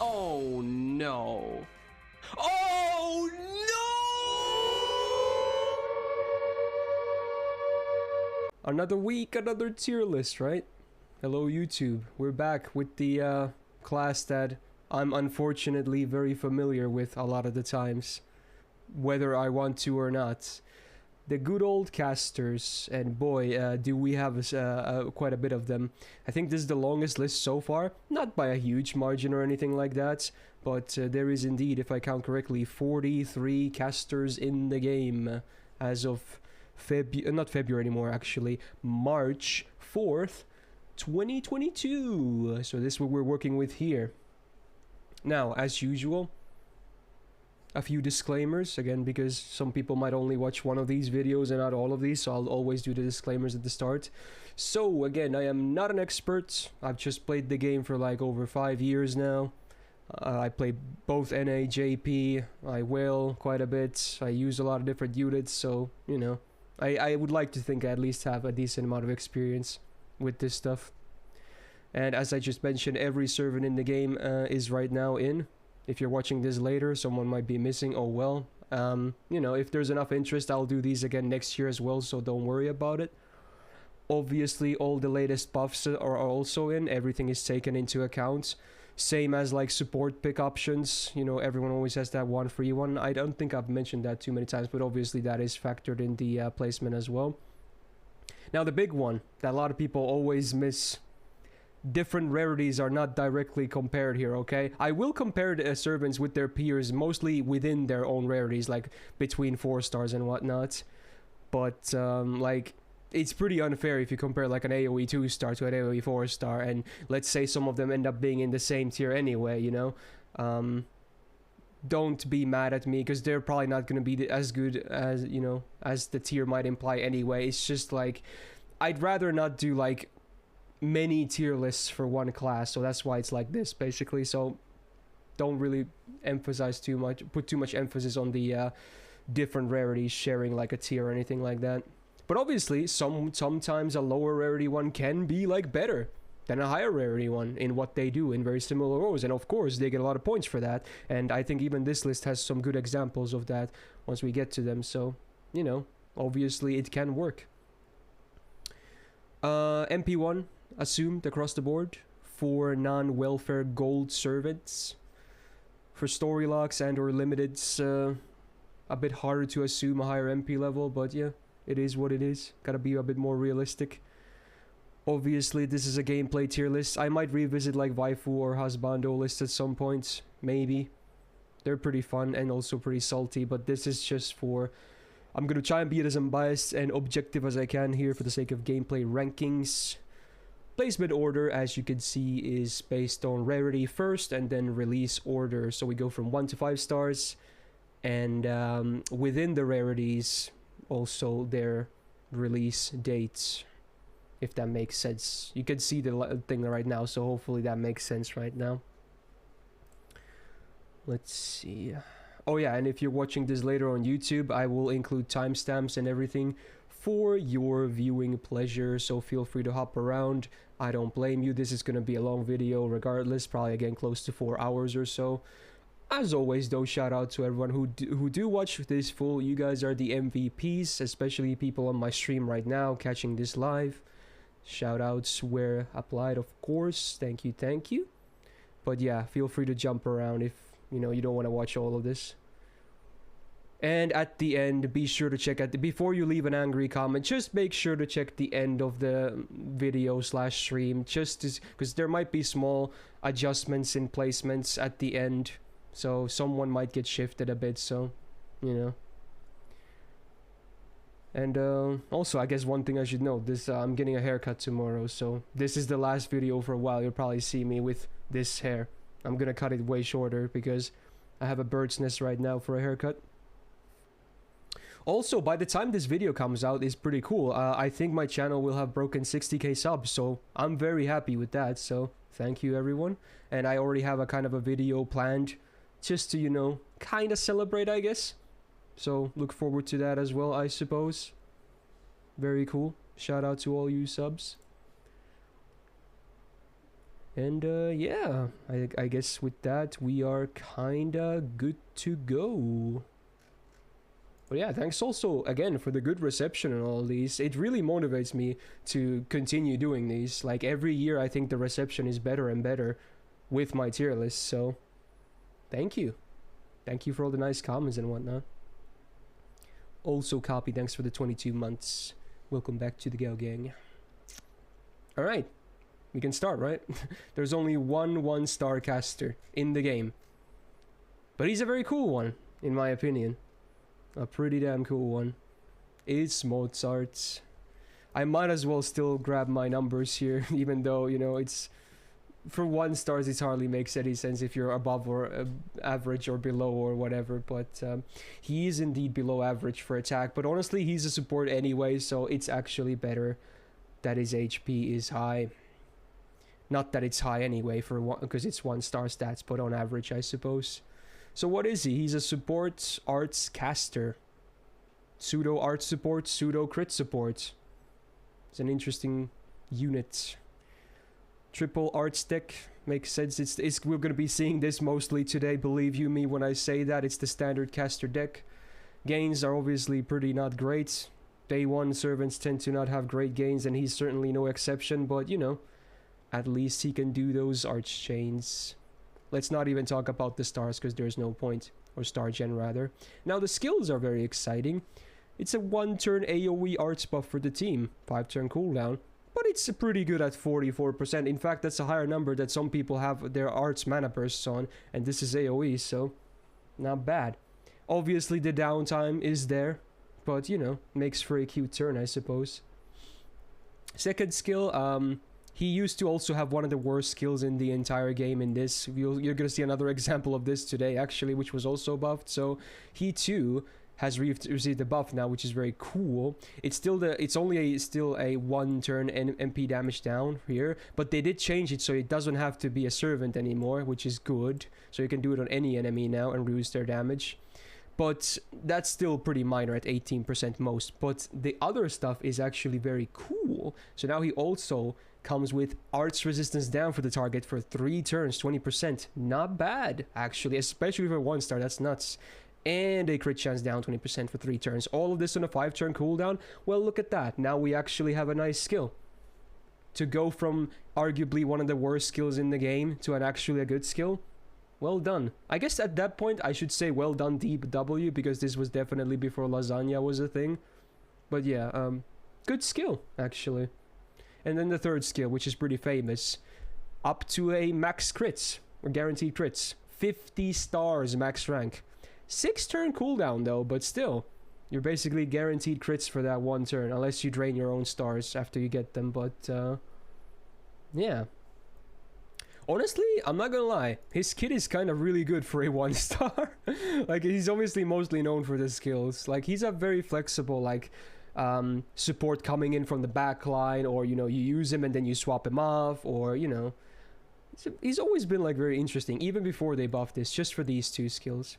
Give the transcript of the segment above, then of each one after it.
Oh no. Oh no! Another week, another tier list, right? Hello YouTube, we're back with the class that I'm unfortunately very familiar with a lot of the times, whether I want to or not. The good old casters, and boy, do we have quite a bit of them. I think this is the longest list so far, not by a huge margin or anything like that, but there is indeed, if I count correctly, 43 casters in the game as of not February anymore actually, March 4th, 2022. So this is what we're working with here. Now, as usual, a few disclaimers, again, because some people might only watch one of these videos and not all of these, so I'll always do the disclaimers at the start. So, again, I am not an expert. I've just played the game for like over 5 years now. I play both NA, JP, I whale quite a bit, I use a lot of different units, so, you know, I would like to think I at least have a decent amount of experience with this stuff. And as I just mentioned, every servant in the game is right now in. If you're watching this later, someone might be missing, oh well. You know, if there's enough interest, I'll do these again next year as well, so don't worry about it. Obviously, all the latest buffs are also in, everything is taken into account. Same as like support pick options, you know, everyone always has that one free one. I don't think I've mentioned that too many times, but obviously that is factored in the placement as well. Now the big one that a lot of people always miss. Different rarities are not directly compared here, okay? I will compare the servants with their peers, mostly within their own rarities, like between 4 stars and whatnot. But, like, it's pretty unfair if you compare like an AoE 2 star to an AoE 4 star, and let's say some of them end up being in the same tier anyway, you know? Don't be mad at me, because they're probably not going to be as good as, you know, as the tier might imply anyway. It's just like, I'd rather not do like many tier lists for one class, so that's why it's like this basically. So don't really emphasize too much, put too much emphasis on the different rarities sharing like a tier or anything like that. But obviously sometimes a lower rarity one can be like better than a higher rarity one in what they do in very similar roles, and of course they get a lot of points for that, and I think even this list has some good examples of that once we get to them. So, you know, obviously it can work. MP1 assumed across the board for non-welfare gold servants. For story locks and or limiteds, a bit harder to assume a higher MP level, but yeah, it is what it is. Gotta be a bit more realistic. Obviously this is a gameplay tier list. I might revisit like waifu or husbando lists at some point, maybe. They're pretty fun and also pretty salty, but this is just for... I'm gonna try and be as unbiased and objective as I can here for the sake of gameplay rankings. Placement order, as you can see, is based on rarity first and then release order. So we go from 1 to 5 stars, and within the rarities, also their release dates, if that makes sense. You can see the thing right now, so hopefully that makes sense right now. Let's see. Oh yeah, and if you're watching this later on YouTube, I will include timestamps and everything for your viewing pleasure, so feel free to hop around. I don't blame you. This is going to be a long video regardless, probably again close to 4 hours or so. As always though, shout out to everyone who do watch this full. You guys are the MVPs, especially people on my stream right now catching this live. Shout outs where applied, of course. Thank you, thank you. But yeah, feel free to jump around if, you know, you don't want to watch all of this. And at the end, be sure to check out before you leave an angry comment, just make sure to check the end of the video / stream, just because there might be small adjustments in placements at the end, so someone might get shifted a bit, so, you know. And also, I guess one thing I should note, this I'm getting a haircut tomorrow, so this is the last video for a while. You'll probably see me with this hair. I'm gonna cut it way shorter because I have a bird's nest right now for a haircut. Also, by the time this video comes out, is pretty cool. I think my channel will have broken 60k subs, so I'm very happy with that. So thank you everyone. And I already have a kind of a video planned just to, you know, kind of celebrate, I guess. So look forward to that as well, I suppose. Very cool. Shout out to all you subs. And yeah, I guess with that we are kinda good to go. But yeah, thanks also again for the good reception and all these. It really motivates me to continue doing these. Like every year I think the reception is better and better with my tier list, so thank you. Thank you for all the nice comments and whatnot. Also Copy, thanks for the 22 months. Welcome back to the Gal Gang. Alright, we can start, right? There's only one star caster in the game. But he's a very cool one, in my opinion. A pretty damn cool one. It's Mozart. I might as well still grab my numbers here, even though, you know, it's... For 1 stars, it hardly makes any sense if you're above or average or below or whatever, but he is indeed below average for attack. But honestly, he's a support anyway, so it's actually better that his HP is high. Not that it's high anyway, for because it's 1 star stats, but on average, I suppose. So what is he? He's a support arts caster. Pseudo art support, pseudo crit support. It's an interesting unit. Triple arts deck makes sense. It's we're gonna be seeing this mostly today, believe you me when I say that. It's the standard caster deck. Gains are obviously pretty not great. Day 1 servants tend to not have great gains, and he's certainly no exception, but you know, at least he can do those arch chains. Let's not even talk about the stars because there's no point, or star gen rather. Now the skills are very exciting. It's a 1-turn AoE arts buff for the team, 5-turn cooldown. But it's pretty good at 44%. In fact, that's a higher number that some people have their arts mana bursts on, and this is AoE, so not bad. Obviously the downtime is there, but you know, makes for a cute turn, I suppose. Second skill, he used to also have one of the worst skills in the entire game in this. You're gonna see another example of this today, actually, which was also buffed, so he too has received a buff now, which is very cool. It's only still a 1-turn MP damage down here, but they did change it so it doesn't have to be a servant anymore, which is good. So you can do it on any enemy now and reduce their damage. But that's still pretty minor at 18% most. But the other stuff is actually very cool. So now he also comes with arts resistance down for the target for 3 turns, 20%. Not bad, actually, especially for 1 star. That's nuts. And a crit chance down 20% for 3 turns. All of this on a 5-turn cooldown. Well, look at that. Now we actually have a nice skill. To go from arguably one of the worst skills in the game to an actually a good skill. Well done. I guess at that point I should say well done DW, because this was definitely before lasagna was a thing. But yeah, good skill actually. And then the third skill, which is pretty famous. Up to a max crits, or guaranteed crits. 50 stars max rank. 6-turn cooldown though, but still, you're basically guaranteed crits for that 1 turn, unless you drain your own stars after you get them, but yeah. Honestly, I'm not gonna lie, his kit is kind of really good for a 1 star. Like, he's obviously mostly known for the skills. Like, he's a very flexible, like, support coming in from the back line, or, you know, you use him and then you swap him off, or, you know. He's always been, like, very interesting, even before they buffed this, just for these 2 skills.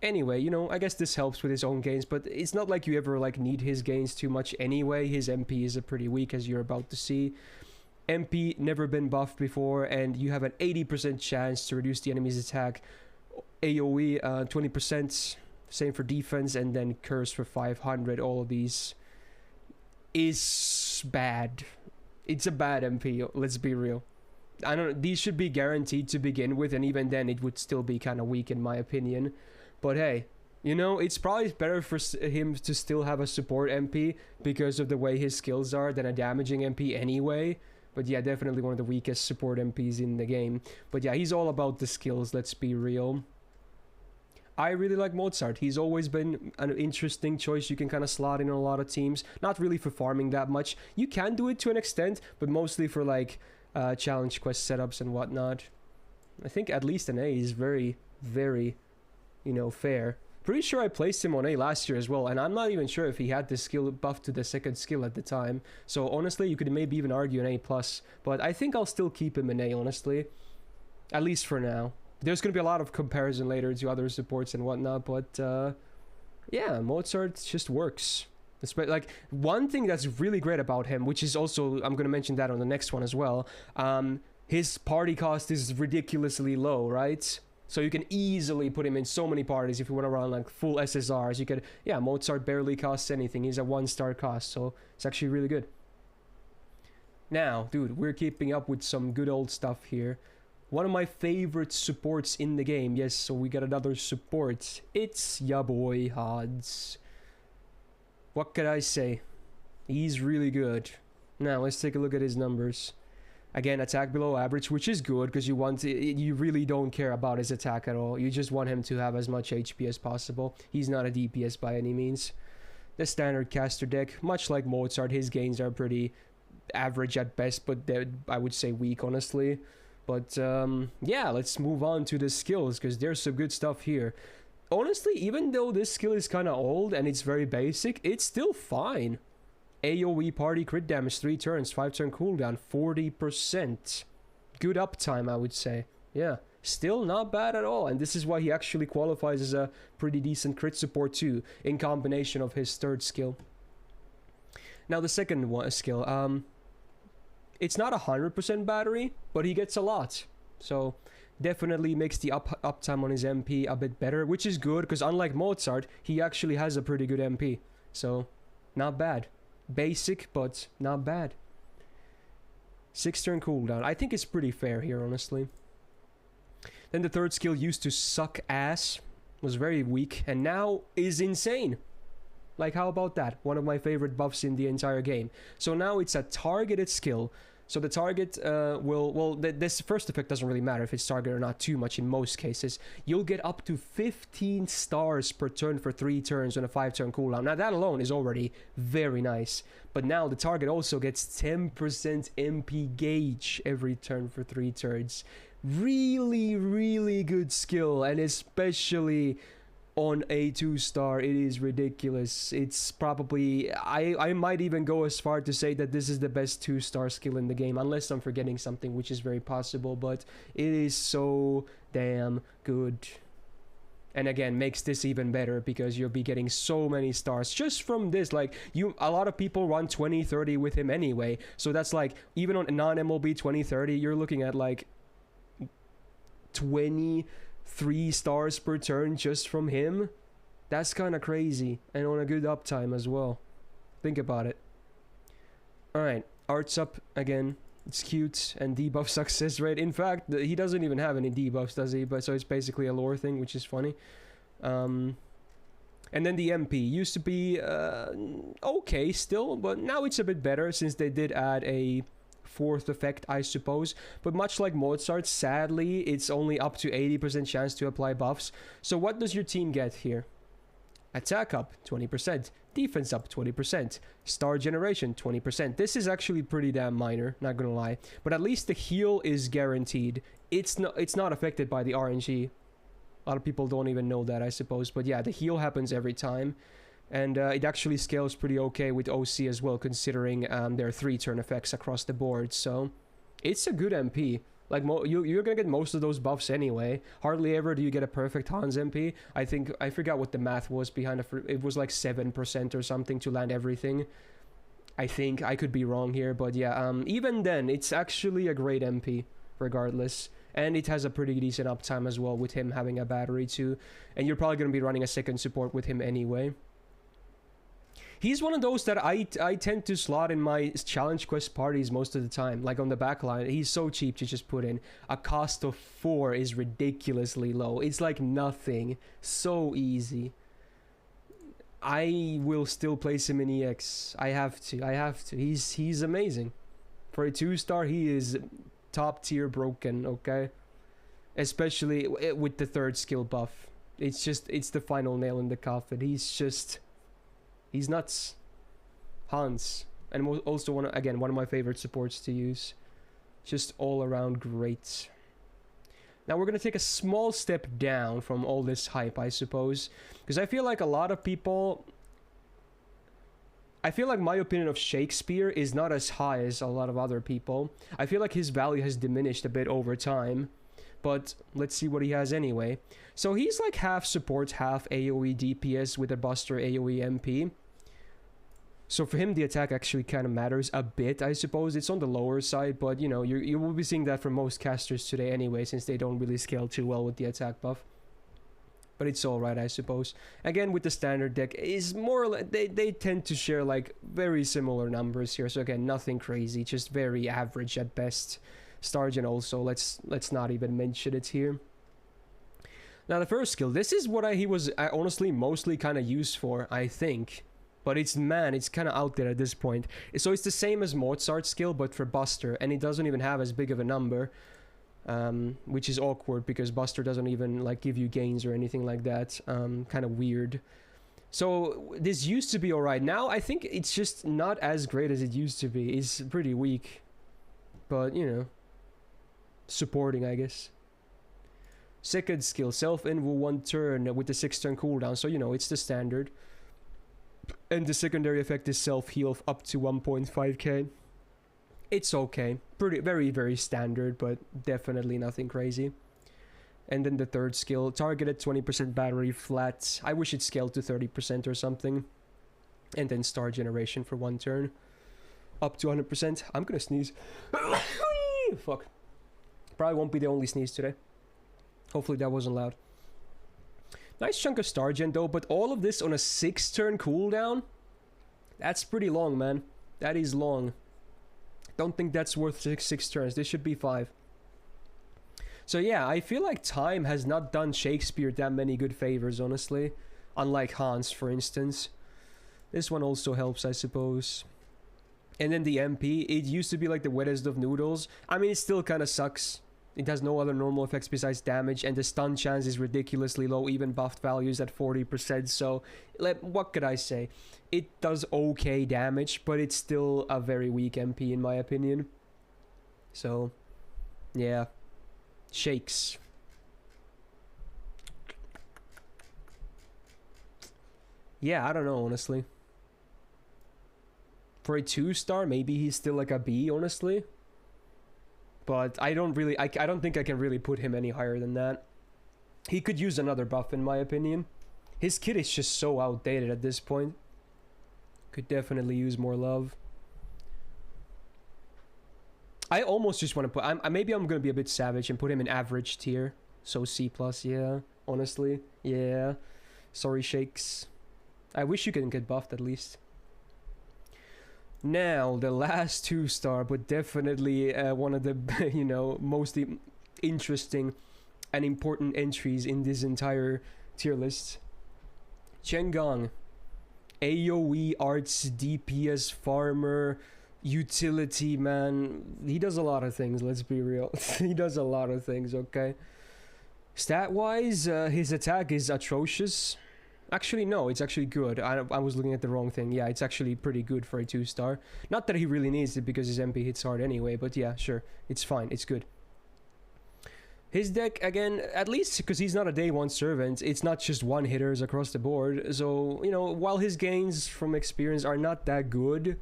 Anyway, you know, I guess this helps with his own gains, but it's not like you ever, like, need his gains too much anyway. His MP is pretty weak, as you're about to see. MP never been buffed before, and you have an 80% chance to reduce the enemy's attack. AoE, 20%, same for defense, and then curse for 500. All of these is bad. It's a bad MP, let's be real. I don't know, these should be guaranteed to begin with, and even then it would still be kind of weak in my opinion. But hey, you know, it's probably better for him to still have a support MP because of the way his skills are than a damaging MP anyway. But yeah, definitely one of the weakest support MPs in the game. But yeah, he's all about the skills, let's be real. I really like Mozart. He's always been an interesting choice you can kind of slot in a lot of teams. Not really for farming that much. You can do it to an extent, but mostly for like challenge quest setups and whatnot. I think at least an A is very, very, you know, fair. Pretty sure I placed him on A last year as well, and I'm not even sure if he had the skill buff to the second skill at the time. So honestly, you could maybe even argue an A+, but I think I'll still keep him in A, honestly. At least for now. There's going to be a lot of comparison later to other supports and whatnot, but yeah, Mozart just works. Like, one thing that's really great about him, which is also, I'm going to mention that on the next one as well, his party cost is ridiculously low, right? So you can easily put him in so many parties if you want to run like full SSRs. You could, yeah, Mozart barely costs anything. He's a 1-star cost, so it's actually really good. Now, dude, we're keeping up with some good old stuff here. One of my favorite supports in the game. Yes, so we got another support. It's ya boy Hods. What could I say? He's really good. Now, let's take a look at his numbers. Again, attack below average, which is good because you really don't care about his attack at all. You just want him to have as much HP as possible. He's not a DPS by any means. The standard caster deck, much like Mozart, his gains are pretty average at best, but they're, I would say, weak, honestly. But yeah, let's move on to the skills because there's some good stuff here. Honestly, even though this skill is kind of old and it's very basic, it's still fine. AoE party crit damage 3 turns, 5 turn cooldown, 40%. Good uptime, I would say. Yeah, still not bad at all. And this is why he actually qualifies as a pretty decent crit support too, in combination of his third skill. Now the second one skill, it's not 100% battery, but he gets a lot. So definitely makes the uptime on his MP a bit better, which is good because unlike Mozart, he actually has a pretty good MP. So not bad. Basic, but not bad. 6 turn cooldown. I think it's pretty fair here, honestly. Then the third skill, used to suck ass, was very weak, and now is insane. Like, how about that? One of my favorite buffs in the entire game. So now it's a targeted skill. So the target this first effect doesn't really matter if it's targeted or not too much in most cases. You'll get up to 15 stars per turn for 3 turns on a 5 turn cooldown. Now that alone is already very nice. But now the target also gets 10% MP gauge every turn for 3 turns. Really, really good skill, and especially on a 2-star, it is ridiculous. It's probably, I might even go as far to say that this is the best 2-star skill in the game, unless I'm forgetting something, which is very possible, but it is so damn good. And again, makes this even better because you'll be getting so many stars just from this. Like, a lot of people run 20-30 with him anyway, so that's like, even on non-MLB 20-30, you're looking at like 23 stars per turn just from him. That's kind of crazy, and on a good uptime as well. Think about it. Alright, arts up again. It's cute, and debuff success rate. In fact, he doesn't even have any debuffs, does he? But so it's basically a lore thing, which is funny. And then the MP used to be okay still, but now it's a bit better since they did add a 4th effect, I suppose. But much like Mozart, sadly, it's only up to 80% chance to apply buffs. So what does your team get here? Attack up 20%, defense up 20%, star generation 20%. This is actually pretty damn minor, not gonna lie. But at least the heal is guaranteed. It's not affected by the RNG. A lot of people don't even know that, I suppose. But yeah, the heal happens every time. And it actually scales pretty okay with OC as well, considering their 3-turn effects across the board. So it's a good MP. Like, you're gonna get most of those buffs anyway. Hardly ever do you get a perfect Hans MP. I forgot what the math was behind it. It was like 7% or something to land everything. I think. I could be wrong here, but yeah. Even then, it's actually a great MP, regardless. And it has a pretty decent uptime as well with him having a battery too. And you're probably gonna be running a second support with him anyway. He's one of those that I tend to slot in my challenge quest parties most of the time. Like on the backline, he's so cheap to just put in. A cost of 4 is ridiculously low. It's like nothing. So easy. I will still place him in EX. I have to. He's amazing. For a 2-star, he is top tier broken, okay? Especially with the 3rd skill buff. It's the final nail in the coffin. He's nuts. Hans. And also one of my favorite supports to use. Just all around great. Now we're going to take a small step down from all this hype, I suppose. Because I feel like a lot of people... I feel like my opinion of Shakespeare is not as high as a lot of other people. I feel like his value has diminished a bit over time. But let's see what he has anyway. So he's like half support, half AoE DPS with a Buster AoE MP. So for him, the attack actually kind of matters a bit, I suppose. It's on the lower side, but you know, you will be seeing that from most casters today anyway, since they don't really scale too well with the attack buff. But it's alright, I suppose. Again, with the standard deck, is more or less, they tend to share like very similar numbers here. So again, nothing crazy, just very average at best. Stargen also, let's not even mention it here. Now the first skill, this is what he was honestly mostly kind of used for, I think. But it's kind of out there at this point. So it's the same as Mozart's skill, but for Buster, and it doesn't even have as big of a number, which is awkward because Buster doesn't even like give you gains or anything like that. Kind of weird. So this used to be alright. Now I think it's just not as great as it used to be. It's pretty weak, but you know, supporting, I guess. Second skill, self-invo 1 turn with the 6-turn cooldown. So you know, it's the standard. And the secondary effect is self-heal up to 1.5k. It's okay. Very, very standard, but definitely nothing crazy. And then the third skill, targeted 20% battery flat. I wish it scaled to 30% or something. And then star generation for 1 turn. Up to 100%. I'm gonna sneeze. Fuck. Probably won't be the only sneeze today. Hopefully that wasn't loud. Nice chunk of star gen though, but all of this on a 6-turn cooldown? That's pretty long, man. That is long. Don't think that's worth 6 turns. This should be 5. So yeah, I feel like time has not done Shakespeare that many good favors, honestly. Unlike Hans, for instance. This one also helps, I suppose. And then the MP, it used to be like the wettest of noodles. I mean, it still kind of sucks. It has no other normal effects besides damage, and the stun chance is ridiculously low, even buffed values at 40%, so what could I say? It does okay damage, but it's still a very weak MP in my opinion. So, yeah. Shakes. Yeah, I don't know, honestly. For a 2-star, maybe he's still like a B, honestly. But I don't think I can really put him any higher than that. He could use another buff in my opinion. His kit is just so outdated at this point. Could definitely use more love. I almost just want to put... maybe I'm going to be a bit savage and put him in average tier. So C+, yeah. Honestly, yeah. Sorry, Shakes. I wish you could get buffed at least. Now, the last 2-star, but definitely one of the, you know, most interesting and important entries in this entire tier list. Chen Gong. AoE, arts, DPS, farmer, utility, man. He does a lot of things, let's be real. He does a lot of things, okay? Stat-wise, his attack is atrocious. Actually, no, it's actually good. I was looking at the wrong thing. Yeah, it's actually pretty good for a 2-star. Not that he really needs it because his MP hits hard anyway, but yeah, sure. It's fine. It's good. His deck, again, at least because he's not a day 1 servant, it's not just one-hitters across the board. So, you know, while his gains from experience are not that good,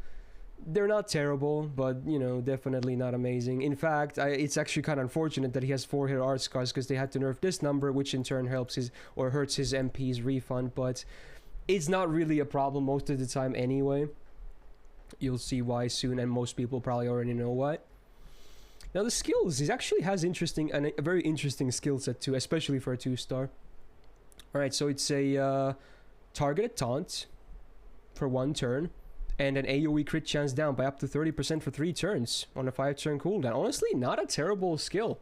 they're not terrible, but, you know, definitely not amazing. In fact, it's actually kind of unfortunate that he has 4-hit art scars because they had to nerf this number, which in turn helps his, or hurts his MP's refund, but it's not really a problem most of the time anyway. You'll see why soon, and most people probably already know why. Now the skills, he actually has a very interesting skill set too, especially for a 2-star. Alright, so it's a targeted taunt for 1 turn. And an AoE crit chance down by up to 30% for 3 turns on a 5-turn cooldown. Honestly, not a terrible skill.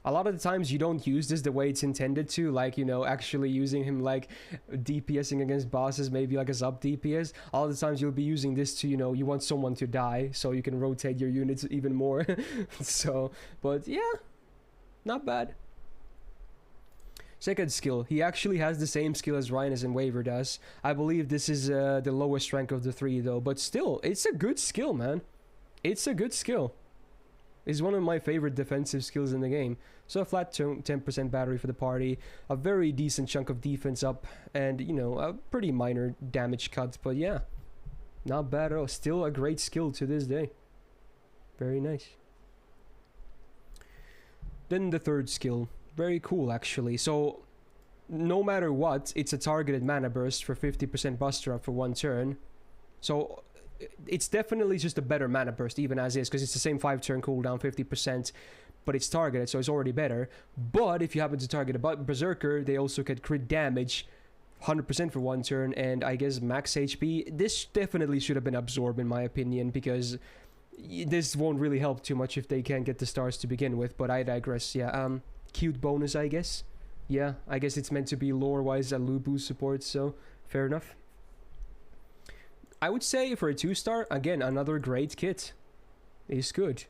A lot of the times you don't use this the way it's intended to, like, you know, actually using him like DPSing against bosses, maybe like a sub DPS. A lot of the times you'll be using this to, you know, you want someone to die so you can rotate your units even more. So, but yeah, not bad. Second skill, he actually has the same skill as Rhinus and Waver does. I believe this is the lowest rank of the 3 though, but still, it's a good skill, man. It's a good skill. It's one of my favorite defensive skills in the game. So a flat 10% battery for the party, a very decent chunk of defense up, and, you know, a pretty minor damage cut, but yeah. Not bad at all. Still a great skill to this day. Very nice. Then the third skill. Very cool, actually. So, no matter what, it's a targeted mana burst for 50% buster up for 1 turn. So it's definitely just a better mana burst, even as is, because it's the same 5-turn cooldown, 50%, but it's targeted, so it's already better. But if you happen to target a Berserker, they also get crit damage, 100% for 1 turn, and I guess max HP. This definitely should have been absorbed, in my opinion, because this won't really help too much if they can't get the stars to begin with, but I digress. Yeah, cute bonus, I guess. Yeah, I guess it's meant to be lore-wise a Lubu support, so fair enough. I would say for a 2-star, again, another great kit. Is good.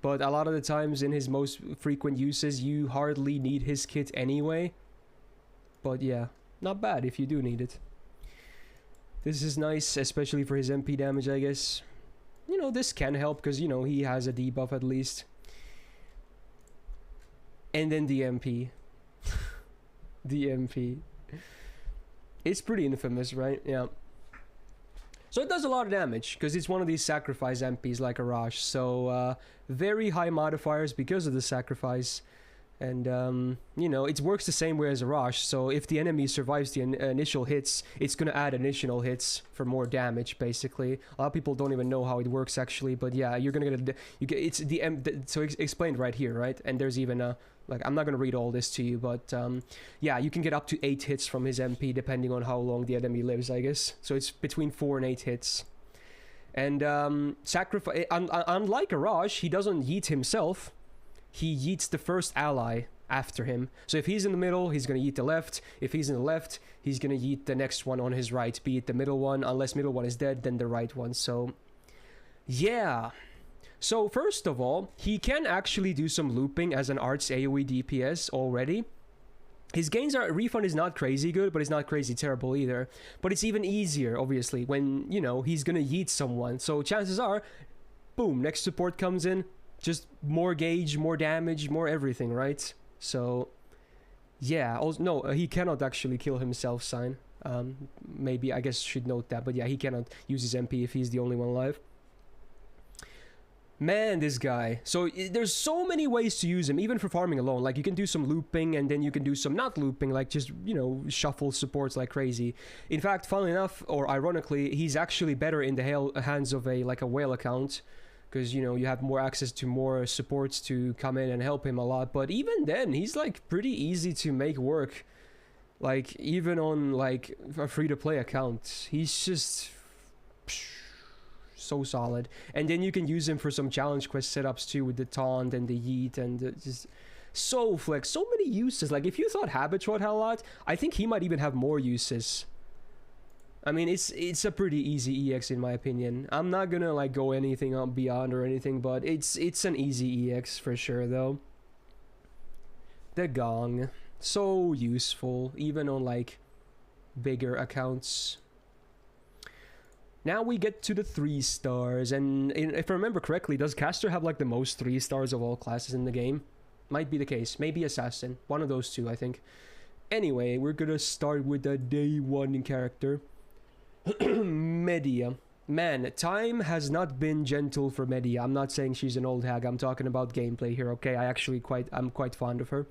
But a lot of the times in his most frequent uses, you hardly need his kit anyway. But yeah, not bad if you do need it. This is nice, especially for his MP damage, I guess. You know, this can help because, you know, he has a debuff at least. And then the MP. The MP. It's pretty infamous, right? Yeah. So it does a lot of damage, because it's one of these sacrifice MPs like Arash. So, very high modifiers because of the sacrifice. And, you know, it works the same way as Arash. So if the enemy survives the initial hits, it's going to add additional hits for more damage, basically. A lot of people don't even know how it works, actually. But yeah, you're going to get... it's so it's explained right here, right? And there's even a... Like, I'm not going to read all this to you, but yeah, you can get up to 8 hits from his MP depending on how long the enemy lives, I guess. So it's between 4 and 8 hits. And sacrifice... Unlike Arash, he doesn't yeet himself. He yeets the first ally after him. So if he's in the middle, he's going to yeet the left. If he's in the left, he's going to yeet the next one on his right. Be it the middle one. Unless middle one is dead, then the right one. So, yeah... So first of all, he can actually do some looping as an arts AoE DPS already. His refund is not crazy good, but it's not crazy terrible either. But it's even easier, obviously, when, you know, he's gonna yeet someone. So chances are, boom, next support comes in, just more gauge, more damage, more everything, right? So, yeah. Also, no, he cannot actually kill himself, sign. Maybe, I guess should note that. But yeah, he cannot use his MP if he's the only one alive. Man, this guy. So there's so many ways to use him, even for farming alone. Like, you can do some looping, and then you can do some not looping, like just, you know, shuffle supports like crazy. In fact, funnily enough, or ironically, he's actually better in the hands of a whale account, because, you know, you have more access to more supports to come in and help him a lot. But even then, he's like pretty easy to make work. Like, even on like a free-to-play account, he's just so solid. And then you can use him for some challenge quest setups too, with the taunt and the yeet, and just so flex. So many uses. Like, if you thought Habitron had a lot, I think he might even have more uses. I mean, it's a pretty easy EX in my opinion. I'm not gonna like go anything on beyond or anything, but it's an easy EX for sure though. The Gong, so useful even on like bigger accounts. Now we get to the 3 stars, and if I remember correctly, does Caster have like the most 3 stars of all classes in the game? Might be the case. Maybe Assassin. One of those two, I think. Anyway, we're gonna start with the day 1 character. Medea. Man, time has not been gentle for Medea. I'm not saying she's an old hag. I'm talking about gameplay here, okay? I'm quite fond of her.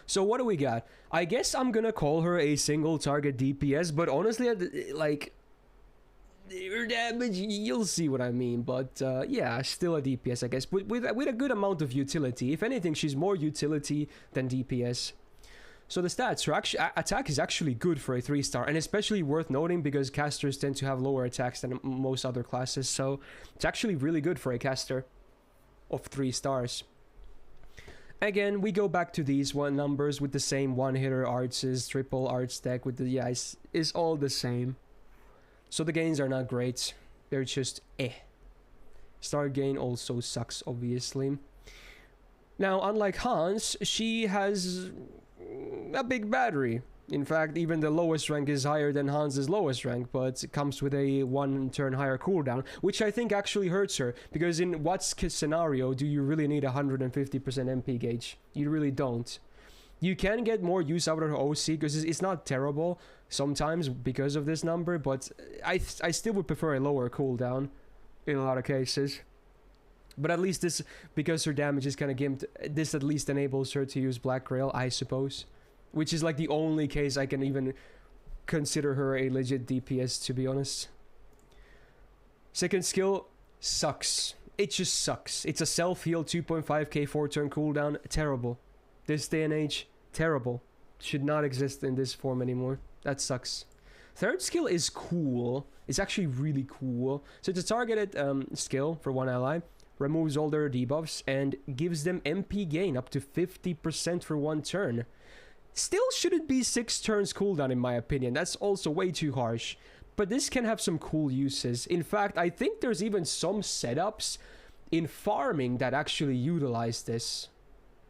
So what do we got? I guess I'm gonna call her a single target DPS, but honestly, like... her damage, you'll see what I mean, but yeah, still a DPS, I guess, but with a good amount of utility. If anything, she's more utility than DPS. So the stats, her attack is actually good for a 3-star, and especially worth noting because casters tend to have lower attacks than most other classes, so it's actually really good for a caster of 3 stars. Again, we go back to these numbers with the same one-hitter arts, triple arts deck with the, yeah, it's all the same. So the gains are not great. They're just eh. Star gain also sucks, obviously. Now, unlike Hans, she has a big battery. In fact, even the lowest rank is higher than Hans's lowest rank, but it comes with a 1-turn higher cooldown, which I think actually hurts her, because in what scenario do you really need 150% MP gauge? You really don't. You can get more use out of her OC, because it's not terrible sometimes because of this number, but I still would prefer a lower cooldown in a lot of cases. But at least this, because her damage is kind of gimped, this at least enables her to use Black Grail, I suppose. Which is like the only case I can even consider her a legit DPS, to be honest. Second skill sucks. It just sucks. It's a self-heal 2.5k 4-turn cooldown. Terrible. This day and age, terrible. Should not exist in this form anymore. That sucks. Third skill is cool. It's actually really cool. So it's a targeted skill for one ally. Removes all their debuffs and gives them MP gain up to 50% for 1 turn. Still shouldn't be 6 turns cooldown in my opinion. That's also way too harsh. But this can have some cool uses. In fact, I think there's even some setups in farming that actually utilize this.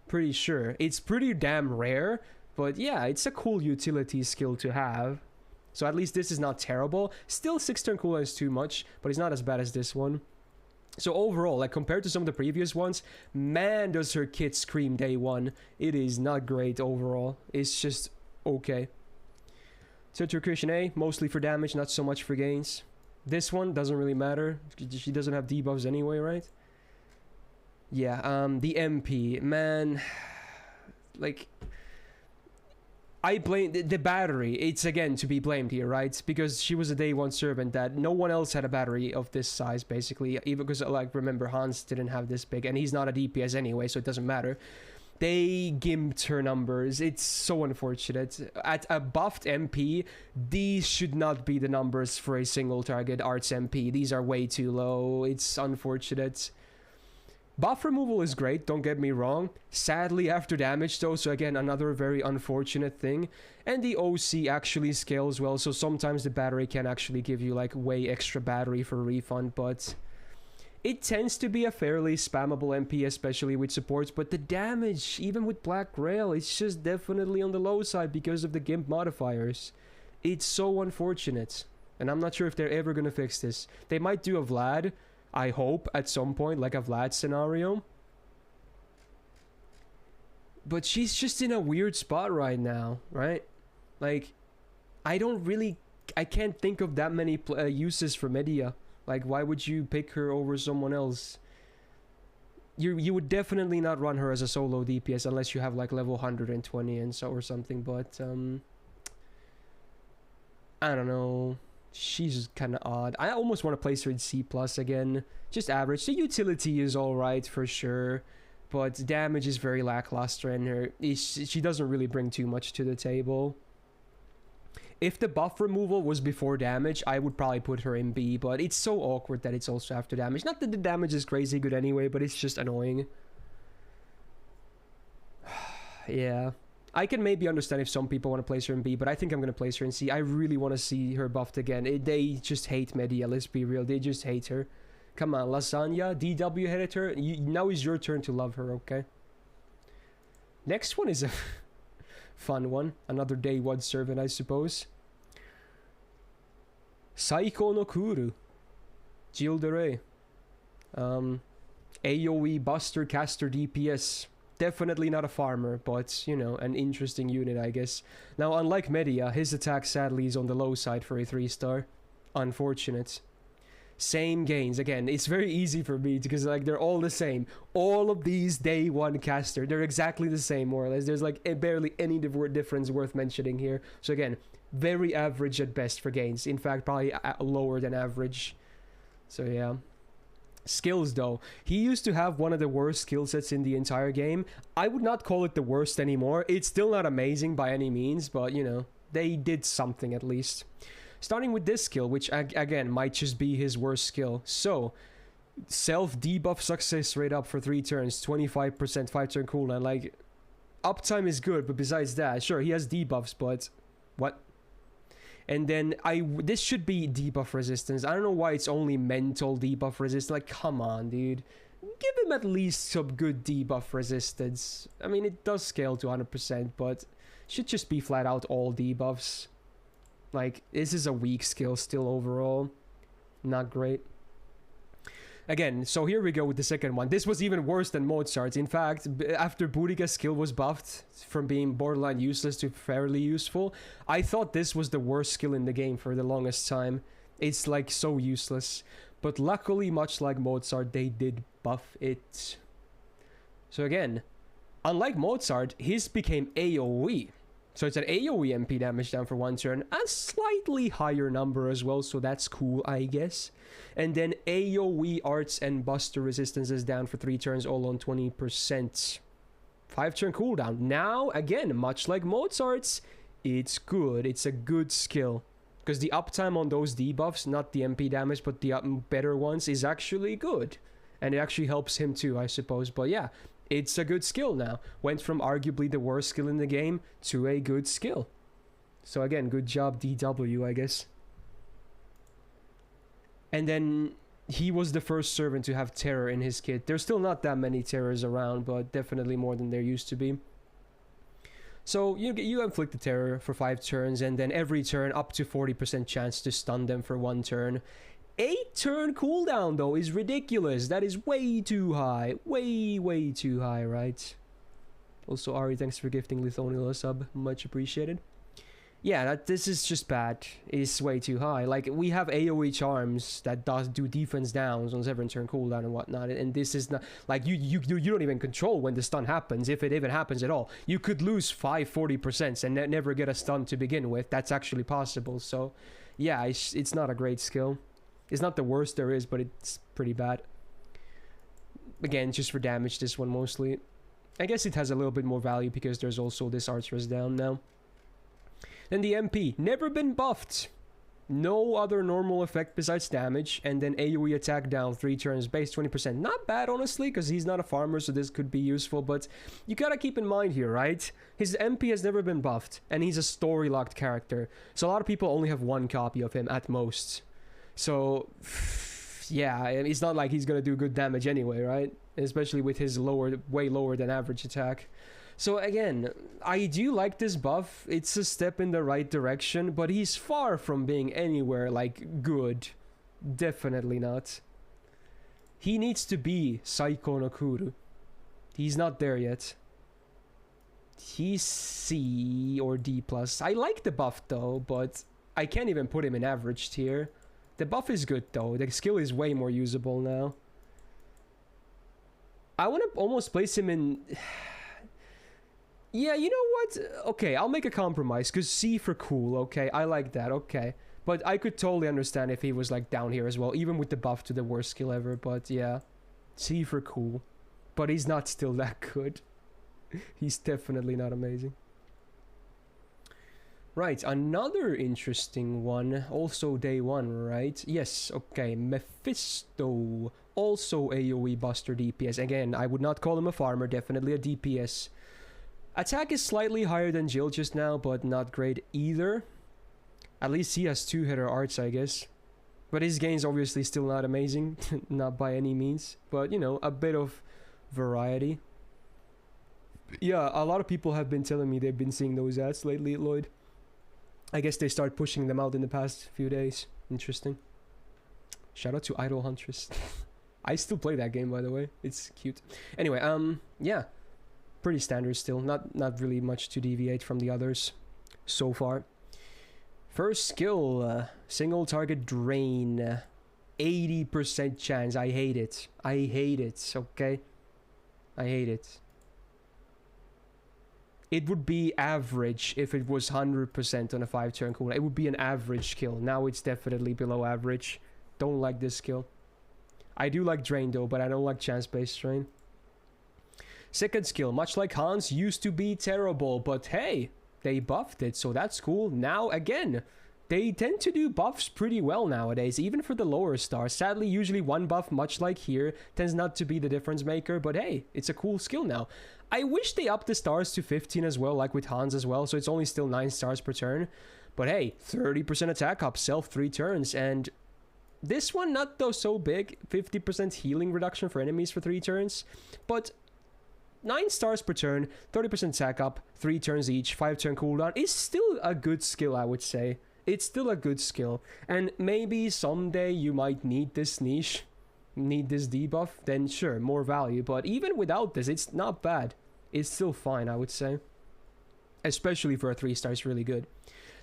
Pretty sure. It's pretty damn rare, but yeah, it's a cool utility skill to have. So at least this is not terrible. Still 6 turn cooldown is too much, but it's not as bad as this one. So overall, like compared to some of the previous ones, man does her kit scream day 1. It is not great overall. It's just okay. Center Christian A, mostly for damage, not so much for gains. This one doesn't really matter. She doesn't have debuffs anyway, right? Yeah, the MP, man, like, I blame the battery. It's again to be blamed here, right? Because she was a day 1 servant that no one else had a battery of this size, basically. Even because, like, remember, Hans didn't have this big, and he's not a DPS anyway, so it doesn't matter. They gimped her numbers. It's so unfortunate. At a buffed MP, these should not be the numbers for a single target arts MP. These are way too low. It's unfortunate. Buff removal is great, don't get me wrong. Sadly after damage though, so again, another very unfortunate thing. And the OC actually scales well, so sometimes the battery can actually give you like way extra battery for refund, but it tends to be a fairly spammable MP, especially with supports, but the damage, even with Black Grail, it's just definitely on the low side because of the GIMP modifiers. It's so unfortunate, and I'm not sure if they're ever gonna fix this. They might do a Vlad, I hope, at some point, like a Vlad scenario. But she's just in a weird spot right now, right? Like, I can't think of that many uses for Medea. Like, why would you pick her over someone else? You would definitely not run her as a solo DPS unless you have like level 120 and so or something, but I don't know. She's kind of odd. I almost want to place her in C+ again. Just average. The utility is alright for sure, but damage is very lackluster in her. She doesn't really bring too much to the table. If the buff removal was before damage, I would probably put her in B, but it's so awkward that it's also after damage. Not that the damage is crazy good anyway, but it's just annoying. Yeah. I can maybe understand if some people want to place her in B, but I think I'm going to place her in C. I really want to see her buffed again. They just hate Medea, let's be real. They just hate her. Come on, Lasagna, DW hated her. Now is your turn to love her, okay? Next one is a fun one. Another day 1 servant, I suppose. Saiko no Kuru. Gilles de Rais. AoE Buster Caster DPS. Definitely not a farmer, but, you know, an interesting unit, I guess. Now, unlike Medea, his attack sadly is on the low side for a 3-star. Unfortunate. Same gains. Again, it's very easy for me because, like, they're all the same. All of these day 1 caster, they're exactly the same, more or less. There's, like, barely any difference worth mentioning here. So, again, very average at best for gains. In fact, probably lower than average. So, yeah. Skills though, he used to have one of the worst skill sets in the entire game. I would not call it the worst anymore. It's still not amazing by any means, but you know, they did something at least. Starting with this skill, which again might just be his worst skill. So, self debuff success rate up for 3 turns, 25% 5-turn cooldown. Like, uptime is good, but besides that, sure, he has debuffs, but what? And then this should be debuff resistance. I don't know why it's only mental debuff resistance. Like, come on, dude. Give him at least some good debuff resistance. I mean, it does scale to 100%, but should just be flat out all debuffs. Like, this is a weak skill still overall. Not great. Again, so here we go with the second one. This was even worse than Mozart's. In fact, after Boudica's skill was buffed from being borderline useless to fairly useful, I thought this was the worst skill in the game for the longest time. It's like so useless. But luckily, much like Mozart, they did buff it. So again, unlike Mozart, his became AoE. So it's an AoE MP damage down for 1 turn. A slightly higher number as well, so that's cool, I guess. And then AoE arts and buster resistances down for 3 turns, all on 20%. 5 turn cooldown. Now, again, much like Mozart's, it's good. It's a good skill. Because the uptime on those debuffs, not the MP damage, but the better ones, is actually good. And it actually helps him too, I suppose. But yeah, it's a good skill now. Went from arguably the worst skill in the game to a good skill. So again, good job DW, I guess. And then he was the first servant to have terror in his kit. There's still not that many terrors around, but definitely more than there used to be. So you inflict the terror for 5 turns, and then every turn up to 40% chance to stun them for 1 turn. 8 turn cooldown though is ridiculous. That is way too high. Way too high, right? Also, Ari, thanks for gifting Lithoniel a sub. Much appreciated. Yeah, this is just bad. It's way too high. Like, we have AoE charms that do defense downs on 7 turn cooldown and whatnot, and this is not like you don't even control when the stun happens, if it even happens at all. You could lose 40% and never get a stun to begin with. That's actually possible. So yeah, it's not a great skill. It's not the worst there is, but it's pretty bad. Again, just for damage, this one mostly. I guess it has a little bit more value because there's also this Archer's down now. Then the MP, never been buffed. No other normal effect besides damage. And then AoE attack down 3 turns, base 20%. Not bad, honestly, because he's not a farmer, so this could be useful. But you gotta keep in mind here, right? His MP has never been buffed, and he's a story-locked character. So a lot of people only have 1 copy of him at most. So, yeah, it's not like he's gonna do good damage anyway, right? Especially with his way lower than average attack. So again, I do like this buff. It's a step in the right direction, but he's far from being anywhere like good. Definitely not. He needs to be Saiko no Kuru. He's not there yet. He's C or D+. I like the buff though, but I can't even put him in average tier. The buff is good though. The skill is way more usable now. I want to almost place him in... Yeah, you know what? Okay, I'll make a compromise, because C for cool, okay? I like that, okay. But I could totally understand if he was, like, down here as well, even with the buff to the worst skill ever, but yeah. C for cool. But he's not still that good. He's definitely not amazing. Right, another interesting one. Also day 1, right? Yes, okay. Mephisto. Also AoE Buster DPS. Again, I would not call him a farmer, definitely a DPS. Attack is slightly higher than Jill just now, but not great either. At least he has 2-hitter arts, I guess. But his game's obviously still not amazing. Not by any means. But, you know, a bit of variety. Yeah, a lot of people have been telling me they've been seeing those ads lately, Lloyd. I guess they start pushing them out in the past few days. Interesting. Shout out to Idol Huntress. I still play that game, by the way. It's cute. Anyway, yeah. Pretty standard still. Not really much to deviate from the others so far. First skill, single target drain. 80% chance. I hate it. I hate it, okay? I hate it. It would be average if it was 100% on a 5-turn cooldown. It would be an average skill. Now it's definitely below average. Don't like this skill. I do like drain though, but I don't like chance-based drain. Second skill, much like Hans, used to be terrible, but hey, they buffed it, so that's cool. Now, again, they tend to do buffs pretty well nowadays, even for the lower stars. Sadly, usually one buff, much like here, tends not to be the difference maker, but hey, it's a cool skill now. I wish they upped the stars to 15 as well, like with Hans as well, so it's only still 9 stars per turn. But hey, 30% attack up, self 3 turns, and this one, not though so big, 50% healing reduction for enemies for 3 turns, but 9 stars per turn, 30% attack up, 3 turns each, 5-turn cooldown is still a good skill, I would say. It's still a good skill. And maybe someday you might need this niche, need this debuff, then sure, more value. But even without this, it's not bad. It's still fine, I would say. Especially for a 3-star, it's really good.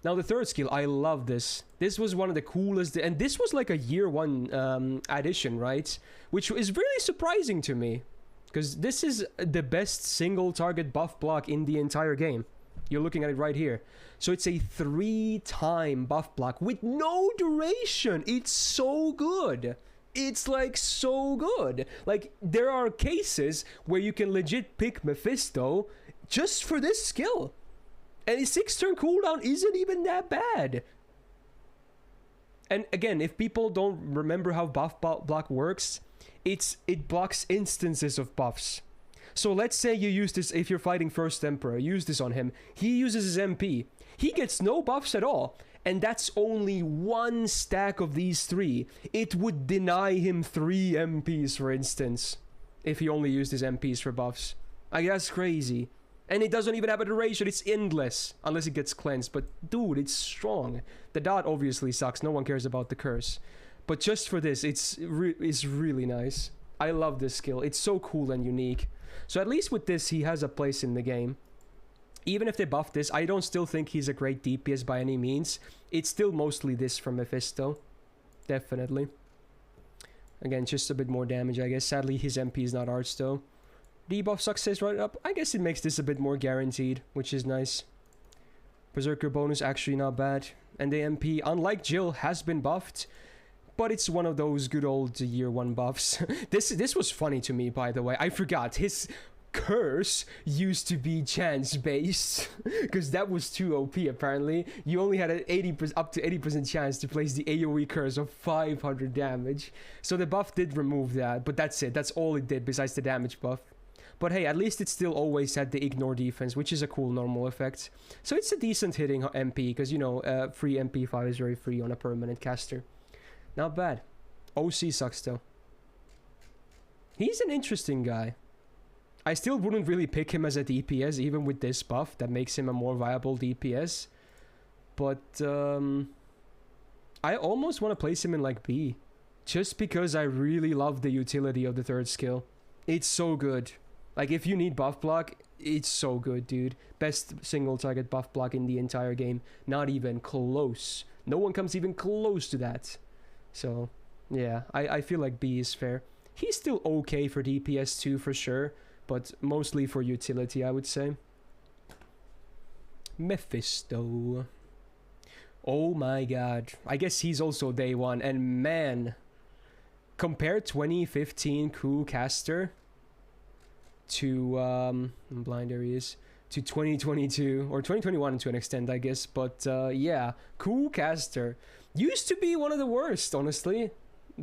Now the third skill, I love this. This was one of the coolest, and this was like a year 1 addition, right? Which is really surprising to me. Because this is the best single target buff block in the entire game. You're looking at it right here. So it's a 3-time buff block with no duration. It's so good. It's like so good. Like there are cases where you can legit pick Mephisto just for this skill. And his 6-turn cooldown isn't even that bad. And again, if people don't remember how buff block works, it blocks instances of buffs. So let's say you use this, if you're fighting First Emperor, use this on him. He uses his MP. He gets no buffs at all. And that's only one stack of these 3. It would deny him 3 MPs, for instance, if he only used his MPs for buffs. Like, that's crazy. And it doesn't even have a duration. It's endless, unless it gets cleansed. But dude, it's strong. The dot obviously sucks. No one cares about the curse. But just for this, it's really nice. I love this skill. It's so cool and unique. So at least with this, he has a place in the game. Even if they buff this, I don't still think he's a great DPS by any means. It's still mostly this from Mephisto. Definitely. Again, just a bit more damage, I guess. Sadly, his MP is not arch, though. Debuff success right up. I guess it makes this a bit more guaranteed, which is nice. Berserker bonus, actually not bad. And the MP, unlike Jill, has been buffed. But it's one of those good old year 1 buffs. This was funny to me, by the way. I forgot. His curse used to be chance based. Because that was too OP, apparently. You only had an 80%, up to 80% chance to place the AoE curse of 500 damage. So the buff did remove that. But that's it. That's all it did besides the damage buff. But hey, at least it still always had the ignore defense, which is a cool normal effect. So it's a decent hitting MP, because, you know, free MP5 is very free on a permanent caster. Not bad. OC sucks, though. He's an interesting guy. I still wouldn't really pick him as a DPS, even with this buff. That makes him a more viable DPS. But, I almost want to place him in, like, B. Just because I really love the utility of the 3rd skill. It's so good. Like, if you need buff block, it's so good, dude. Best single target buff block in the entire game. Not even close. No one comes even close to that. So, yeah, I feel like B is fair. He's still okay for DPS too, for sure. But mostly for utility, I would say. Mephisto. Oh my god. I guess he's also day 1. And man, compare 2015 Caster to I'm blind, there he is, to 2022 or 2021 to an extent, I guess. But yeah, Caster used to be one of the worst, honestly,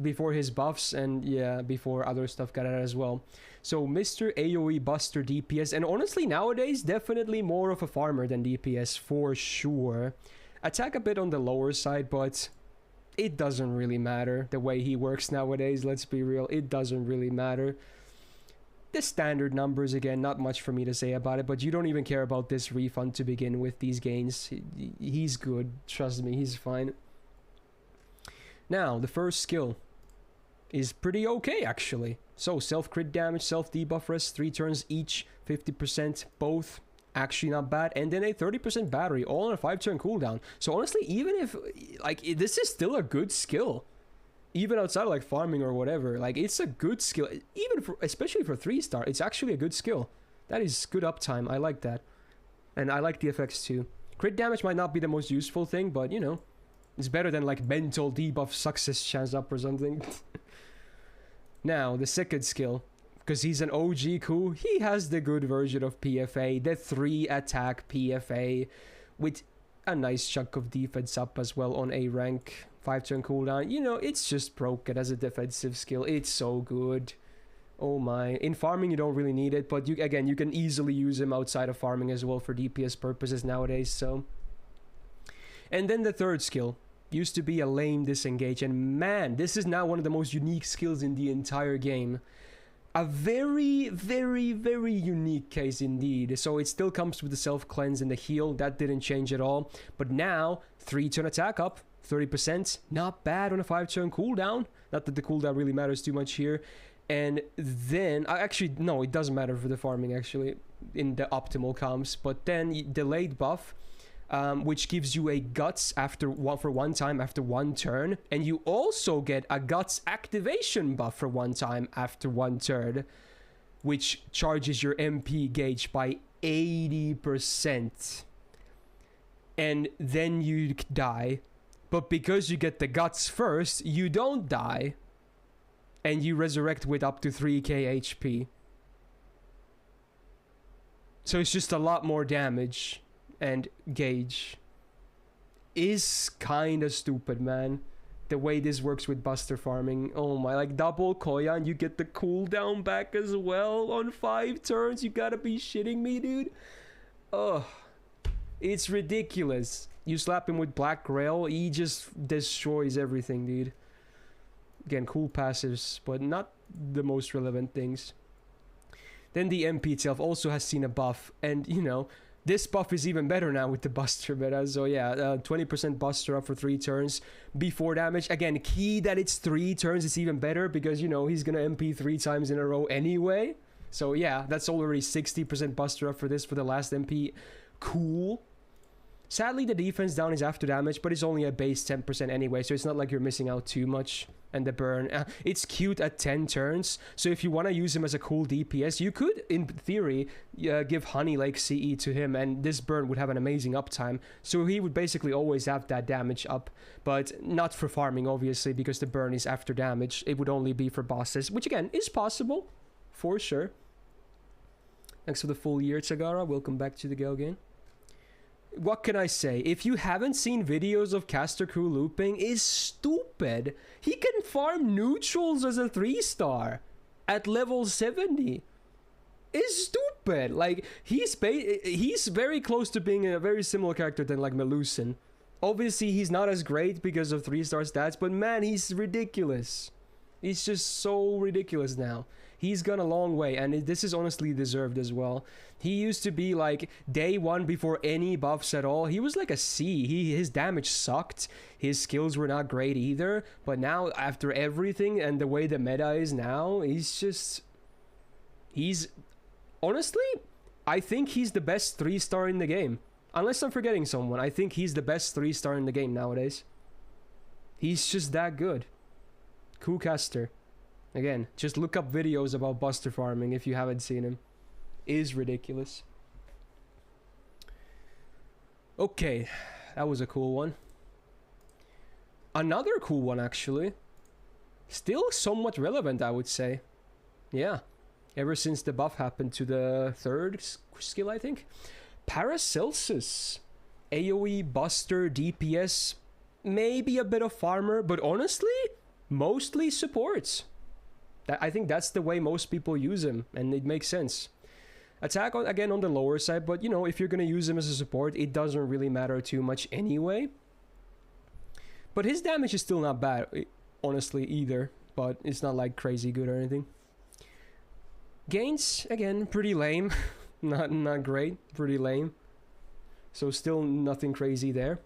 before his buffs, and yeah, before other stuff got out as well. So Mr. AoE Buster DPS, and honestly nowadays definitely more of a farmer than DPS for sure. Attack a bit on the lower side, but it doesn't really matter the way he works nowadays. Let's be real, it doesn't really matter. The standard numbers, again, not much for me to say about it, but you don't even care about this refund to begin with, these gains. He's good, trust me, he's fine. Now, the first skill is pretty okay, actually. So, self-crit damage, self-debuff rest, 3 turns each, 50%, both. Actually not bad. And then a 30% battery, all on a 5-turn cooldown. So, honestly, even if, like, this is still a good skill. Even outside of, like, farming or whatever. Like, it's a good skill. Even for, especially for 3-star, it's actually a good skill. That is good uptime. I like that. And I like the effects, too. Crit damage might not be the most useful thing, but, you know, it's better than, like, mental debuff success chance up or something. Now, the second skill, because he's an OG coup, he has the good version of PFA, the 3-attack PFA, with a nice chunk of defense up as well on A rank, 5-turn cooldown. You know, it's just broken as a defensive skill. It's so good. Oh my. In farming, you don't really need it, but you, again, you can easily use him outside of farming as well for DPS purposes nowadays, so. And then the third skill. Used to be a lame disengage, and man, this is now one of the most unique skills in the entire game. A very, very, very unique case indeed. So it still comes with the self-cleanse and the heal. That didn't change at all. But now, 3-turn attack up, 30%. Not bad on a 5-turn cooldown. Not that the cooldown really matters too much here. And then, actually, no, it doesn't matter for the farming, actually, in the optimal comps. But then, delayed buff, which gives you a guts for one time after 1 turn, and you also get a guts activation buff for 1 time after 1 turn, which charges your MP gauge by 80%. and then you die. But because you get the guts first, you don't die. And you resurrect with up to 3k HP. So it's just a lot more damage. And gauge. Is kinda stupid, man. The way this works with buster farming. Oh my, like double Koyan, you get the cooldown back as well on 5 turns. You gotta be shitting me, dude. Ugh. It's ridiculous. You slap him with Black Grail, he just destroys everything, dude. Again, cool passives, but not the most relevant things. Then the MP itself also has seen a buff, and you know, this buff is even better now with the Buster meta. So yeah, 20% Buster up for 3 turns before damage. Again, key that it's 3 turns, it's even better because, you know, he's gonna MP 3 times in a row anyway. So yeah, that's already 60% Buster up for this for the last MP. Cool. Sadly, the defense down is after damage, but it's only a base 10% anyway, so it's not like you're missing out too much. And the burn, it's cute at 10 turns, so if you want to use him as a cool DPS, you could, in theory, give Honey Lake CE to him, and this burn would have an amazing uptime. So he would basically always have that damage up, but not for farming, obviously, because the burn is after damage. It would only be for bosses, which again, is possible, for sure. Thanks for the full year, Tagara. Welcome back to the Gale game. What can I say? If you haven't seen videos of Caster Crew looping, is stupid. He can farm neutrals as a 3-star at level 70. It's stupid. Like, he's very close to being a very similar character than like Melusin. Obviously, he's not as great because of 3-star stats, but man, he's ridiculous. He's just so ridiculous now. He's gone a long way, and this is honestly deserved as well. He used to be like day 1 before any buffs at all. He was like a C. His damage sucked. His skills were not great either. But now, after everything and the way the meta is now, he's honestly, I think he's the best 3-star in the game. Unless I'm forgetting someone, I think he's the best 3-star in the game nowadays. He's just that good. Cool Caster. Again, just look up videos about Buster farming if you haven't seen him. Is ridiculous. Okay, that was a cool one. Another cool one, actually. Still somewhat relevant, I would say. Yeah. Ever since the buff happened to the 3rd skill, I think. Paracelsus. AoE, Buster, DPS. Maybe a bit of farmer, but honestly, mostly supports. I think that's the way most people use him, and it makes sense. Attack, again, on the lower side, but, you know, if you're going to use him as a support, it doesn't really matter too much anyway. But his damage is still not bad, honestly, either. But it's not, like, crazy good or anything. Gains, again, pretty lame. not great, pretty lame. So still nothing crazy there.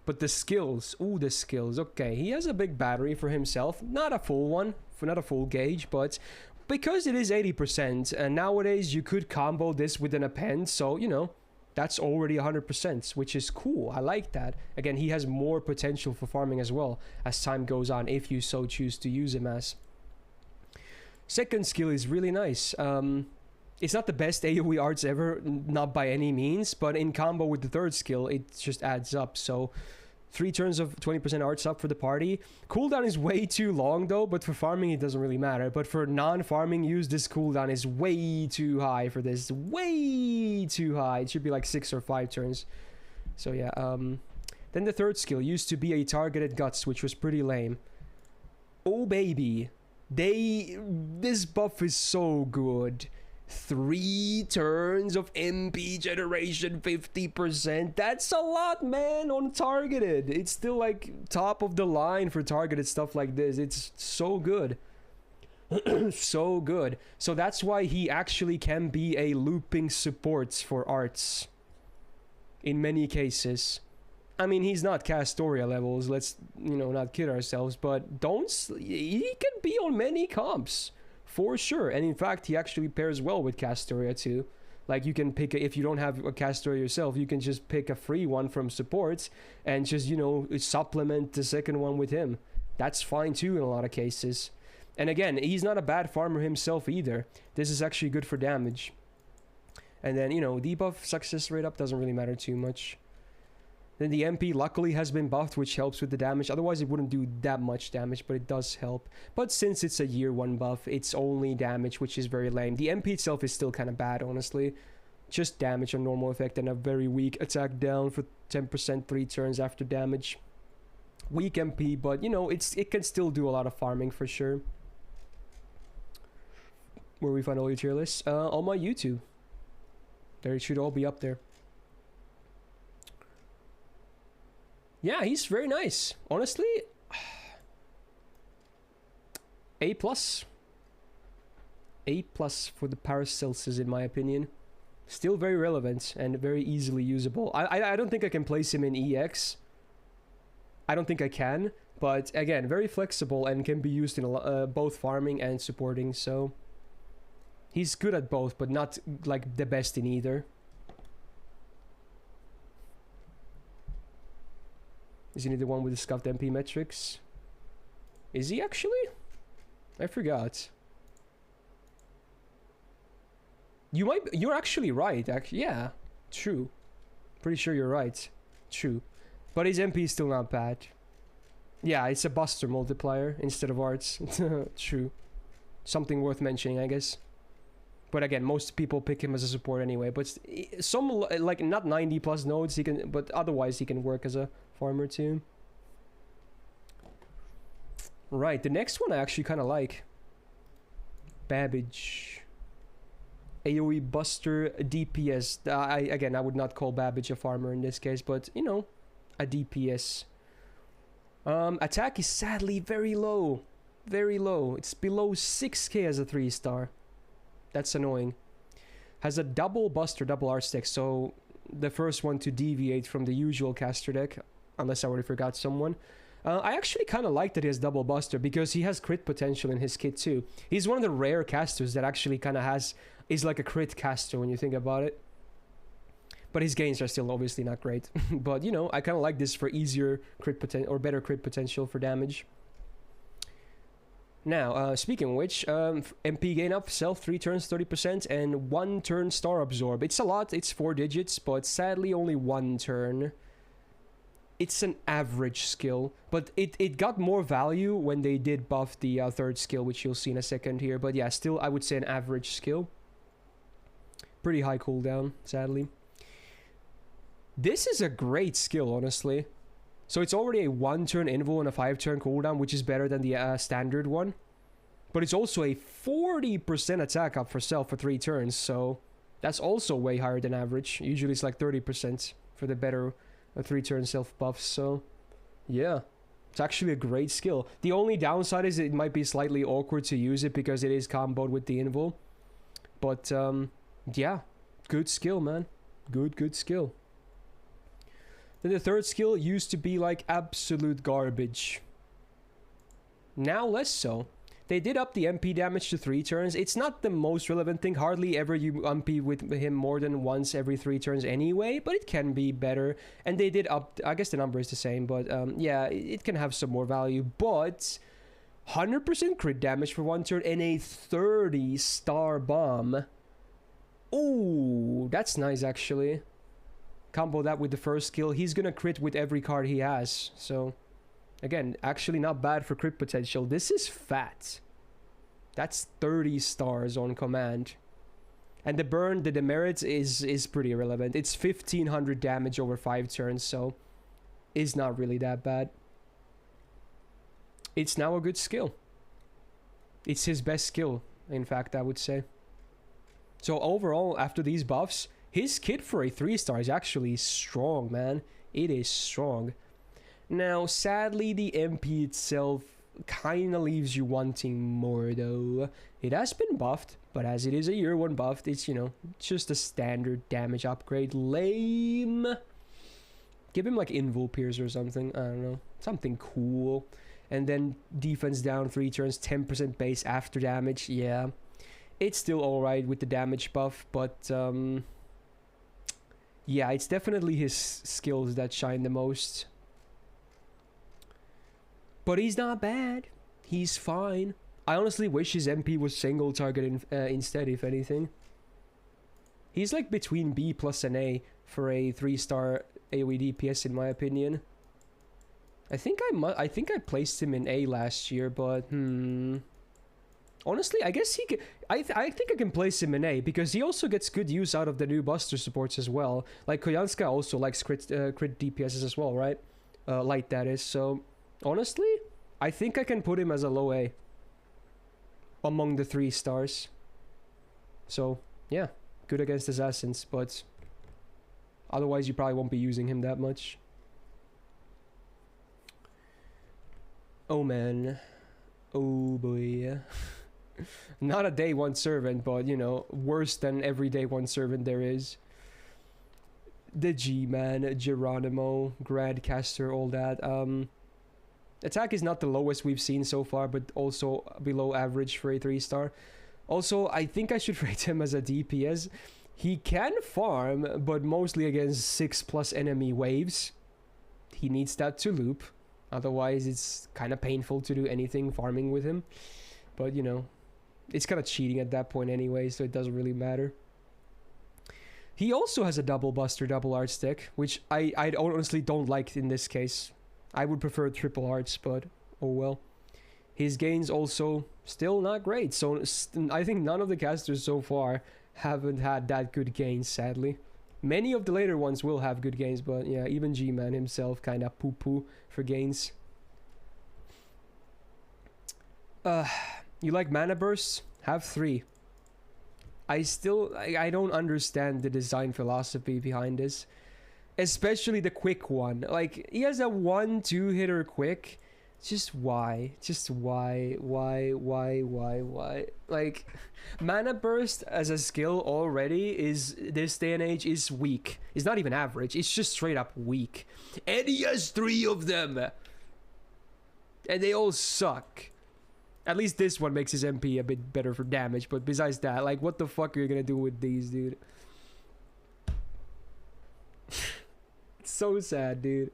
But the skills, ooh, the skills, okay. He has a big battery for himself, not a full one. Not a full gauge, but because it is 80%, and nowadays you could combo this with an append, so, you know, that's already 100%, which is cool. I like that. Again, he has more potential for farming as well as time goes on, if you so choose to use him as. Second skill is really nice. It's not the best AoE arts ever, not by any means, but in combo with the 3rd skill, it just adds up, so 3 turns of 20% arts up for the party. Cooldown is way too long though, but for farming it doesn't really matter. But for non-farming use, this cooldown is way too high for this. Way too high. It should be like 6 or 5 turns. So yeah, then the 3rd skill used to be a targeted guts, which was pretty lame. Oh baby. This buff is so good. 3 turns of MP generation, 50%. That's a lot, man, on targeted. It's still like top of the line for targeted stuff like this. It's so good. So good. So that's why he actually can be a looping support for arts. In many cases. I mean, he's not Castoria levels. Let's, you know, not kid ourselves. But he can be on many comps. For sure, and in fact, he actually pairs well with Castoria too. Like, you can pick, if you don't have a Castoria yourself, you can just pick a free one from supports and just, you know, supplement the second one with him. That's fine too in a lot of cases. And again, he's not a bad farmer himself either. This is actually good for damage. And then, you know, debuff success rate up doesn't really matter too much. Then the MP luckily has been buffed, which helps with the damage. Otherwise, it wouldn't do that much damage, but it does help. But since it's a year 1 buff, it's only damage, which is very lame. The MP itself is still kind of bad, honestly. Just damage on normal effect and a very weak attack down for 10% 3 turns after damage. Weak MP, but you know, it can still do a lot of farming for sure. Where we find all your tier lists? On my YouTube. They should all be up there. Yeah, he's very nice. Honestly, A+. A+ for the Paracelsus, in my opinion. Still very relevant and very easily usable. I don't think I can place him in EX. I don't think I can. But again, very flexible and can be used in both farming and supporting. So he's good at both, but not like the best in either. Isn't he the one with the scuffed MP metrics? Is he actually? I forgot. You're actually right. Yeah, true. Pretty sure you're right. True. But his MP is still not bad. Yeah, it's a Buster multiplier instead of arts. True. Something worth mentioning, I guess. But again, most people pick him as a support anyway. But some, like, not 90 plus nodes, he can, but otherwise he can work as a farmer too. Right, the next one I actually kind of like. Babbage. AoE Buster DPS. I would not call Babbage a farmer in this case, but you know, a DPS. Attack is sadly very low. Very low. It's below 6k as a 3-star. That's annoying. Has a double Buster, double Arts deck, so the first one to deviate from the usual caster deck, unless I already forgot someone. I actually kind of like that he has double Buster because he has crit potential in his kit too. He's one of the rare casters that actually kind of is like a crit caster when you think about it. But his gains are still obviously not great. But you know, I kind of like this for easier crit potential or better crit potential for damage. Now, speaking of which, MP gain up, self 3 turns 30% and 1 turn star absorb. It's a lot, it's 4 digits, but sadly only 1 turn. It's an average skill, but it got more value when they did buff the third skill, which you'll see in a second here. But yeah, still I would say an average skill. Pretty high cooldown, sadly. This is a great skill, honestly. So it's already a 1 turn invul and a 5 turn cooldown, which is better than the standard one. But it's also a 40% attack up for self for 3 turns, so that's also way higher than average. Usually it's like 30% for the better 3 turn self buffs, so yeah. It's actually a great skill. The only downside is it might be slightly awkward to use it because it is comboed with the invul. But yeah, good skill, man. Good skill. Then the third skill used to be like absolute garbage. Now less so. They did up the MP damage to 3 turns. It's not the most relevant thing. Hardly ever you MP with him more than once every 3 turns anyway, but it can be better. And they did up, I guess the number is the same, but yeah, it can have some more value. But 100% crit damage for 1 turn and a 30-star bomb. Ooh, that's nice actually. Combo that with the first skill. He's gonna crit with every card he has, so again, actually not bad for crit potential. This is fat. That's 30 stars on command. And the burn, the demerit is pretty irrelevant. It's 1500 damage over 5 turns, so is not really that bad. It's now a good skill. It's his best skill, in fact, I would say. So overall, after these buffs, his kit for a 3-star is actually strong, man. It is strong. Now, sadly, the MP itself kind of leaves you wanting more, though. It has been buffed, but as it is a year 1 buffed, it's, you know, just a standard damage upgrade. Lame. Give him, like, Invul Pierce or something. I don't know. Something cool. And then defense down 3 turns, 10% base after damage. Yeah. It's still alright with the damage buff, but, yeah, it's definitely his skills that shine the most. But he's not bad. He's fine. I honestly wish his MP was single target instead, if anything. He's like between B plus and A for a 3-star AoE DPS in my opinion. I think I placed him in A last year, but honestly, I guess he could. I think I can place him in A because he also gets good use out of the new Buster supports as well. Like Koyanska also likes crit DPSs as well, right? Light that is. So honestly, I think I can put him as a low A among the 3 stars. So yeah, good against assassins, but otherwise you probably won't be using him that much. Oh man. Oh boy. Not a day 1 servant, but you know, worse than every day 1 servant there is. The G-Man, Geronimo, Grad Caster, all that. Attack is not the lowest we've seen so far, but also below average for a 3-star. Also, I think I should rate him as a DPS. He can farm, but mostly against 6+ enemy waves. He needs that to loop. Otherwise, it's kind of painful to do anything farming with him. But, you know, it's kind of cheating at that point anyway, so it doesn't really matter. He also has a double Buster, double Arts deck, which I honestly don't like in this case. I would prefer triple Arts, but oh well. His gains also still not great, so I think none of the casters so far haven't had that good gains, sadly. Many of the later ones will have good gains, but yeah, even G-Man himself kind of poo-poo for gains. You like mana bursts? Have 3. I don't understand the design philosophy behind this. Especially the quick one. Like, he has a 1-2 hitter quick. Just why? Just why? Why? Like, mana burst as a skill already is, this day and age, is weak. It's not even average. It's just straight up weak. And he has 3 of them. And they all suck. At least this one makes his MP a bit better for damage. But besides that, like, what the fuck are you gonna do with these, dude? It's so sad, dude.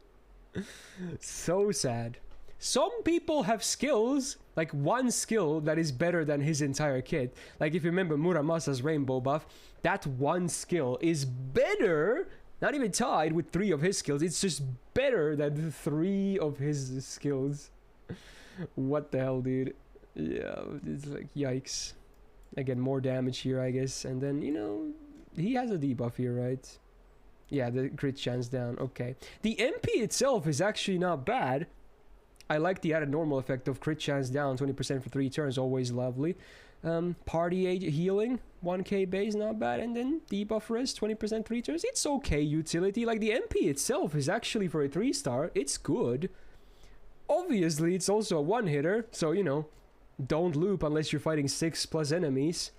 So sad. Some people have skills, like 1 skill that is better than his entire kit. Like if you remember Muramasa's rainbow buff, that 1 skill is better, not even tied with 3 of his skills, it's just better than 3 of his skills. What the hell, dude? Yeah, it's like, yikes. Again, more damage here, I guess. And then, you know, he has a debuff here, right? Yeah, the crit chance down, okay. The MP itself is actually not bad. I like the added normal effect of crit chance down, 20% for 3 turns, always lovely. Party age healing, 1k base, not bad. And then debuff rest, 20% 3 turns. It's okay utility. Like the MP itself is actually, for a 3-star, it's good. Obviously, it's also a 1-hitter, so you know, don't loop unless you're fighting 6+ enemies.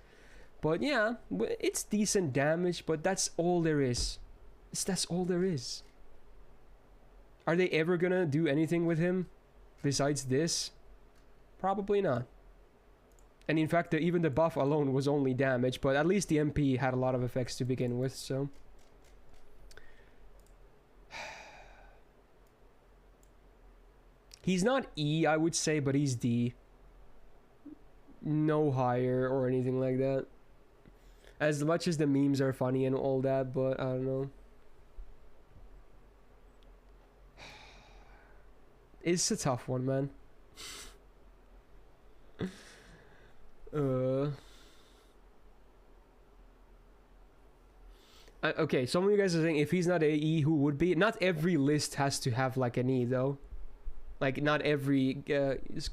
But yeah, it's decent damage, but that's all there is. That's all there is. Are they ever gonna do anything with him besides this? Probably not. And in fact, even the buff alone was only damage, but at least the MP had a lot of effects to begin with, so... He's not E, I would say, but he's D. No higher or anything like that. As much as the memes are funny and all that, but I don't know. It's a tough one, man. Okay, some of you guys are saying if he's not AE, who would be? Not every list has to have like an E, though. Like, not every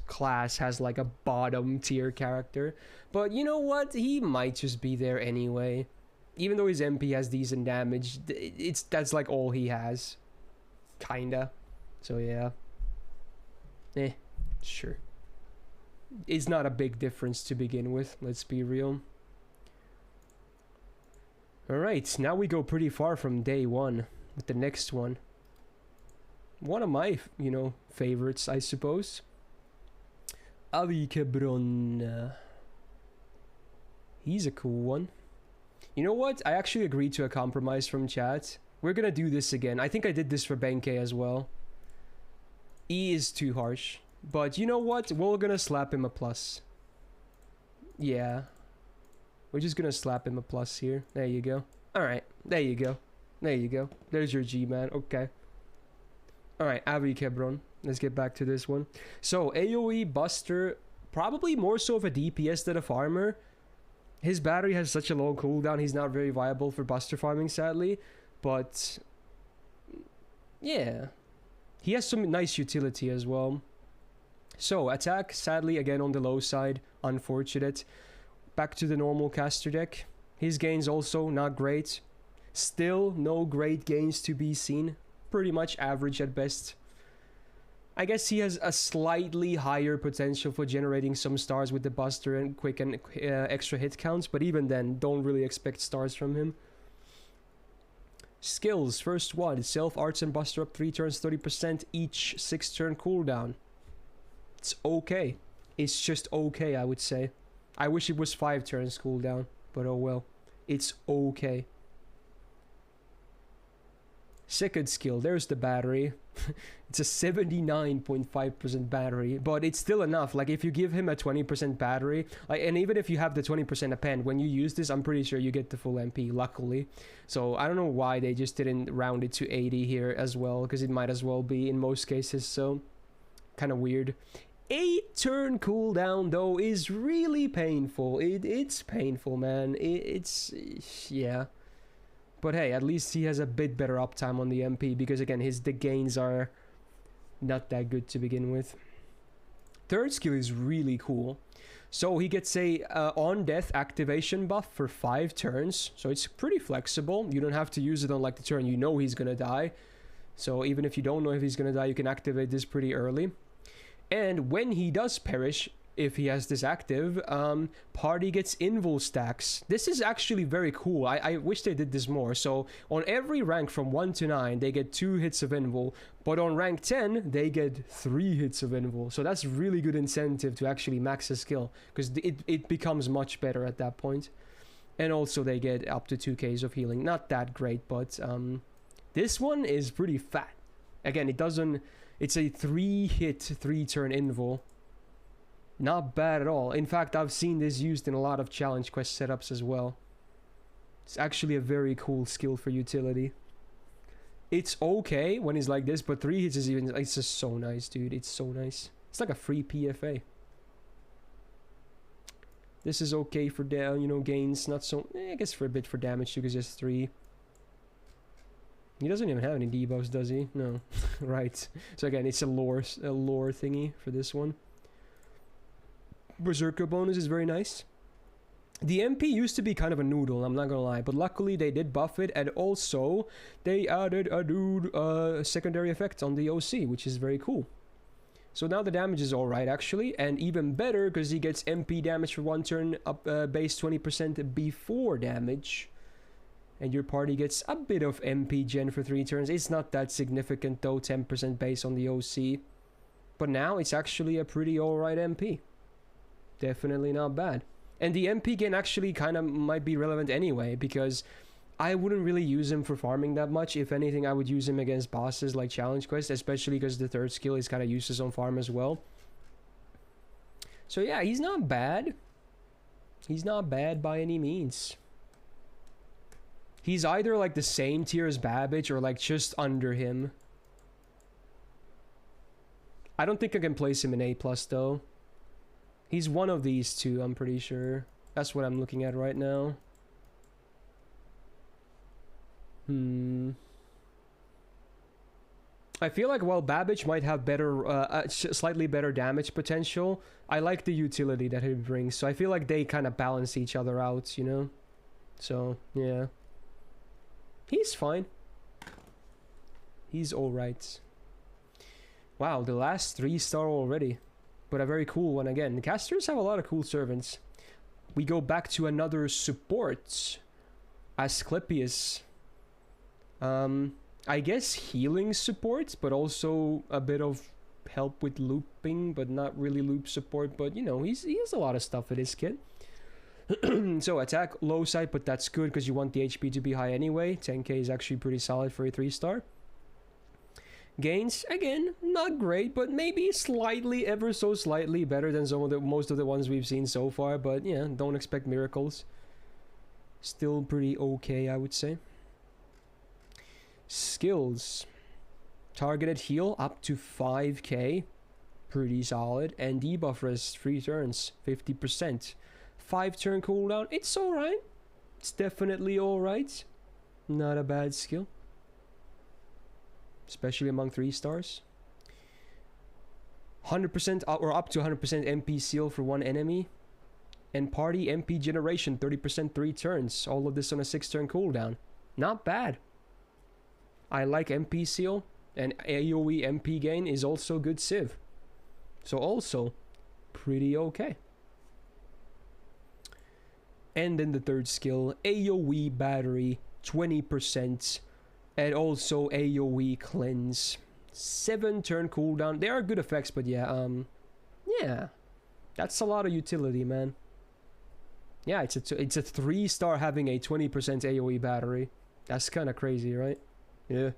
class has like a bottom tier character. But you know what? He might just be there anyway. Even though his MP has decent damage, that's like all he has. Kinda. So yeah. Sure. It's not a big difference to begin with, let's be real. Alright, now we go pretty far from day 1 with the next one. One of my, you know, favorites, I suppose. Avicebron. He's a cool one. You know what? I actually agreed to a compromise from chat. We're gonna do this again. I think I did this for Benkei as well. E is too harsh. But you know what? We're gonna slap him a plus. Yeah. We're just gonna slap him a plus here. There you go. Alright. There you go. There you go. There's your G-Man. Okay. Alright, Avicebron. Let's get back to this one. So, AoE Buster, probably more so of a DPS than a farmer. His battery has such a low cooldown, he's not very viable for Buster farming, sadly. But, yeah. He has some nice utility as well. So, attack, sadly, again on the low side. Unfortunate. Back to the normal caster deck. His gains also not great. Still, no great gains to be seen. Pretty much average at best. I guess he has a slightly higher potential for generating some stars with the Buster and quick and extra hit counts, but even then, don't really expect stars from him. Skills, first one, Self, Arts, and Buster up 3 turns, 30% each, 6 turn cooldown. It's okay. It's just okay, I would say. I wish it was 5 turns cooldown, but oh well. It's okay. Second skill, there's the battery. It's a 79.5% battery, but it's still enough. Like, if you give him a 20% battery, and even if you have the 20% append, when you use this, I'm pretty sure you get the full MP, luckily. So, I don't know why they just didn't round it to 80 here as well, because it might as well be in most cases, so kind of weird. 8 turn cooldown, though, is really painful. It's painful, man. It's yeah. But hey, at least he has a bit better uptime on the MP, because again, the gains are not that good to begin with. Third skill is really cool. So he gets a on death activation buff for 5 turns. So it's pretty flexible. You don't have to use it on like the turn you know he's gonna die. So even if you don't know if he's gonna die, you can activate this pretty early. And when he does perish, if he has this active, party gets invul stacks. This is actually very cool. I wish they did this more. So on every rank from 1 to 9, they get 2 hits of invul. But on rank 10, they get 3 hits of invul. So that's really good incentive to actually max a skill, because it becomes much better at that point. And also they get up to 2Ks of healing. Not that great, but this one is pretty fat. Again, it's a 3-hit, 3-turn invul. Not bad at all. In fact, I've seen this used in a lot of challenge quest setups as well. It's actually a very cool skill for utility. It's okay when it's like this, but 3 hits is even... It's just so nice, dude. It's so nice. It's like a free PFA. This is okay for gains. Not so... I guess for a bit for damage too, because it's 3. He doesn't even have any debuffs, does he? No. Right. So again, it's a lore thingy for this one. Berserker bonus is very nice. The MP used to be kind of a noodle, I'm not gonna lie, but luckily they did buff it, and also they added a new secondary effect on the OC, which is very cool. So now the damage is alright actually, and even better because he gets MP damage for 1 turn, up base 20% before damage. And your party gets a bit of MP gen for 3 turns. It's not that significant though, 10% base on the OC. But now it's actually a pretty alright MP. Definitely not bad. And the MP gain actually kind of might be relevant anyway, because I wouldn't really use him for farming that much. If anything, I would use him against bosses like challenge quest, especially because the third skill is kind of useless on farm as well. So yeah, he's not bad. He's not bad by any means. He's either like the same tier as Babbage or like just under him. I don't think I can place him in A+ though. He's one of these two, I'm pretty sure. That's what I'm looking at right now. I feel like while Babbage might have better, slightly better damage potential, I like the utility that he brings. So I feel like they kind of balance each other out, you know? So, yeah. He's fine. He's alright. Wow, the last 3-star already. But a very cool one again. The casters have a lot of cool servants. We go back to another support. Asclepius. I guess healing support, but also a bit of help with looping, but not really loop support. But, you know, he has a lot of stuff for this kid. So, attack, low side, but that's good because you want the HP to be high anyway. 10k is actually pretty solid for a 3-star. Gains, again, not great, but maybe slightly, ever so slightly better than most of the ones we've seen so far. But, yeah, don't expect miracles. Still pretty okay, I would say. Skills. Targeted heal up to 5k. Pretty solid. And debuff rest 3 turns. 50%. 5 turn cooldown. It's alright. It's definitely alright. Not a bad skill. Especially among 3 stars. 100% or up to 100% MP seal for 1 enemy. And party MP generation 30% 3 turns. All of this on a 6 turn cooldown. Not bad. I like MP seal. And AoE MP gain is also good civ. So also pretty okay. And then the third skill, AoE battery 20%. And also AoE cleanse. 7 turn cooldown. They are good effects, but yeah, yeah. That's a lot of utility, man. Yeah, it's a 3-star having a 20% AoE battery. That's kind of crazy, right? Yeah.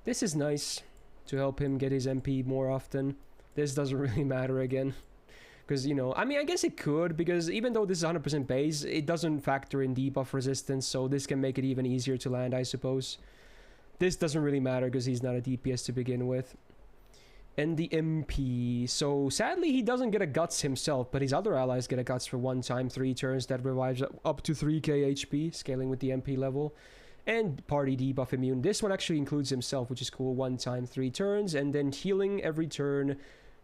This is nice to help him get his MP more often. This doesn't really matter again. Because, you know, I mean, I guess it could, because even though this is 100% base, it doesn't factor in debuff resistance, so this can make it even easier to land, I suppose. This doesn't really matter because he's not a DPS to begin with. And the MP. So, sadly, he doesn't get a Guts himself, but his other allies get a Guts for 1 time, 3 turns that revives up to 3k HP, scaling with the MP level. And party debuff immune. This one actually includes himself, which is cool. 1 time, 3 turns, and then healing every turn.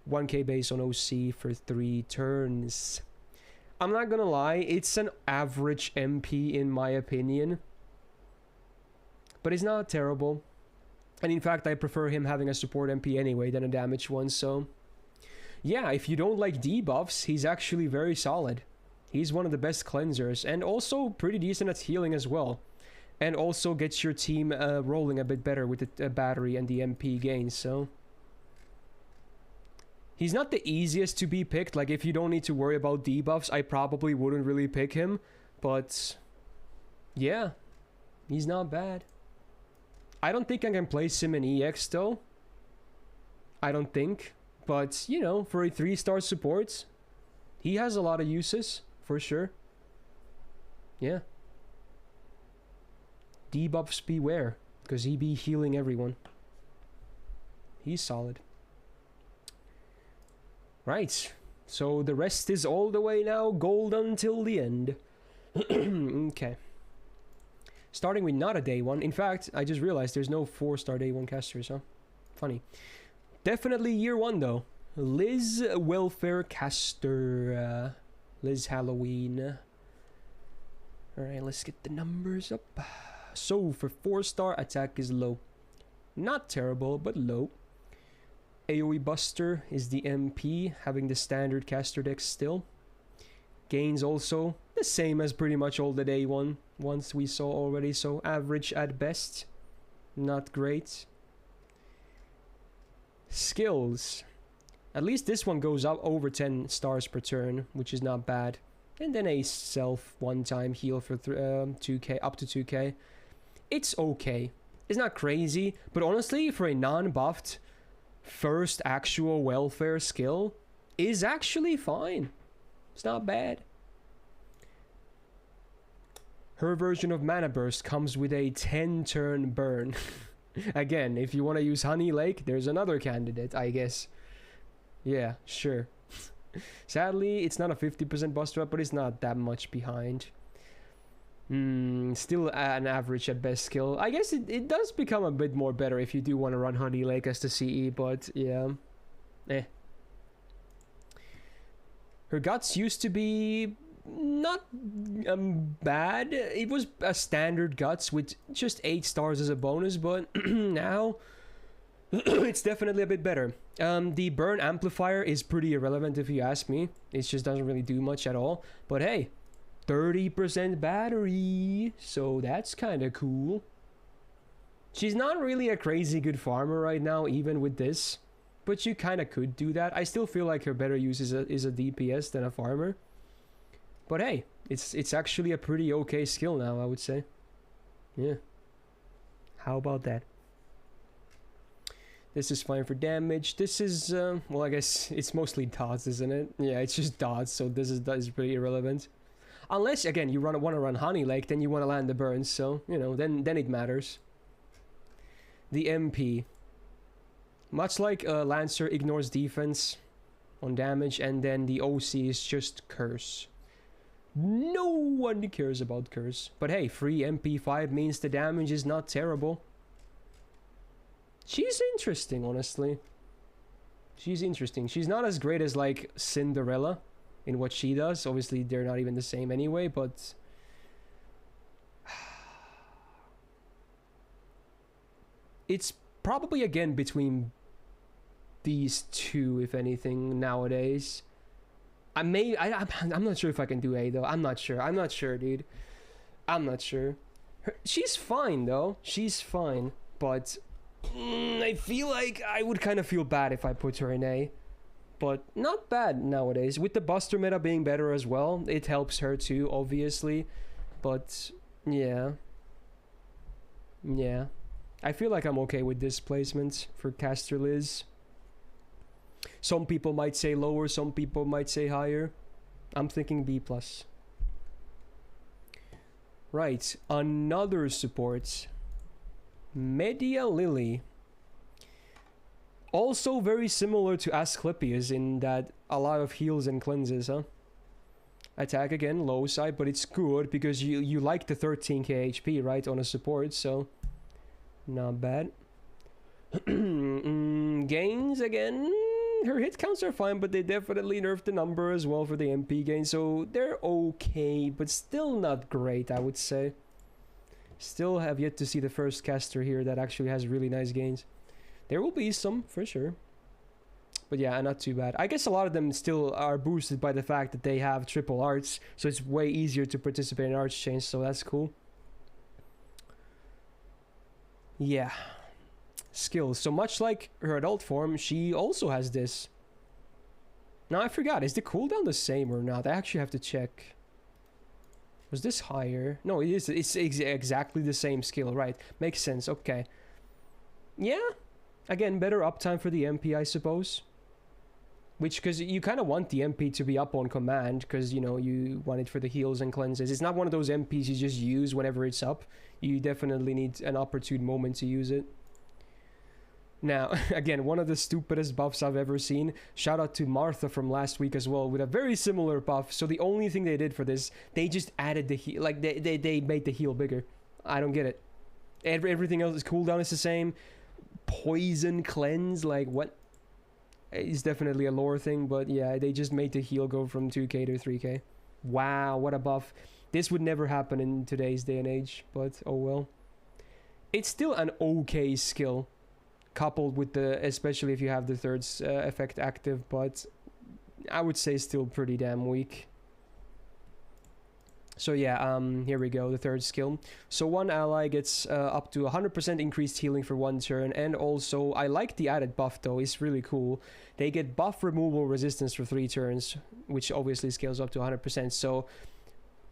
1k base on OC for 3 turns. I'm not gonna lie, it's an average MP in my opinion. But it's not terrible. And in fact, I prefer him having a support MP anyway than a damage one, so... yeah, if you don't like debuffs, he's actually very solid. He's one of the best cleansers, and also pretty decent at healing as well. And also gets your team rolling a bit better with the battery and the MP gains, so... he's not the easiest to be picked. Like, if you don't need to worry about debuffs, I probably wouldn't really pick him. But... yeah. He's not bad. I don't think I can place him in EX, though. I don't think. But, you know, for a 3-star support, he has a lot of uses, for sure. Yeah. Debuffs beware, because he be healing everyone. He's solid. Right, so the rest is all the way now gold until the end. Okay. Starting with not a day 1. In fact, I just realized there's no 4-star day 1 casters, huh? Funny. Definitely year 1 though. Liz Welfare Caster. Liz Halloween. Alright, let's get the numbers up. So, for 4-star, attack is low. Not terrible, but low. AoE Buster is the MP, having the standard caster deck still. Gains also the same as pretty much all the day 1 ones we saw already, so average at best. Not great. Skills. At least this one goes up over 10 stars per turn, which is not bad. And then a self 1-time heal for 2k, up to 2k. It's okay. It's not crazy, but honestly, for a non-buffed first actual welfare skill, is actually fine. It's not bad. Her version of Mana Burst comes with a 10-turn burn. Again, if you want to use Honey Lake, there's another candidate, I guess. Yeah, sure. Sadly, it's not a 50% buster up, but it's not that much behind. Still an average at best skill. I guess it does become a bit more better if you do want to run Honey Lake as the CE, but yeah. Her guts used to be not bad. It was a standard guts with just 8 stars as a bonus, but now it's definitely a bit better. The burn amplifier is pretty irrelevant if you ask me. It just doesn't really do much at all. But hey, 30% battery, so that's kind of cool. She's not really a crazy good farmer right now, even with this, but you kind of could do that. I still feel like her better use is a DPS than a farmer. But hey, it's actually a pretty okay skill now, I would say. Yeah. How about that? This is fine for damage. This is, well, I guess it's mostly dots, isn't it? Yeah, it's just dots, so this is pretty irrelevant. Unless, again, you want to run Honey Lake, then you want to land the burns, so, you know, then it matters. the MP. Much like Lancer ignores defense on damage, and then the OC is just Curse. No one cares about Curse. But hey, free MP5 means the damage is not terrible. She's interesting, honestly. She's interesting. She's not as great as, like, Cinderella in what she does. Obviously, they're not even the same anyway, but... it's probably, again, between these two, if anything, nowadays. I'm not sure if I can do A, though. I'm not sure, dude. I'm not sure. She's fine, though. She's fine. But I feel like I would kind of feel bad if I put her in A. But not bad nowadays. With the Buster meta being better as well, it helps her too, obviously. But, yeah. Yeah. I feel like I'm okay with this placement for Caster Liz. Some people might say lower, some people might say higher. I'm thinking B+. Right, another support. Medea Lily. Also very similar to Asclepius in that a lot of heals and cleanses, huh? Attack again, low side, but it's good because you like the 13k HP, right, on a support, so... not bad. Gains again. Her hit counts are fine, but they definitely nerfed the number as well for the MP gain, so they're okay, but still not great, I would say. Still have yet to see the first caster here that actually has really nice gains. There will be some, for sure. But yeah, not too bad. I guess a lot of them still are boosted by the fact that they have triple arts, so it's way easier to participate in arts change, so that's cool. Yeah. Skills. So much like her adult form, she also has this. Now I forgot, is the cooldown the same or not? I actually have to check. Was this higher? No, it is. It's exactly the same skill, right? Makes sense, okay. Yeah. Again, better uptime for the MP, I suppose. Which, because you kind of want the MP to be up on command, because, you know, you want it for the heals and cleanses. It's not one of those MPs you just use whenever it's up. You definitely need an opportune moment to use it. Now, again, one of the stupidest buffs I've ever seen. Shout out to Martha from last week as well, with a very similar buff. So the only thing they did for this, they just added the heal, like they made the heal bigger. I don't get it. Everything else, cooldown is the same. Poison cleanse, like what? It's definitely a lore thing, but yeah, they just made the heal go from 2k to 3k. Wow, what a buff. This would never happen in today's day and age, but oh well. It's still an okay skill, coupled with the, especially if you have the third effect active, but I would say still pretty damn weak. So yeah, here we go, the third skill. So one ally gets up to 100% increased healing for one turn, and also, I like the added buff though, it's really cool. They get buff removal resistance for 3 turns, which obviously scales up to 100%, so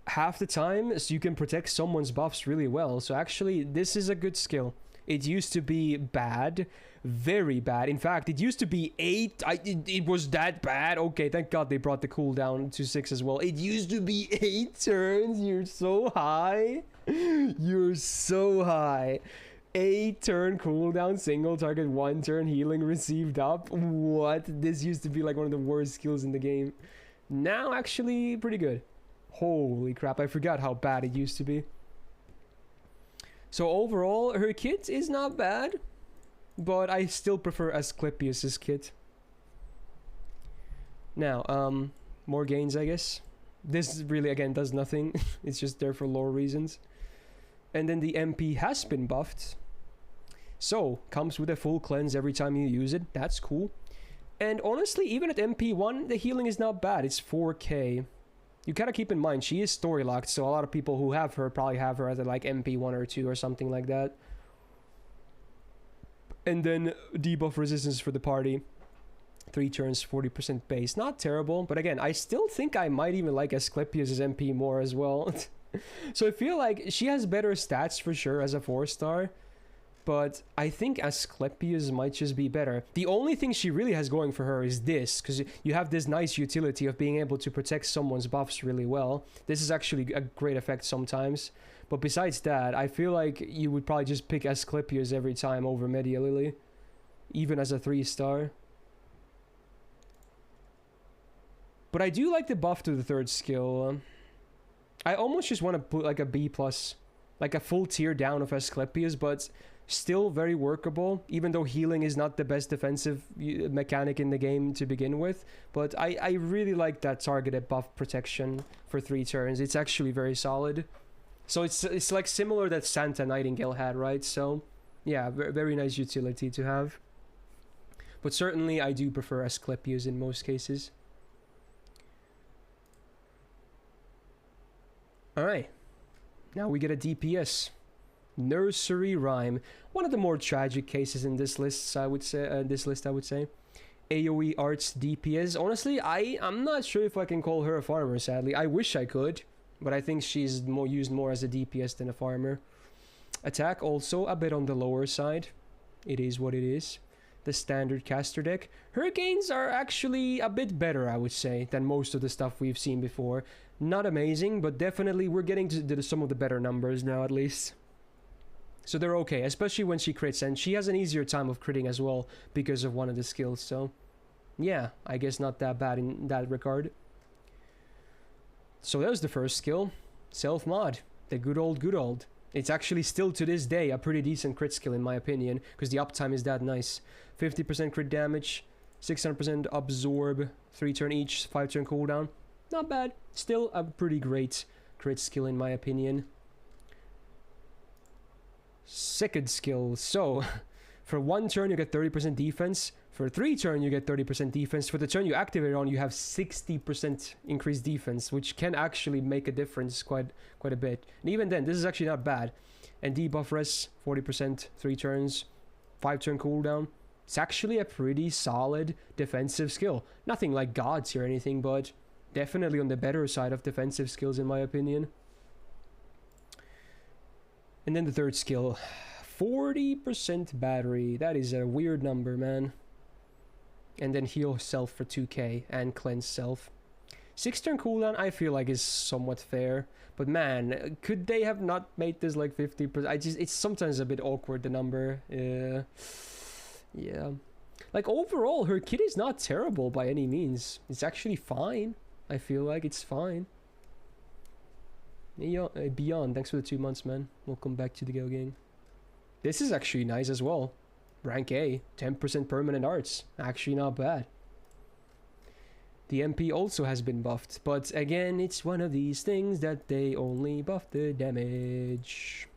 half the time, so you can protect someone's buffs really well. So actually, this is a good skill. It used to be bad, very bad. In fact, it used to be 8. It was that bad. Okay, thank God they brought the cooldown to 6 as well. It used to be 8 turns. You're so high. You're so high. 8 turn cooldown, single target, 1 turn healing received up. What? This used to be like one of the worst skills in the game. Now, actually, pretty good. Holy crap, I forgot how bad it used to be. So overall, her kit is not bad, but I still prefer Asclepius's kit. Now, more gains, I guess. This really, again, does nothing. It's just there for lore reasons. And then the MP has been buffed. So, comes with a full cleanse every time you use it. That's cool. And honestly, even at MP1, the healing is not bad. It's 4k. You gotta keep in mind, she is story locked, so a lot of people who have her probably have her at like MP1 or 2 or something like that. And then debuff resistance for the party. 3 turns, 40% base. Not terrible, but again, I still think I might even like Asclepius' MP more as well. So I feel like she has better stats for sure as a 4-star. but I think Asclepius might just be better. The only thing she really has going for her is this, because you have this nice utility of being able to protect someone's buffs really well. This is actually a great effect sometimes. But besides that, I feel like you would probably just pick Asclepius every time over Medea Lily, even as a 3-star. But I do like the buff to the third skill. I almost just want to put like a B+, like a full tier down of Asclepius, but still very workable, even though healing is not the best defensive mechanic in the game to begin with. But I really like that targeted buff protection for 3 turns. It's actually very solid. So it's like similar that Santa Nightingale had, right? So yeah, very nice utility to have. But certainly I do prefer Asclepius in most cases. Alright, now we get a DPS. Nursery Rhyme. One of the more tragic cases in this list, I would say. AoE Arts DPS. Honestly, I'm not sure if I can call her a farmer, sadly. I wish I could, but I think she's used more as a DPS than a farmer. Attack also a bit on the lower side. It is what it is. The standard caster deck. Her gains are actually a bit better, I would say, than most of the stuff we've seen before. Not amazing, but definitely we're getting to some of the better numbers now, at least. So they're okay, especially when she crits, and she has an easier time of critting as well because of one of the skills, so yeah, I guess not that bad in that regard. So that was the first skill. Self-mod. The good old. It's actually still to this day a pretty decent crit skill in my opinion, because the uptime is that nice. 50% crit damage, 600% absorb, 3 turn each, 5 turn cooldown. Not bad. Still a pretty great crit skill in my opinion. Second skill. So, for 1 turn you get 30% defense. For 3 turn you get 30% defense. For the turn you activate it on, you have 60% increased defense, which can actually make a difference quite a bit. And even then, this is actually not bad. And debuff res, 40%, 3 turns, 5 turn cooldown. It's actually a pretty solid defensive skill. Nothing like gods or anything, but definitely on the better side of defensive skills in my opinion. And then the third skill, 40% battery. That is a weird number, man. And then heal self for 2k and cleanse self. 6 turn cooldown I feel like is somewhat fair. But man, could they have not made this like 50%? It's sometimes a bit awkward, the number. Yeah. Like overall, her kit is not terrible by any means. It's actually fine. I feel like it's fine. Beyond, thanks for the 2 months, man. Welcome back to the Go Gang. This is actually nice as well. Rank A, 10% permanent arts. Actually not bad. The MP also has been buffed, but again, it's one of these things that they only buff the damage.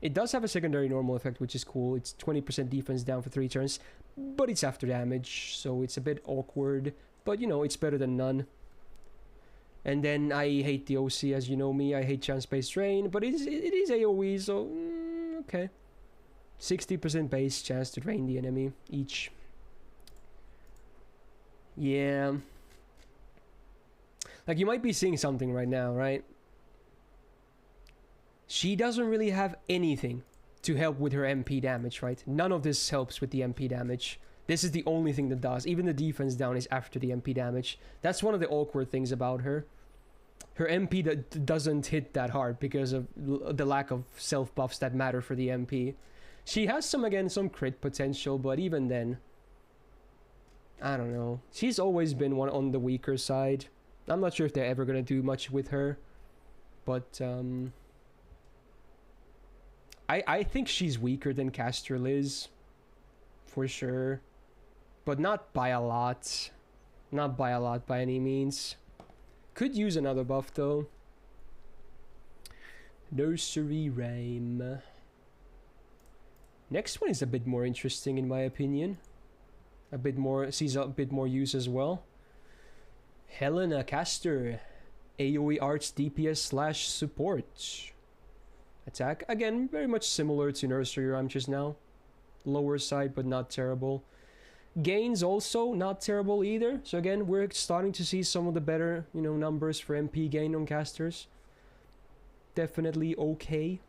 It does have a secondary normal effect, which is cool. It's 20% defense down for 3 turns, but it's after damage, so it's a bit awkward. But you know, it's better than none. And then I hate the OC, as you know me. I hate chance-based drain, but it is AoE, so okay. 60% base chance to drain the enemy each. Yeah. Like, you might be seeing something right now, right? She doesn't really have anything to help with her MP damage, right? None of this helps with the MP damage. This is the only thing that does. Even the defense down is after the MP damage. That's one of the awkward things about her. Her MP doesn't hit that hard because of the lack of self buffs that matter for the MP. She has some crit potential, but even then, I don't know. She's always been one on the weaker side. I'm not sure if they're ever gonna do much with her, but I think she's weaker than Caster Liz, for sure, but not by a lot. Not by a lot by any means. Could use another buff though. Nursery Rhyme. Next one is a bit more interesting in my opinion. Sees a bit more use as well. Helena Caster. AoE Arts DPS / support. Attack, again, very much similar to Nursery Rhyme just now. Lower side, but not terrible. Gains also not terrible either. So again, we're starting to see some of the better, numbers for MP gain on casters. Definitely okay.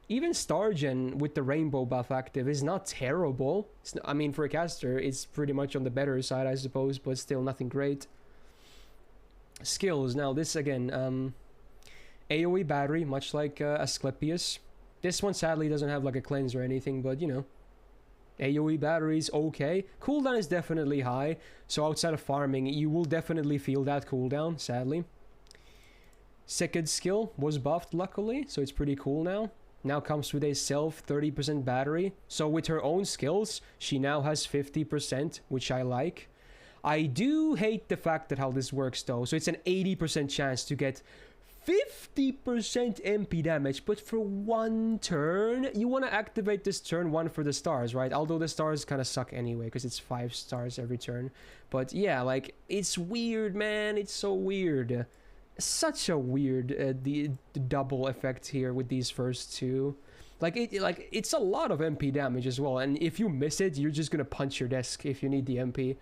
Even Stargen with the rainbow buff active is not terrible. I mean, for a caster, it's pretty much on the better side, I suppose, but still nothing great. Skills. Now, this again, AoE battery, much like Asclepius. This one sadly doesn't have like a cleanse or anything, but you know, AoE battery is okay. Cooldown is definitely high, so outside of farming, you will definitely feel that cooldown, sadly. Second skill was buffed, luckily, so it's pretty cool now. Now comes with a self 30% battery. So with her own skills, she now has 50%, which I like. I do hate the fact that how this works though. So it's an 80% chance to get 50% MP damage, but for one turn. You want to activate this turn one for the stars, right? Although the stars kind of suck anyway, because it's 5 stars every turn. But yeah, like, it's weird, man. It's so weird. Such a weird the double effect here with these first two. Like it's a lot of MP damage as well, and if you miss it, you're just gonna punch your desk if you need the MP,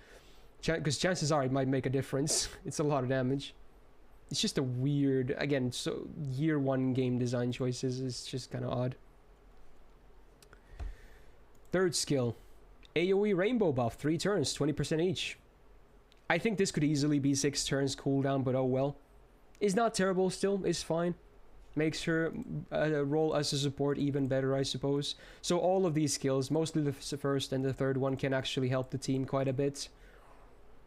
because chances are it might make a difference. It's a lot of damage. It's just a weird, again, so year one game design choices is just kind of odd. Third skill, AoE rainbow buff, 3 turns, 20% each. I think this could easily be 6 turns cooldown, but oh well. Is not terrible still, is fine. Makes her role as a support even better, I suppose. So all of these skills, mostly the first and the third one, can actually help the team quite a bit.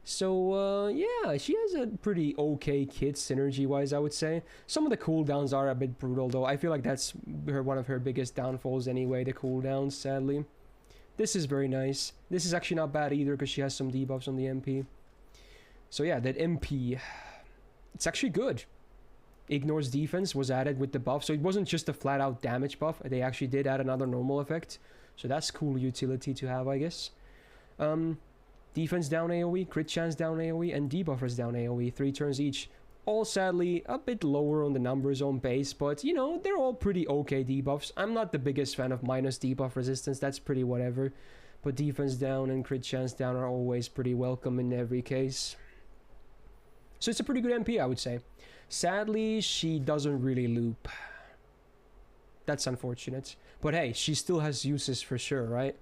So yeah, she has a pretty okay kit synergy-wise, I would say. Some of the cooldowns are a bit brutal though. I feel like that's one of her biggest downfalls anyway, the cooldowns, sadly. This is very nice. This is actually not bad either, because she has some debuffs on the MP. So yeah, that MP... it's actually good. Ignores defense was added with the buff, so it wasn't just a flat out damage buff. They actually did add another normal effect, so that's cool utility to have, I guess. Defense down AoE, crit chance down AoE, and debuffers down AoE, 3 turns each. All sadly a bit lower on the numbers on base, but you know, they're all pretty okay debuffs. I'm not the biggest fan of minus debuff resistance, that's pretty whatever. But defense down and crit chance down are always pretty welcome in every case. So it's a pretty good MP, I would say. Sadly, she doesn't really loop. That's unfortunate. But hey, she still has uses for sure, right?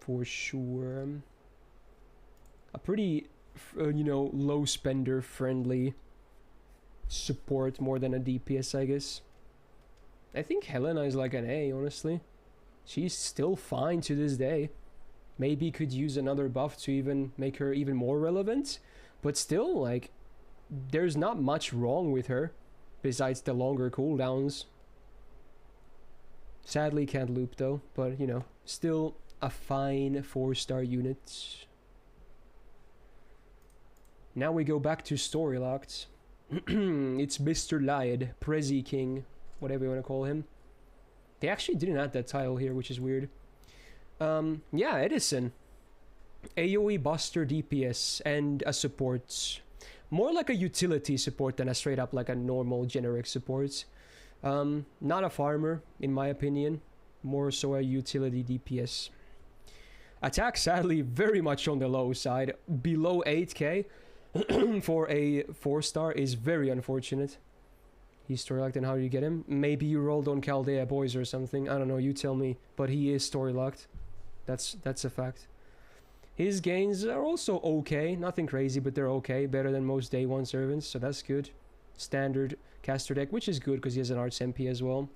For sure. A pretty, you know, low spender friendly support more than a DPS, I guess. I think Helena is like an A, honestly. She's still fine to this day. Maybe could use another buff to even make her even more relevant. But still, like, there's not much wrong with her, besides the longer cooldowns. Sadly can't loop though, but you know, still a fine 4-star unit. Now we go back to story locked. It's Mr. Lyad, Prezi King, whatever you want to call him. They actually didn't add that title here, which is weird. Yeah, Edison. AoE Buster DPS and a support. More like a utility support than a straight up like a normal generic support. Not a farmer, in my opinion. More so a utility DPS. Attack, sadly, very much on the low side. Below 8k for a 4-star is very unfortunate. He's story locked, and how do you get him? Maybe you rolled on Chaldea Boys or something. I don't know, you tell me. But he is story locked. That's a fact. His gains are also okay. Nothing crazy, but they're okay. Better than most day 1 servants, so that's good. Standard caster deck, which is good because he has an arts MP as well.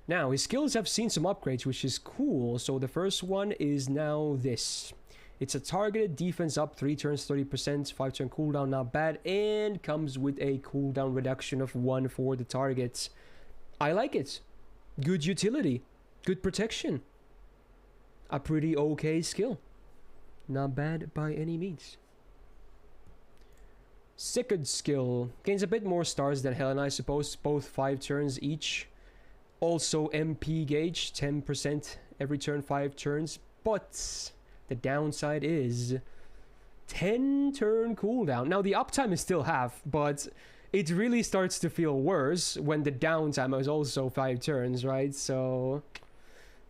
Now, his skills have seen some upgrades, which is cool. So the first one is now this. It's a targeted defense up 3 turns, 30%, 5 turn cooldown, not bad. And comes with a cooldown reduction of 1 for the target. I like it. Good utility. Good protection. A pretty okay skill. Not bad by any means. Second skill. Gains a bit more stars than Helena, I suppose. Both 5 turns each. Also MP gauge, 10% every turn, 5 turns. But the downside is 10 turn cooldown. Now the uptime is still half, but it really starts to feel worse when the downtime is also 5 turns, right? So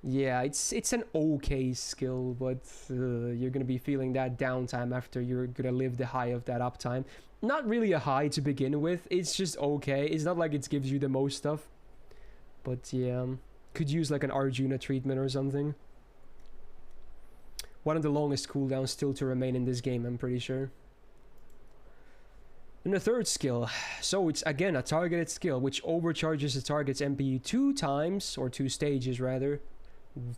yeah, it's an okay skill, but you're gonna be feeling that downtime after you're gonna live the high of that uptime. Not really a high to begin with, it's just okay. It's not like it gives you the most stuff, But yeah, could use like an Arjuna treatment or something. One of the longest cooldowns still to remain in this game, I'm pretty sure. And the third skill, so it's again a targeted skill which overcharges the target's MP 2 times, or 2 stages rather,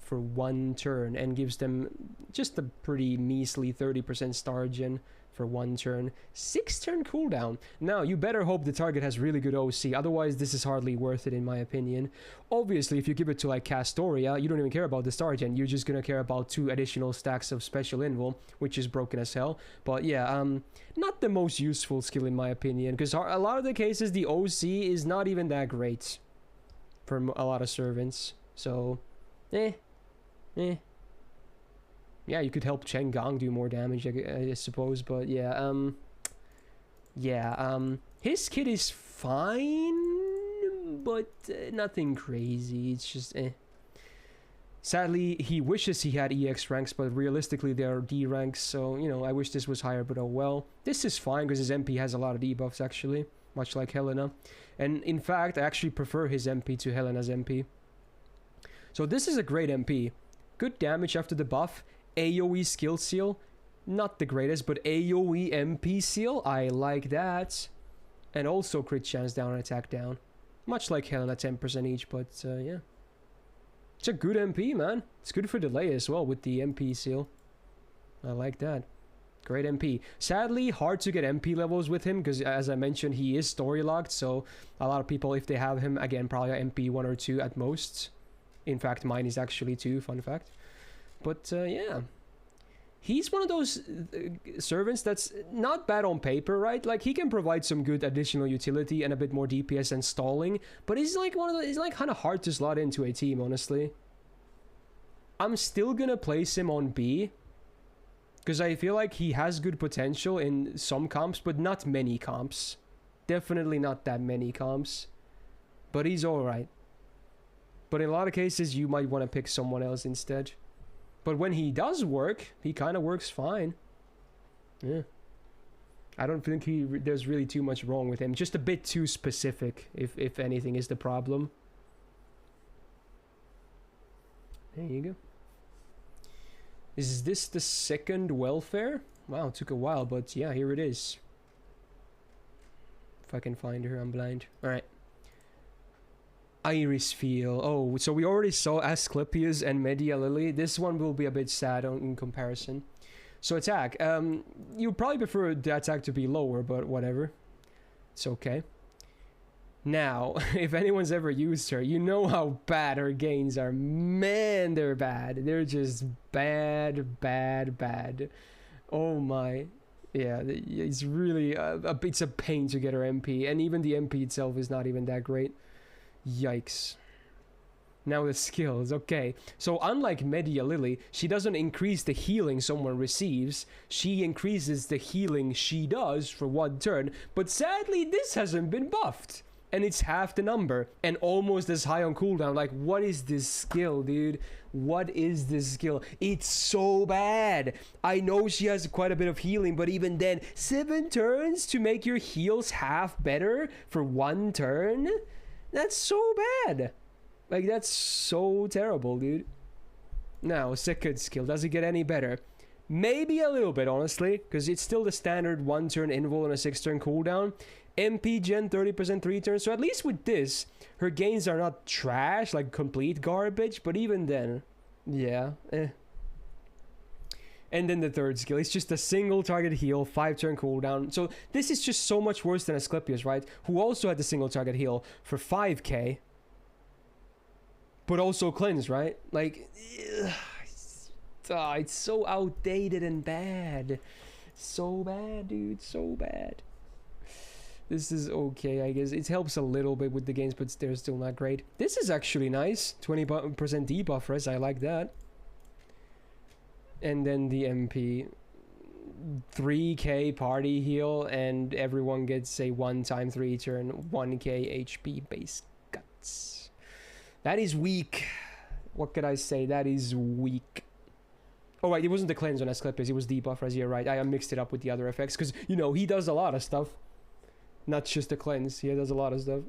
for 1 turn, and gives them just a pretty measly 30% star gen for 1 turn. 6 turn cooldown. Now you better hope the target has really good OC, otherwise this is hardly worth it in my opinion. Obviously if you give it to like Castoria, you don't even care about the star gen, you're just gonna care about 2 additional stacks of special invul, which is broken as hell. But yeah, not the most useful skill in my opinion, because a lot of the cases the OC is not even that great for a lot of servants. So yeah, you could help Chen Gong do more damage, I suppose, but yeah, his kit is fine, but nothing crazy, it's just Sadly, he wishes he had EX ranks, but realistically they are D ranks, so, you know, I wish this was higher, but oh well. This is fine, because his MP has a lot of debuffs, actually, much like Helena. And in fact, I actually prefer his MP to Helena's MP. So this is a great MP. Good damage after the buff. AoE skill seal, not the greatest, but AoE MP seal, I like that. And also crit chance down and attack down. Much like Helena, 10% each, but yeah. It's a good MP, man. It's good for delay as well with the MP seal. I like that. Great MP. Sadly, hard to get MP levels with him, because as I mentioned, he is story locked, so a lot of people, if they have him, again, probably MP 1 or 2 at most. In fact, mine is actually 2, fun fact. But yeah, he's one of those servants that's not bad on paper, right? Like, he can provide some good additional utility and a bit more DPS and stalling, but he's like one of the, he's like kind of hard to slot into a team, honestly. I'm still gonna place him on B, because I feel like he has good potential in some comps, but not many comps. Definitely not that many comps, but he's alright. But in a lot of cases, you might want to pick someone else instead. But when he does work, he kind of works fine. Yeah. I don't think there's really too much wrong with him. Just a bit too specific, if anything, is the problem. There you go. Is this the second welfare? Wow, it took a while, but yeah, here it is. If I can find her, I'm blind. Alright. Irisviel. Oh, so we already saw Asclepius and Medea Lily. This one will be a bit sad in comparison. So attack. You probably prefer the attack to be lower, but whatever. It's okay. Now, if anyone's ever used her, you know how bad her gains are. Man, they're bad. They're just bad, bad, bad. Oh my. Yeah, it's really it's a pain to get her MP, and even the MP itself is not even that great. Yikes. Now the skills. Okay, so unlike Medea Lily, she doesn't increase the healing someone receives, she increases the healing she does for 1 turn, but sadly this hasn't been buffed, and it's half the number and almost as high on cooldown. Like, what is this skill, dude? What is this skill? It's so bad. I know she has quite a bit of healing, but even then, 7 turns to make your heals half better for 1 turn? That's so bad. Like, that's so terrible, dude. Now, second skill. Does it get any better? Maybe a little bit, honestly, because it's still the standard 1 turn invul and a 6 turn cooldown. MP gen 30% 3 turns. So at least with this, her gains are not trash, like complete garbage. But even then, yeah, And then the third skill, it's just a single target heal, 5 turn cooldown. So this is just so much worse than Asclepius, right? Who also had the single target heal for 5k. But also cleanse, right? Like, it's so outdated and bad. So bad, dude, so bad. This is okay, I guess. It helps a little bit with the gains, but they're still not great. This is actually nice. 20% debuff res, I like that. And then the MP. 3k party heal, and everyone gets a 1 time 3 turn 1k HP base guts. That is weak. What could I say? That is weak. Oh right, it wasn't the cleanse on Asclepius, it was debuff res, you're right. I mixed it up with the other effects, because, you know, he does a lot of stuff. Not just the cleanse, he does a lot of stuff.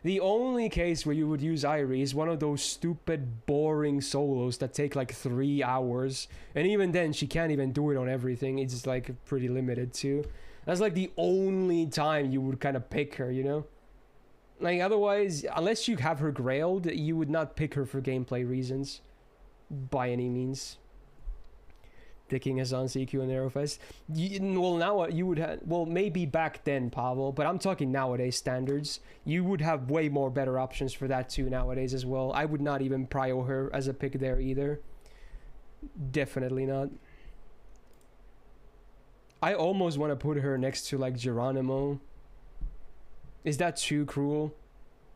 The only case where you would use Irie is one of those stupid, boring solos that take like 3 hours. And even then, she can't even do it on everything. It's like pretty limited too. That's like the only time you would kind of pick her, you know? Like otherwise, unless you have her grailed, you would not pick her for gameplay reasons. By any means. Picking as on CQ and Aerofest. Well, now you would have... Well, maybe back then, Pavel, but I'm talking nowadays standards. You would have way more better options for that too nowadays as well. I would not even prio her as a pick there either. Definitely not. I almost want to put her next to, like, Geronimo. Is that too cruel?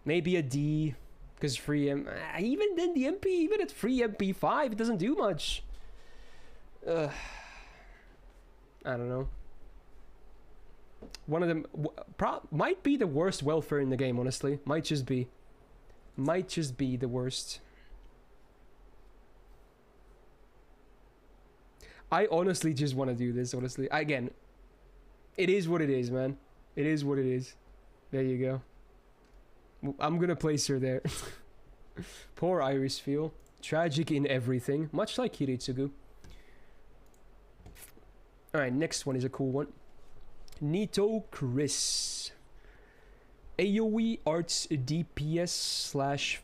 Maybe a D, because free M... Even then, the MP, even at free MP5, it doesn't do much. I don't know. One of them might be the worst welfare in the game, honestly. Might just be the worst. I honestly just want to do this, honestly. Again, it is what it is, man. It is what it is. There you go. I'm gonna place her there. Poor Irisviel. Tragic in everything, much like Kiritsugu. Alright, next one is a cool one. Nitocris. AoE arts DPS slash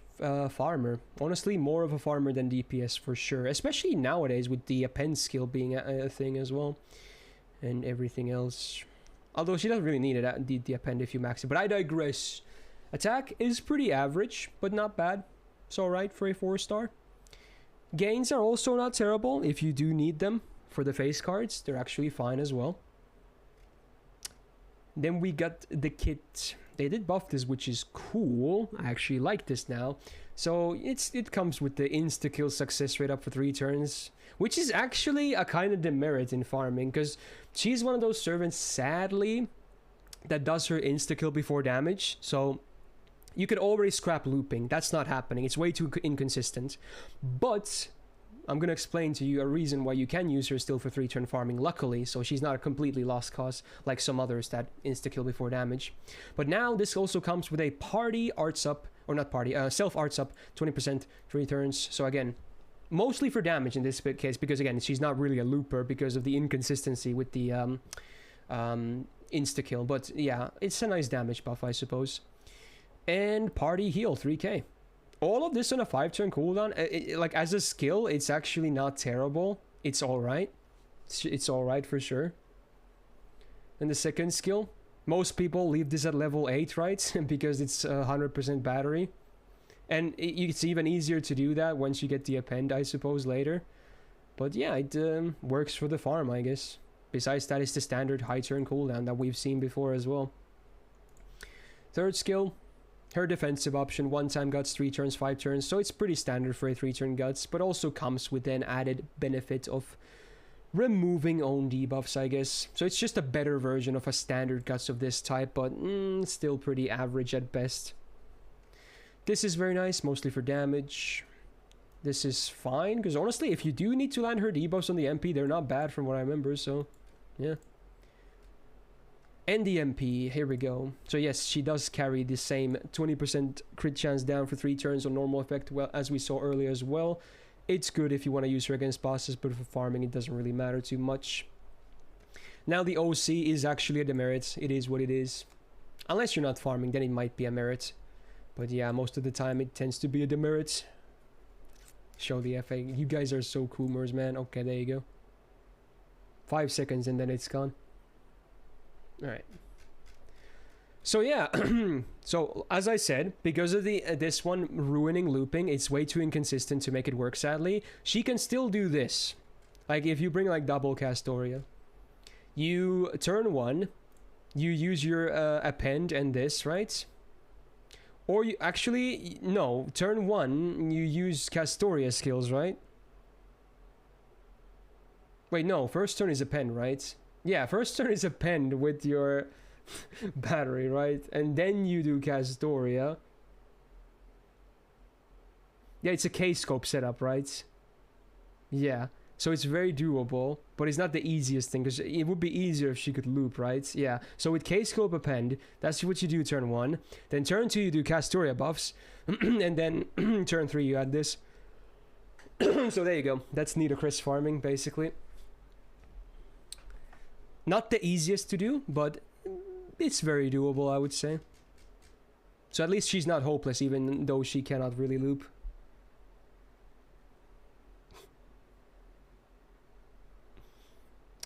farmer. Honestly, more of a farmer than DPS for sure. Especially nowadays with the append skill being a thing as well. And everything else. Although she doesn't really need it, the append if you max it. But I digress. Attack is pretty average, but not bad. It's alright for a 4-star. Gains are also not terrible if you do need them. For the face cards, they're actually fine as well. Then we got the kit. They did buff this, which is cool. I actually like this now. So it comes with the insta-kill success rate up for 3 turns, which is actually a kind of demerit in farming, because she's one of those servants, sadly, that does her insta-kill before damage. So you could already scrap looping. That's not happening. It's way too inconsistent. But I'm going to explain to you a reason why you can use her still for 3-turn farming, luckily, so she's not a completely lost cause like some others that insta-kill before damage. But now this also comes with a party arts up, or not party, self arts up, 20%, 3 turns. So again, mostly for damage in this case, because again, she's not really a looper because of the inconsistency with the insta-kill. But yeah, it's a nice damage buff, I suppose. And party heal, 3k. All of this on a 5-turn cooldown, like as a skill, it's actually not terrible. It's alright. It's alright for sure. And the second skill, most people leave this at level 8, right? Because it's 100% battery. And it's even easier to do that once you get the append, I suppose, later. But yeah, it works for the farm, I guess. Besides that, it's the standard high-turn cooldown that we've seen before as well. Third skill. Her defensive option, 1-time guts, 3 turns, 5 turns, so it's pretty standard for a 3-turn guts, but also comes with an added benefit of removing own debuffs, I guess. So it's just a better version of a standard guts of this type, but still pretty average at best. This is very nice, mostly for damage. This is fine, because honestly, if you do need to land her debuffs on the MP, they're not bad from what I remember, so yeah. And the MP, here we go. So yes, she does carry the same 20% crit chance down for 3 turns on normal effect, well, as we saw earlier as well. It's good if you want to use her against bosses, but for farming it doesn't really matter too much. Now the OC is actually a demerit. It is what it is. Unless you're not farming, then it might be a merit. But yeah, most of the time it tends to be a demerit. Show the FA. You guys are so coomers, man. Okay, there you go. 5 seconds and then it's gone. Alright. So yeah, so as I said, because of this one ruining looping, it's way too inconsistent to make it work, sadly. She can still do this. Like if you bring like double Castoria, you turn 1, you use your append and this, right? Or you actually, no, turn 1, you use Castoria skills, right? Wait, no, first turn is append, right? Yeah, first turn is append with your battery, right? And then you do Castoria. Yeah, it's a K-scope setup, right? Yeah. So it's very doable, but it's not the easiest thing, because it would be easier if she could loop, right? Yeah, so with K-Scope Append, that's what you do turn 1. Then turn 2, you do Castoria buffs. And then turn 3, you add this. So there you go. That's Nitocris farming, basically. Not the easiest to do, but it's very doable, I would say. So at least she's not hopeless, even though she cannot really loop.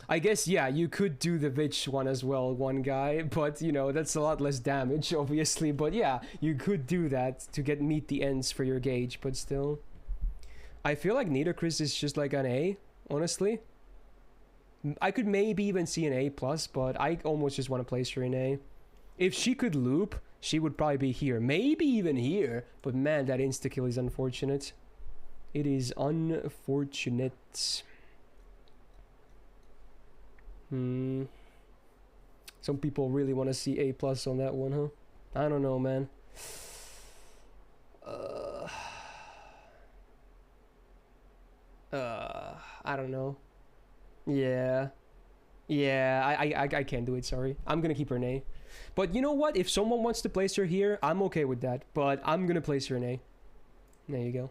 I guess, yeah, you could do the Vitch one as well, one guy, but, you know, that's a lot less damage, obviously. But yeah, you could do that to meet the ends for your gauge, but still. I feel like Nitocris is just like an A, honestly. I could maybe even see an A+, but I almost just want to place her in A. If she could loop, she would probably be here. Maybe even here, but man, that insta-kill is unfortunate. It is unfortunate. Some people really want to see A+ on that one, huh? I don't know, man. I don't know. Yeah, I can't do it, sorry. I'm gonna keep her in A. But you know what? If someone wants to place her here, I'm okay with that. But I'm gonna place her in A. There you go.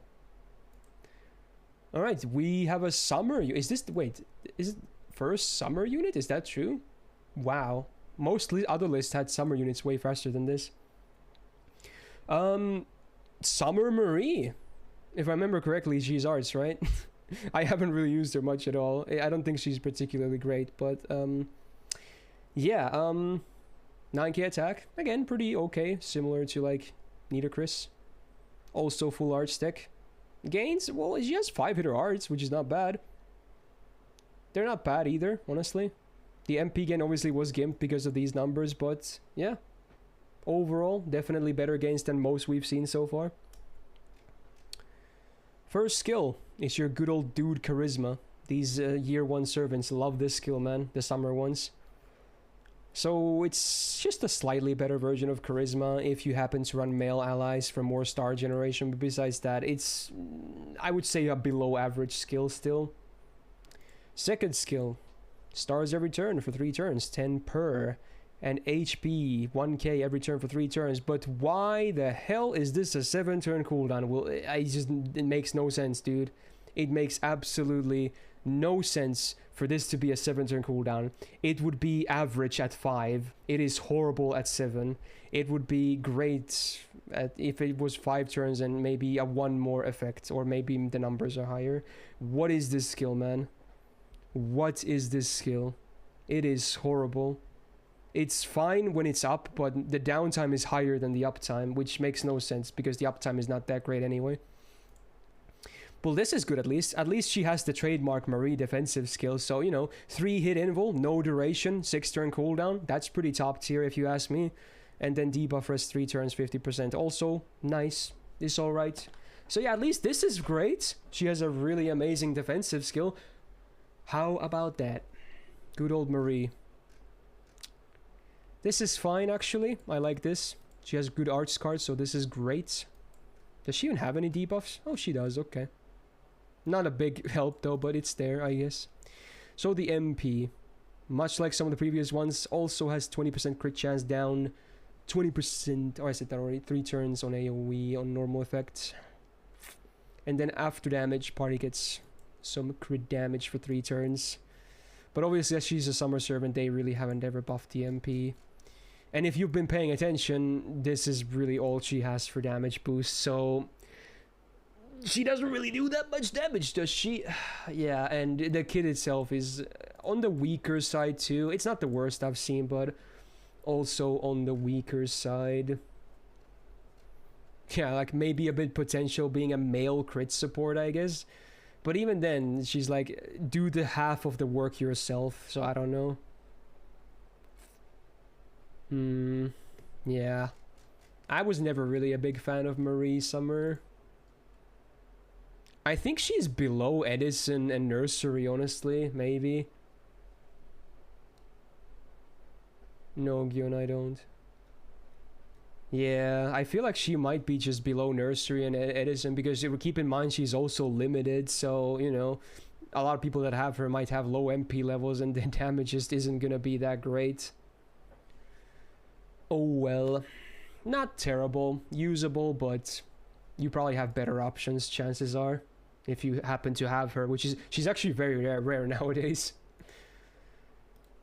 Alright, we have a summer. Is this... Wait, is it first summer unit? Is that true? Wow. Most other lists had summer units way faster than this. Summer Marie. If I remember correctly, she's arts, right? I haven't really used her much at all. I don't think she's particularly great, but yeah, 9k attack. Again, pretty okay, similar to like Nitocris. Also full arts tech. Gains, well, she has 5-hitter arts, which is not bad. They're not bad either, honestly. The MP gain obviously was gimped because of these numbers, but yeah. Overall, definitely better gains than most we've seen so far. First skill is your good old dude charisma. These year 1 servants love this skill, man. The summer ones. So it's just a slightly better version of charisma if you happen to run male allies for more star generation. But besides that, it's, I would say, a below average skill still. Second skill. Stars every turn for 3 turns. 10 per. And HP 1k every turn for 3 turns. But why the hell is this a 7-turn cooldown? Well, it makes no sense, dude. It makes absolutely no sense for this to be a 7-turn cooldown. It would be average at 5. It is horrible at 7. It would be great if it was 5 turns and maybe a 1 more effect, or maybe the numbers are higher. What is this skill, man? What is this skill? It is horrible. It's fine when it's up, but the downtime is higher than the uptime, which makes no sense because the uptime is not that great anyway. Well, this is good at least. At least she has the trademark Marie defensive skill, so, you know, 3-hit invul, no duration, 6-turn cooldown. That's pretty top tier if you ask me. And then debuff rest 3 turns, 50%. Also, nice. It's alright. So yeah, at least this is great. She has a really amazing defensive skill. How about that? Good old Marie. This is fine, actually. I like this. She has good arts cards, so this is great. Does she even have any debuffs? Oh, she does. Okay. Not a big help, though, but it's there, I guess. So the MP, much like some of the previous ones, also has 20% crit chance down. 20%... Oh, I said that already. 3 turns on AoE on normal effect. And then after damage, party gets some crit damage for 3 turns. But obviously, as she's a summer servant, they really haven't ever buffed the MP. And if you've been paying attention, this is really all she has for damage boost, so she doesn't really do that much damage, does she? Yeah, and the kit itself is on the weaker side too. It's not the worst I've seen, but also on the weaker side. Yeah, like maybe a bit potential being a male crit support, I guess. But even then, she's like, do the half of the work yourself, so I don't know. Yeah. I was never really a big fan of Marie Summer. I think she's below Edison and Nursery, honestly, maybe. No, Gion, I don't. Yeah, I feel like she might be just below Nursery and Edison, because keep in mind she's also limited, so, you know, a lot of people that have her might have low MP levels and the damage just isn't gonna be that great. Oh well. Not terrible. Usable, but you probably have better options, chances are, if you happen to have her, which is, she's actually very rare nowadays.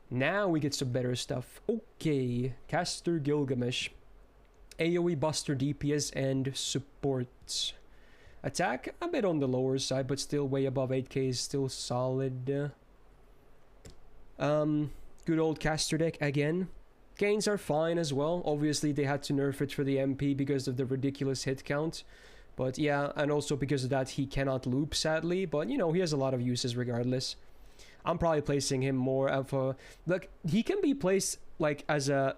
Now we get some better stuff. Okay, Caster Gilgamesh. AoE Buster, DPS, and support. Attack, a bit on the lower side, but still way above 8k is still solid. Good old Caster deck again. Gains are fine as well. Obviously, they had to nerf it for the MP because of the ridiculous hit count. But yeah, and also because of that, he cannot loop, sadly. But, you know, he has a lot of uses regardless. I'm probably placing him more of a... Like, he can be placed, like, as a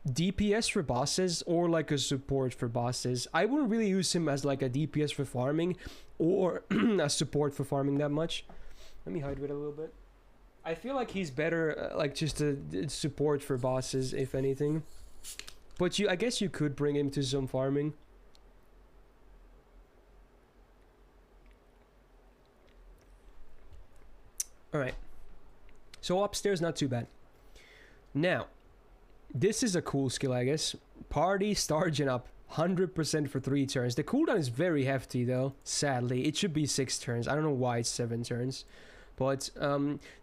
DPS for bosses or, like, a support for bosses. I wouldn't really use him as, like, a DPS for farming or a support for farming that much. Let me hide it a little bit. I feel like he's better, like, just a support for bosses, if anything. But I guess you could bring him to some farming. Alright. So upstairs, not too bad. Now, this is a cool skill, I guess. Party Starging up. 100% for 3 turns. The cooldown is very hefty, though. Sadly. It should be 6 turns. I don't know why it's 7 turns. But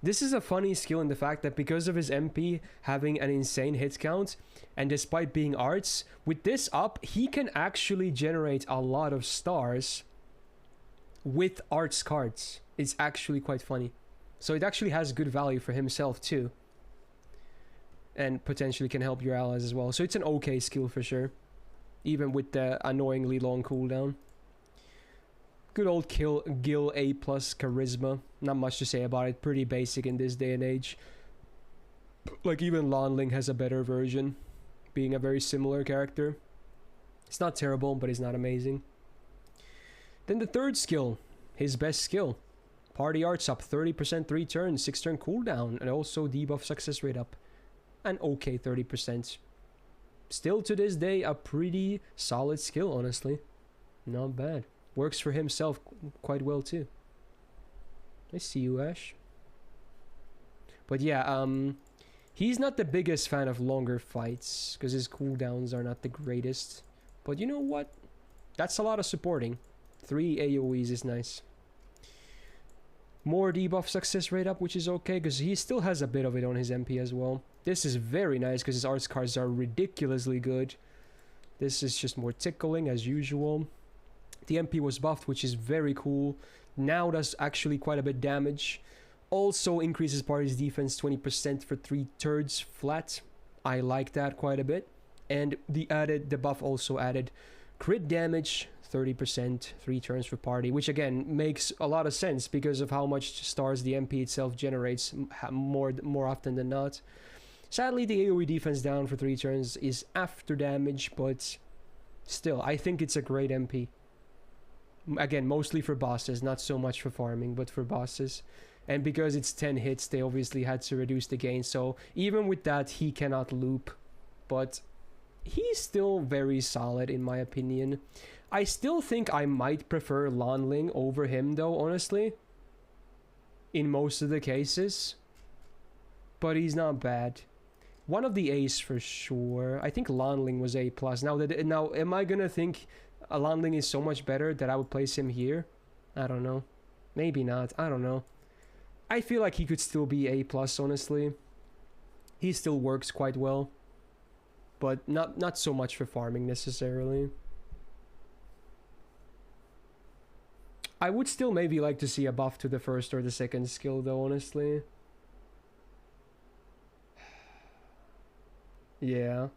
this is a funny skill in the fact that because of his MP having an insane hit count, and despite being arts, with this up, he can actually generate a lot of stars with arts cards. It's actually quite funny. So it actually has good value for himself too. And potentially can help your allies as well. So it's an okay skill for sure. Even with the annoyingly long cooldown. Good old Gil A+ charisma. Not much to say about it. Pretty basic in this day and age. Like even Lanling has a better version. Being a very similar character. It's not terrible, but it's not amazing. Then the third skill. His best skill. Party Arts up 30%, 3 turns, 6 turn cooldown. And also debuff success rate up. An okay 30%. Still to this day a pretty solid skill, honestly. Not bad. Works for himself quite well too. I see you, Ash. But yeah, he's not the biggest fan of longer fights because his cooldowns are not the greatest. But you know what? That's a lot of supporting. 3 AoEs is nice. More debuff success rate up, which is okay because he still has a bit of it on his MP as well. This is very nice because his arts cards are ridiculously good. This is just more tickling as usual. The MP was buffed, which is very cool. Now does actually quite a bit damage. Also increases party's defense 20% for 3 turns flat. I like that quite a bit. And the buff also added crit damage 30%, 3 turns for party, which again makes a lot of sense because of how much stars the MP itself generates more often than not. Sadly, the AoE defense down for 3 turns is after damage, but still, I think it's a great MP. Again, mostly for bosses, not so much for farming, but for bosses. And because it's 10 hits, they obviously had to reduce the gain, so even with that, he cannot loop. But he's still very solid, in my opinion. I still think I might prefer Lanling over him, though, honestly. In most of the cases. But he's not bad. One of the A's for sure. I think Lanling was A+. Now, am I gonna think Lanling is so much better that I would place him here? I don't know. Maybe not. I don't know. I feel like he could still be A+, honestly. He still works quite well. But not so much for farming necessarily. I would still maybe like to see a buff to the first or the second skill though, honestly. Yeah.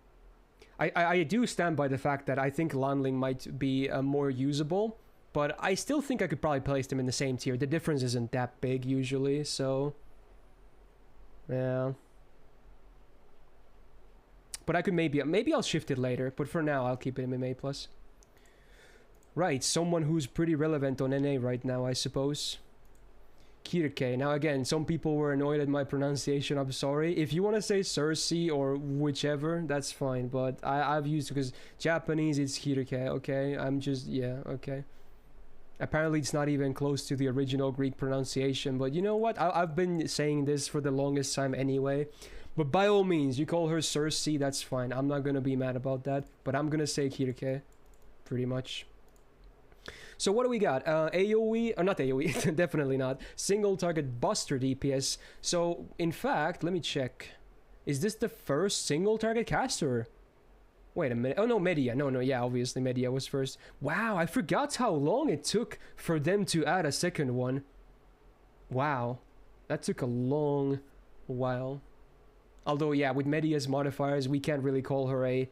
I do stand by the fact that I think Lanling might be more usable, but I still think I could probably place them in the same tier. The difference isn't that big usually, so... Yeah. But I could maybe I'll shift it later, but for now I'll keep it in A+. Right, someone who's pretty relevant on NA right now, I suppose. Kirke. Now again, some people were annoyed at my pronunciation, I'm sorry. If you want to say Circe or whichever, that's fine, but I've used, because Japanese it's Kirke, okay? I'm just, yeah, okay. Apparently it's not even close to the original Greek pronunciation, but you know what? I've been saying this for the longest time anyway. But by all means, you call her Circe, that's fine. I'm not gonna be mad about that. But I'm gonna say Kirke, pretty much. So what do we got? AoE, or not AoE, definitely not. Single target buster DPS. So, in fact, let me check. Is this the first single target caster? Wait a minute. Oh no, Medea. No, yeah, obviously Medea was first. Wow, I forgot how long it took for them to add a second one. Wow. That took a long while. Although, yeah, with Medea's modifiers, we can't really call her a,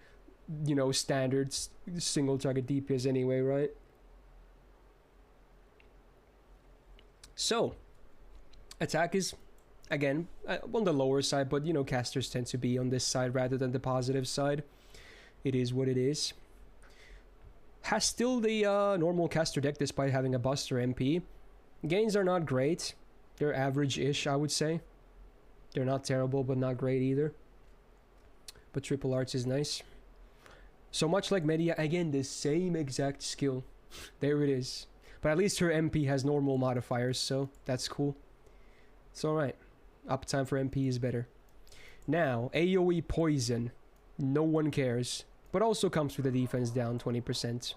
you know, standard single target DPS anyway, right? So, attack is, again, on the lower side, but, you know, casters tend to be on this side rather than the positive side. It is what it is. Has still the normal caster deck despite having a buster MP. Gains are not great. They're average-ish, I would say. They're not terrible, but not great either. But triple arts is nice. So much like Medea, again, the same exact skill. There it is. But at least her MP has normal modifiers, so that's cool. It's alright. Uptime for MP is better. Now, AoE Poison. No one cares. But also comes with the defense down 20%.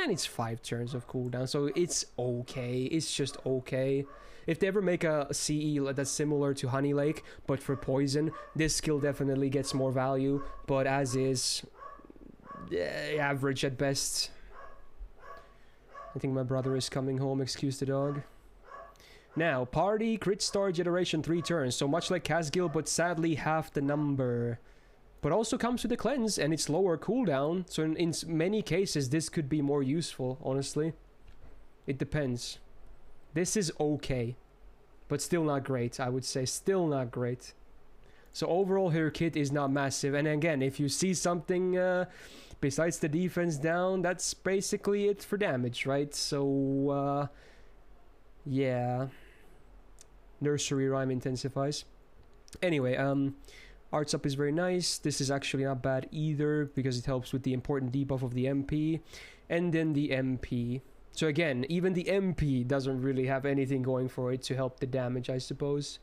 And it's 5 turns of cooldown, so it's okay. It's just okay. If they ever make a CE that's similar to Honey Lake, but for poison, this skill definitely gets more value. But as is, average at best. I think my brother is coming home, excuse the dog. Now, party crit star generation 3 turns, so much like Casgil, but sadly half the number. But also comes with a cleanse, and it's lower cooldown, so in many cases this could be more useful, honestly. It depends. This is okay, but still not great, I would say. Still not great. So overall her kit is not massive, and again, if you see something besides the defense down, that's basically it for damage, right? So, yeah. Nursery Rhyme intensifies. Anyway, Arts Up is very nice. This is actually not bad either, because it helps with the important debuff of the MP. And then the MP. So again, even the MP doesn't really have anything going for it to help the damage, I suppose.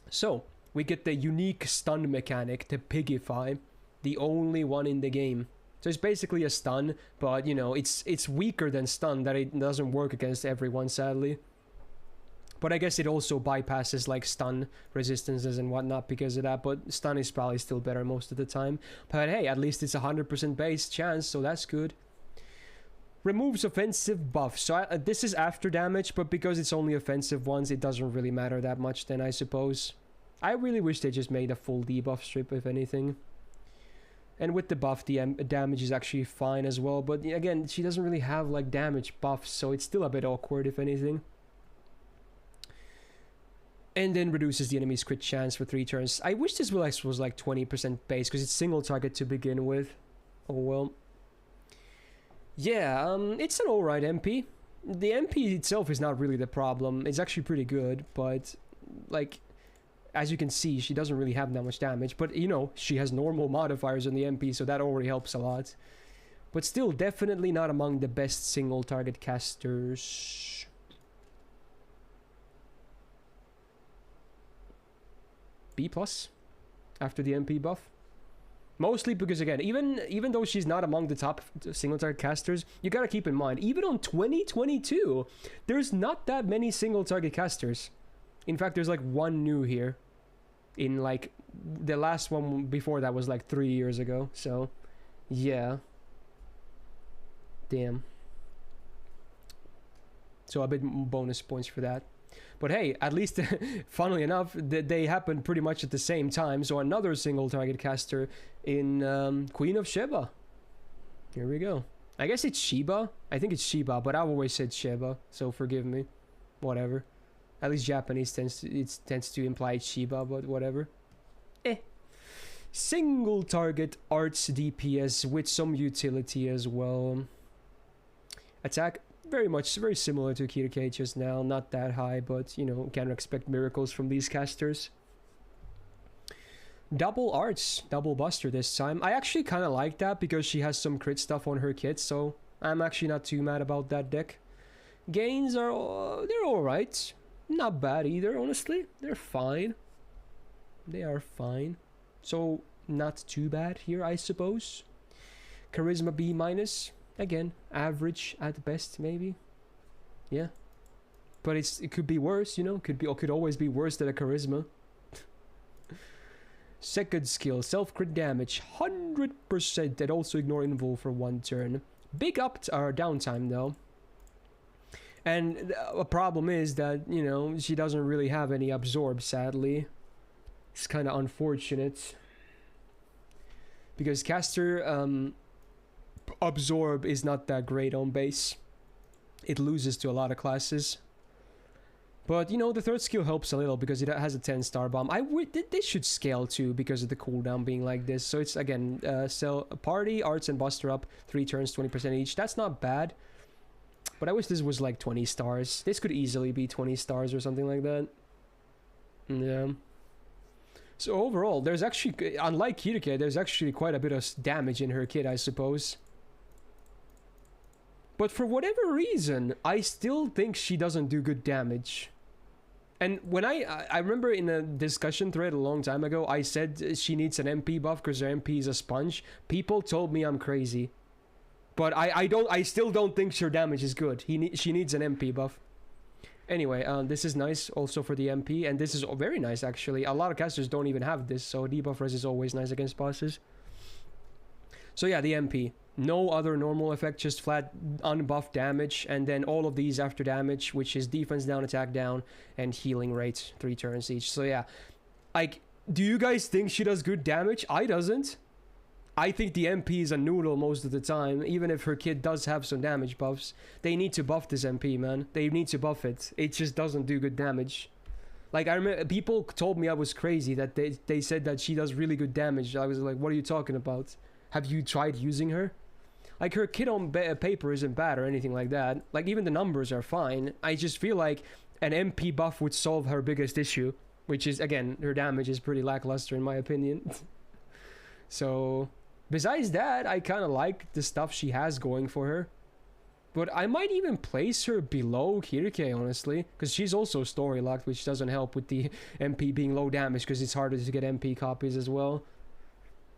So, we get the unique stun mechanic, the Pigify. The only one in the game. So it's basically a stun, but you know, it's weaker than stun, that it doesn't work against everyone, sadly. But I guess it also bypasses like stun resistances and whatnot because of that. But stun is probably still better most of the time. But hey, at least it's a 100% base chance, so that's good. Removes offensive buffs. So this is after damage, but because it's only offensive ones, it doesn't really matter that much then, I suppose. I really wish they just made a full debuff strip, if anything. And with the buff, the damage is actually fine as well. But again, she doesn't really have like damage buffs, so it's still a bit awkward, if anything. And then reduces the enemy's crit chance for 3 turns. I wish this was like 20% base, because it's single target to begin with. Oh well. Yeah, it's an alright MP. The MP itself is not really the problem. It's actually pretty good, but like, as you can see, she doesn't really have that much damage. But you know, she has normal modifiers on the MP, so that already helps a lot. But still, definitely not among the best single target casters. B+ after the MP buff. Mostly because, again, even though she's not among the top single target casters, you gotta keep in mind, even on 2022, there's not that many single target casters. In fact, there's like 1 new here. In like, the last one before that was like 3 years ago, so yeah. Damn. So a bit bonus points for that. But hey, at least, funnily enough, they happened pretty much at the same time. So another single target caster in Queen of Sheba. Here we go. I guess it's Sheba. I think it's Sheba, but I've always said Sheba, so forgive me. Whatever. At least Japanese tends to imply Sheba, but whatever. Single target arts DPS with some utility as well. Attack. Very similar to Kirke just now, not that high, but you know, can't expect miracles from these casters. Double arts, double buster this time. I actually kind of like that because she has some crit stuff on her kit, so I'm actually not too mad about that deck. Gains are... they're alright. Not bad either, honestly. They're fine. They are fine. So, not too bad here, I suppose. Charisma B-. Again, average at best, maybe. Yeah. But it could be worse, you know? Could always be worse than a charisma. Second skill, self-crit damage, 100%, and also ignore invul for 1 turn. Big up or downtime though. And a problem is that, you know, she doesn't really have any absorb, sadly. It's kind of unfortunate. Because Caster, absorb is not that great on base. It loses to a lot of classes. But, you know, the third skill helps a little because it has a 10-star bomb. They should scale too because of the cooldown being like this. So it's, again, sell party, arts, and buster up. 3 turns, 20% each. That's not bad. But I wish this was like 20 stars. This could easily be 20 stars or something like that. Yeah. So overall, there's actually, unlike Kirke, there's actually quite a bit of damage in her kit, I suppose. But for whatever reason, I still think she doesn't do good damage. And when I remember in a discussion thread a long time ago, I said she needs an MP buff because her MP is a sponge. People told me I'm crazy. But I still don't think her damage is good. She needs an MP buff. Anyway, this is nice also for the MP, and this is very nice actually. A lot of casters don't even have this, so debuff res is always nice against bosses. So yeah, the MP. No other normal effect, just flat unbuffed damage, and then all of these after damage, which is defense down, attack down, and healing rate, 3 turns each. So yeah, like, do you guys think she does good damage? I doesn't. I think the MP is a noodle most of the time, even if her kid does have some damage buffs. They need to buff this MP, man. They need to buff it. It just doesn't do good damage. Like, I remember people told me I was crazy, that they said that she does really good damage. I was like, what are you talking about? Have you tried using her? Like, her kit on paper isn't bad or anything like that. Like, even the numbers are fine. I just feel like an MP buff would solve her biggest issue, which is, again, her damage is pretty lackluster in my opinion. So... besides that, I kind of like the stuff she has going for her. But I might even place her below Kirke, honestly. Because she's also story locked, which doesn't help with the MP being low damage. Because it's harder to get MP copies as well.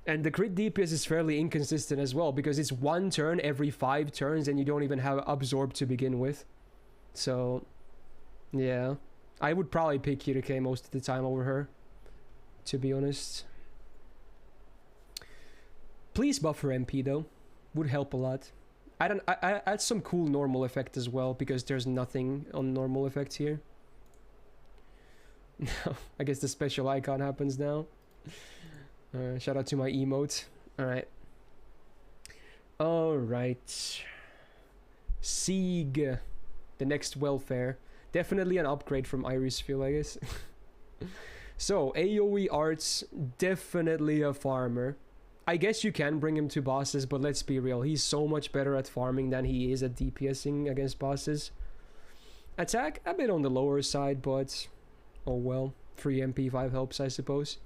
And the crit DPS is fairly inconsistent as well. Because it's 1 turn every 5 turns. And you don't even have absorb to begin with. So, yeah. I would probably pick Kirke most of the time over her. To be honest. Please buff her MP though, would help a lot. I add some cool normal effect as well because there's nothing on normal effect here. I guess the special icon happens now. Shout out to my emote. Alright. Alright. Sieg. The next welfare. Definitely an upgrade from Irisviel, I guess. So, AoE arts, definitely a farmer. I guess you can bring him to bosses, but let's be real. He's so much better at farming than he is at DPSing against bosses. Attack, a bit on the lower side, but... oh well. Free MP5 helps, I suppose.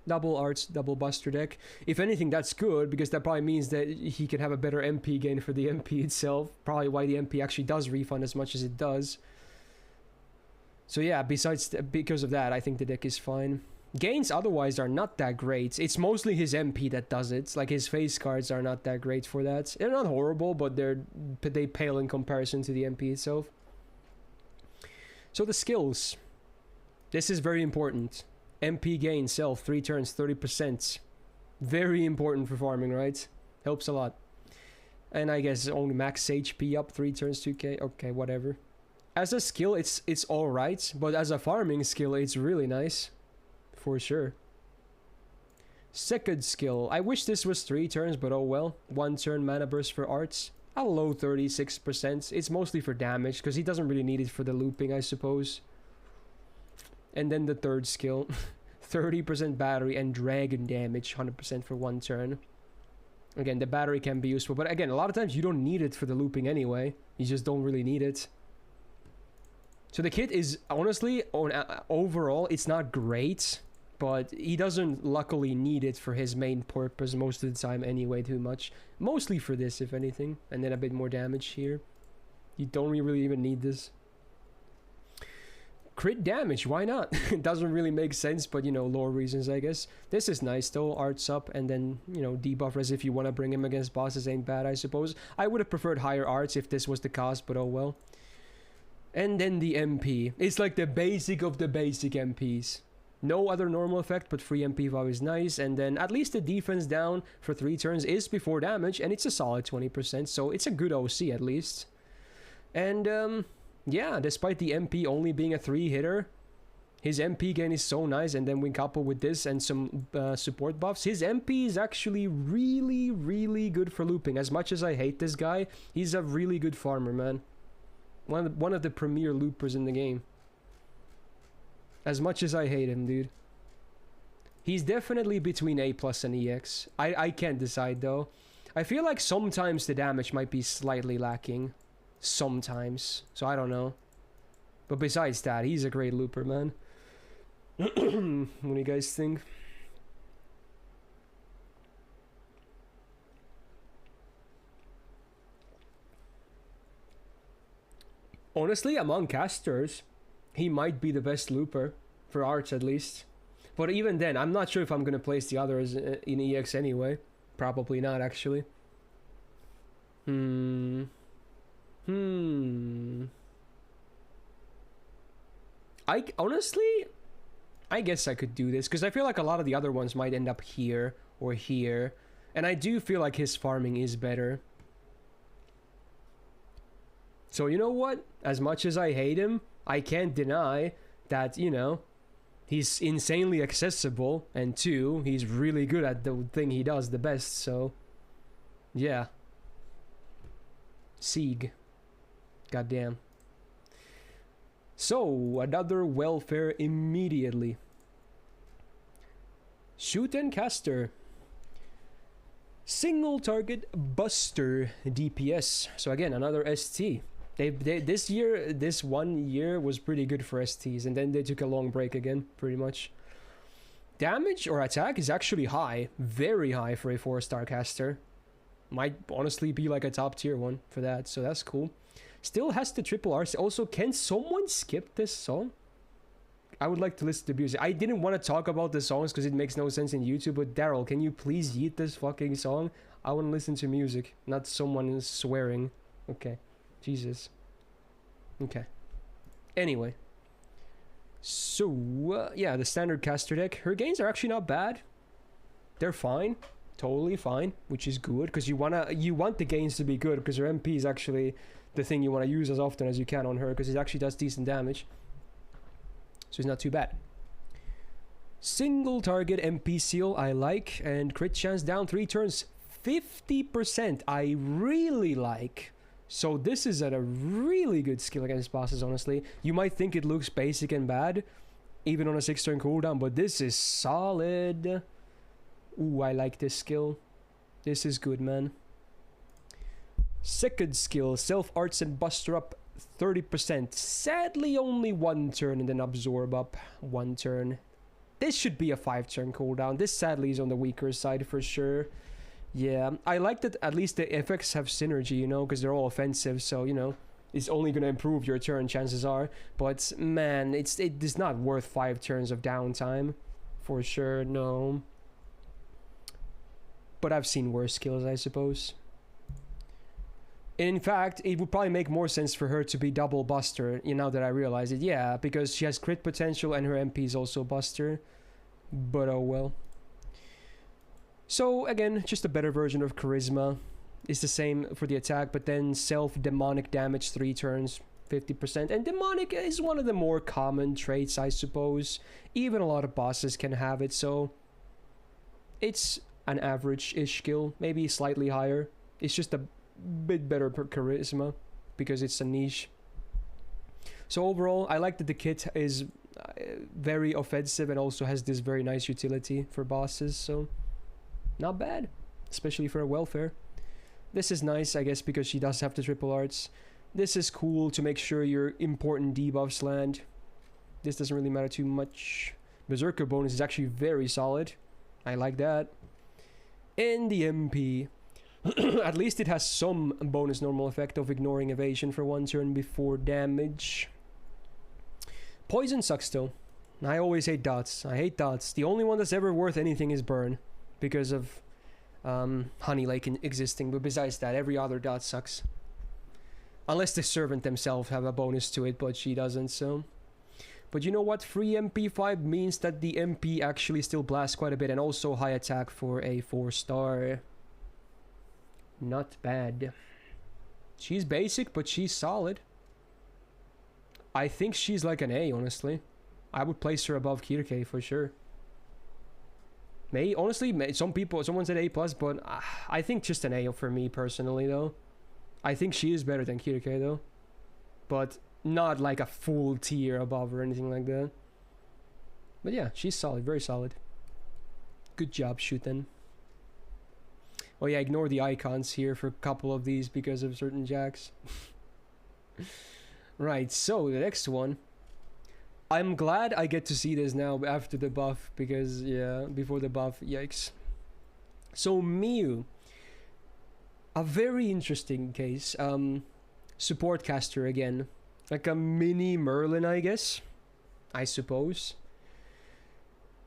Double arts, double buster deck. If anything, that's good, because that probably means that he can have a better MP gain for the MP itself. Probably why the MP actually does refund as much as it does. So yeah, because of that, I think the deck is fine. Gains otherwise are not that great. It's mostly his MP that does it. Like, his face cards are not that great for that. They're not horrible, but they pale in comparison to the MP itself. So the skills. This is very important. MP gain self 3 turns 30%. Very important for farming, right? Helps a lot. And I guess only max HP up 3 turns 2k. Okay, whatever. As a skill, it's alright, but as a farming skill, it's really nice. For sure. Second skill. I wish this was 3 turns, but oh well. 1 turn mana burst for arts. A low 36%. It's mostly for damage, because he doesn't really need it for the looping, I suppose. And then the third skill. 30% battery and dragon damage. 100% for 1 turn. Again, the battery can be useful, but again, a lot of times you don't need it for the looping anyway. You just don't really need it. So the kit is, honestly, overall, it's not great. but he doesn't luckily need it for his main purpose most of the time anyway too much. Mostly for this, if anything, and then a bit more damage here. You don't really even need this. Crit damage, why not? It doesn't really make sense, but you know, lore reasons, I guess. This is nice though, arts up, and then, you know, debuff res if you want to bring him against bosses ain't bad, I suppose. I would have preferred higher arts if this was the cost, but oh well. And then the MP. It's like the basic of the basic MPs. No other normal effect, but free MP value is nice, and then at least the defense down for 3 turns is before damage, and it's a solid 20%, so it's a good OC at least. And, yeah, despite the MP only being a 3-hitter, his MP gain is so nice, and then we couple with this and some support buffs. His MP is actually really, really good for looping. As much as I hate this guy, he's a really good farmer, man. One of the premier loopers in the game. As much as I hate him, dude. He's definitely between A+ and EX. I can't decide, though. I feel like sometimes the damage might be slightly lacking. Sometimes. So I don't know. But besides that, he's a great looper, man. What do you guys think? Honestly, among casters, he might be the best looper. For arts, at least. But even then, I'm not sure if I'm going to place the others in EX anyway. Probably not, actually. Honestly, I guess I could do this, because I feel like a lot of the other ones might end up here or here, and I do feel like his farming is better. So you know what? As much as I hate him, I can't deny that, you know, he's insanely accessible, and 2, he's really good at the thing he does the best, so yeah. Sieg. Goddamn. So, another welfare immediately. Shuten Caster. Single target buster DPS. So again, another ST. This year, this 1 year was pretty good for STs, and then they took a long break again, pretty much. Damage or attack is actually high. Very high for a 4-star caster. Might honestly be like a top tier one for that, so that's cool. Still has the triple R. Also, can someone skip this song? I would like to listen to music. I didn't want to talk about the songs because it makes no sense in YouTube, but Daryl, can you please yeet this fucking song? I want to listen to music, not someone swearing. Okay. Jesus. Okay. Anyway. So, yeah, the standard caster deck. Her gains are actually not bad. They're fine. Totally fine, which is good, because you want the gains to be good, because her MP is actually the thing you want to use as often as you can on her, because it actually does decent damage. So it's not too bad. Single target MP seal, I like, and crit chance down 3 turns, 50%, I really like. So this is a really good skill against bosses, honestly. You might think it looks basic and bad, even on a 6-turn cooldown, but this is solid. Ooh, I like this skill. This is good, man. Second skill, self arts and buster up 30%. Sadly, only 1 turn, and then absorb up 1 turn. This should be a 5-turn cooldown. This sadly is on the weaker side for sure. Yeah, I like that at least the effects have synergy, you know, because they're all offensive, so, you know, it's only going to improve your turn, chances are. But, man, it is not worth 5 turns of downtime. For sure, no. But I've seen worse skills, I suppose. In fact, it would probably make more sense for her to be double buster, you know, that I realize it. Yeah, because she has crit potential and her MP is also buster. But oh well. So again, just a better version of charisma. It's the same for the attack, but then self-demonic damage 3 turns, 50%. And demonic is one of the more common traits, I suppose. Even a lot of bosses can have it, so it's an average-ish skill, maybe slightly higher. It's just a bit better per charisma because it's a niche. So overall, I like that the kit is very offensive and also has this very nice utility for bosses, so not bad, especially for a welfare. This is nice, I guess, because she does have the triple arts. This is cool to make sure your important debuffs land. This doesn't really matter too much. Berserker bonus is actually very solid. I like that. And the MP. At least it has some bonus normal effect of ignoring evasion for 1 turn before damage. Poison sucks though. I always hate dots. I hate dots. The only one that's ever worth anything is burn. Because of Honey Lake existing. But besides that, every other dot sucks. Unless the servant themselves have a bonus to it, but she doesn't, so... But you know what? Free MP5 means that the MP actually still blasts quite a bit, and also high attack for a 4-star. Not bad. She's basic, but she's solid. I think she's like an A, honestly. I would place her above Kirke for sure. Honestly, someone said A+, but I think just an A for me personally, though. I think she is better than Kirke, though. But not like a full tier above or anything like that. But yeah, she's solid, very solid. Good job, Shuten. Oh yeah, ignore the icons here for a couple of these because of certain jacks. Right, so the next one. I'm glad I get to see this now after the buff, because yeah, before the buff, yikes. So Miyu. A very interesting case. Support caster again. Like a mini Merlin, I guess. I suppose.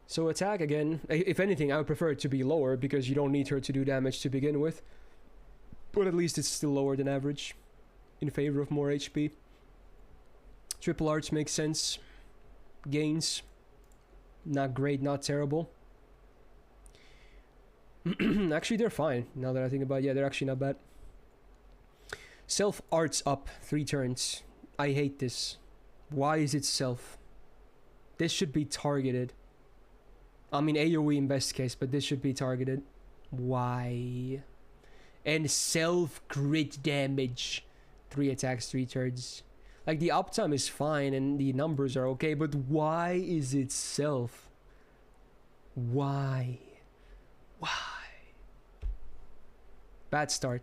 So attack again. If anything, I would prefer it to be lower because you don't need her to do damage to begin with. But at least it's still lower than average. In favor of more HP. Triple arts makes sense. Gains. Not great, not terrible. Actually, they're fine. Now that I think about it, yeah, they're actually not bad. Self arts up 3 turns. I hate this. Why is it self? This should be targeted. I mean AoE in best case, but this should be targeted. Why? And self crit damage. 3 attacks, 3 turns. Like the uptime is fine and the numbers are okay, but why is it self? Why? Why? Bad start.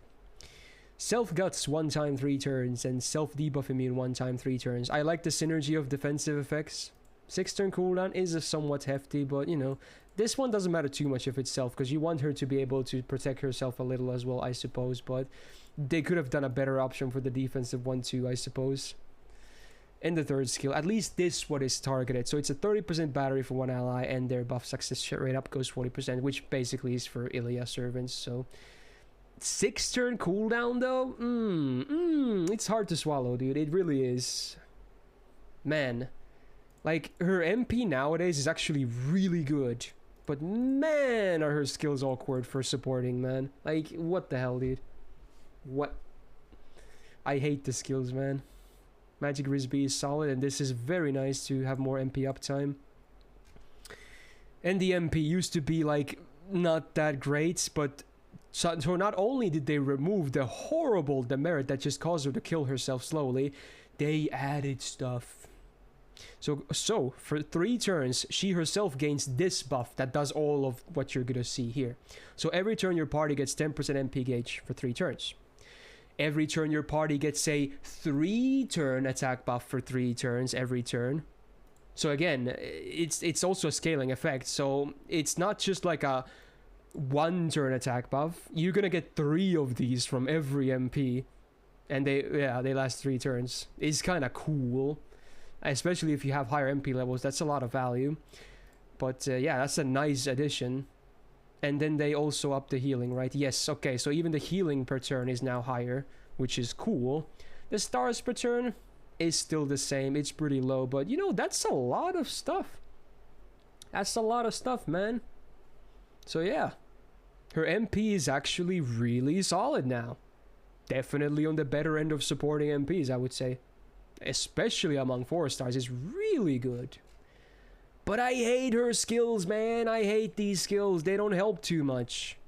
Self guts 1 time 3 turns and self debuff immune 1 time 3 turns. I like the synergy of defensive effects. 6 turn cooldown is a somewhat hefty, but you know, this one doesn't matter too much if it's self, because you want her to be able to protect herself a little as well, I suppose, but they could have done a better option for the defensive one too, I suppose. And the third skill, at least this one is targeted, so it's a 30% battery for 1 ally, and their buff success rate up goes 40%, which basically is for Illya servants, so... 6 turn cooldown though? It's hard to swallow, dude. It really is. Man. Like, her MP nowadays is actually really good. But man, are her skills awkward for supporting, man. Like, what the hell, dude? What? I hate the skills, man. Magic Risby is solid, and this is very nice to have more MP uptime. And the MP used to be, like, not that great, but... So not only did they remove the horrible demerit that just caused her to kill herself slowly, they added stuff. So for 3 turns, she herself gains this buff that does all of what you're gonna see here. So every turn your party gets 10% MP gauge for 3 turns. Every turn your party gets a 3 turn attack buff for 3 turns every turn. So again, it's also a scaling effect. So it's not just like a 1 turn attack buff. You're gonna get 3 of these from every MP, and they last 3 turns. It's kind of cool, especially if you have higher MP levels. That's a lot of value. But yeah, that's a nice addition. And then they also up the healing, right? Yes, okay, so even the healing per turn is now higher, which is cool. The stars per turn is still the same. It's pretty low, but you know, that's a lot of stuff. That's a lot of stuff, man. So yeah, her MP is actually really solid now. Definitely on the better end of supporting MPs, I would say. Especially among 4 stars, it's really good. But I hate her skills, man. I hate these skills. They don't help too much.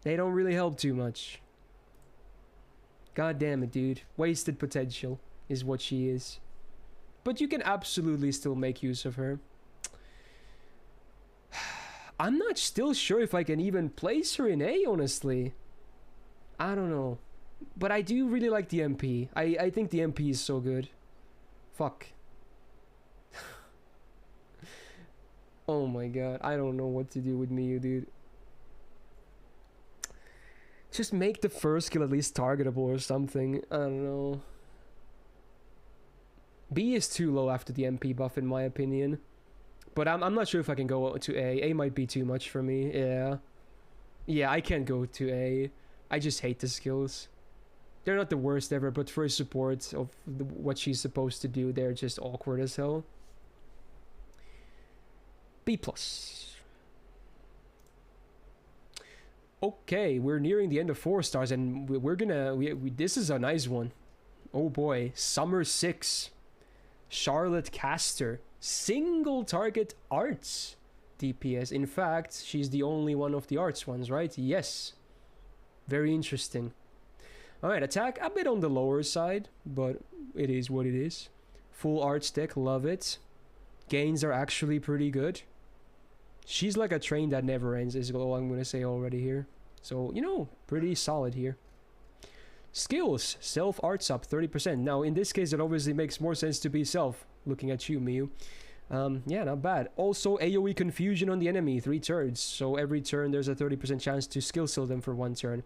They don't really help too much. God damn it, dude. Wasted potential is what she is. But you can absolutely still make use of her. I'm not still sure if I can even place her in A, honestly. I don't know. But I do really like the MP. I think the MP is so good. Fuck. Oh my god, I don't know what to do with Miyu, dude. Just make the first skill at least targetable or something. I don't know. B is too low after the MP buff in my opinion. But I'm not sure if I can go to A. A might be too much for me, yeah. Yeah, I can't go to A. I just hate the skills. They're not the worst ever, but for support of what she's supposed to do, they're just awkward as hell. B+. Okay, we're nearing the end of 4 stars, and we're gonna... this is a nice one. Oh boy, Summer 6. Charlotte Caster. Single target arts DPS. In fact, she's the only one of the arts ones, right? Yes. Very interesting. Alright, attack a bit on the lower side, but it is what it is. Full arts deck, love it. Gains are actually pretty good. She's like a train that never ends, is all I'm going to say already here. So, you know, pretty solid here. Skills. Self arts up 30%. Now, in this case, it obviously makes more sense to be self. Looking at you, Miyu. Yeah, not bad. Also, AoE confusion on the enemy, 3 turns. So every turn, there's a 30% chance to skill seal them for 1 turn.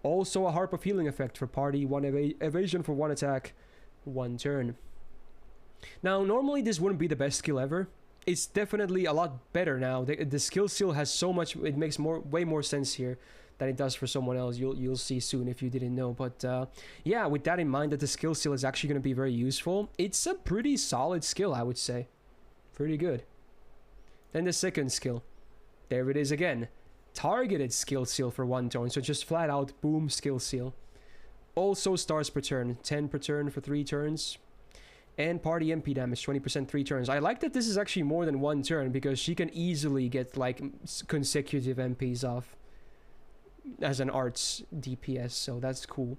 Also, a Harp of Healing effect for party, 1 evasion for 1 attack, 1 turn. Now, normally this wouldn't be the best skill ever. It's definitely a lot better now. The skill seal has so much, it makes way more sense here than it does for someone else. You'll see soon if you didn't know. But yeah, with that in mind, that the skill seal is actually going to be very useful. It's a pretty solid skill, I would say. Pretty good. Then the second skill. There it is again. Targeted skill seal for 1 turn. So just flat out, boom, skill seal. Also stars per turn. 10 per turn for 3 turns. And party MP damage, 20% 3 turns. I like that this is actually more than 1 turn, because she can easily get like consecutive MPs off as an arts DPS, so that's cool.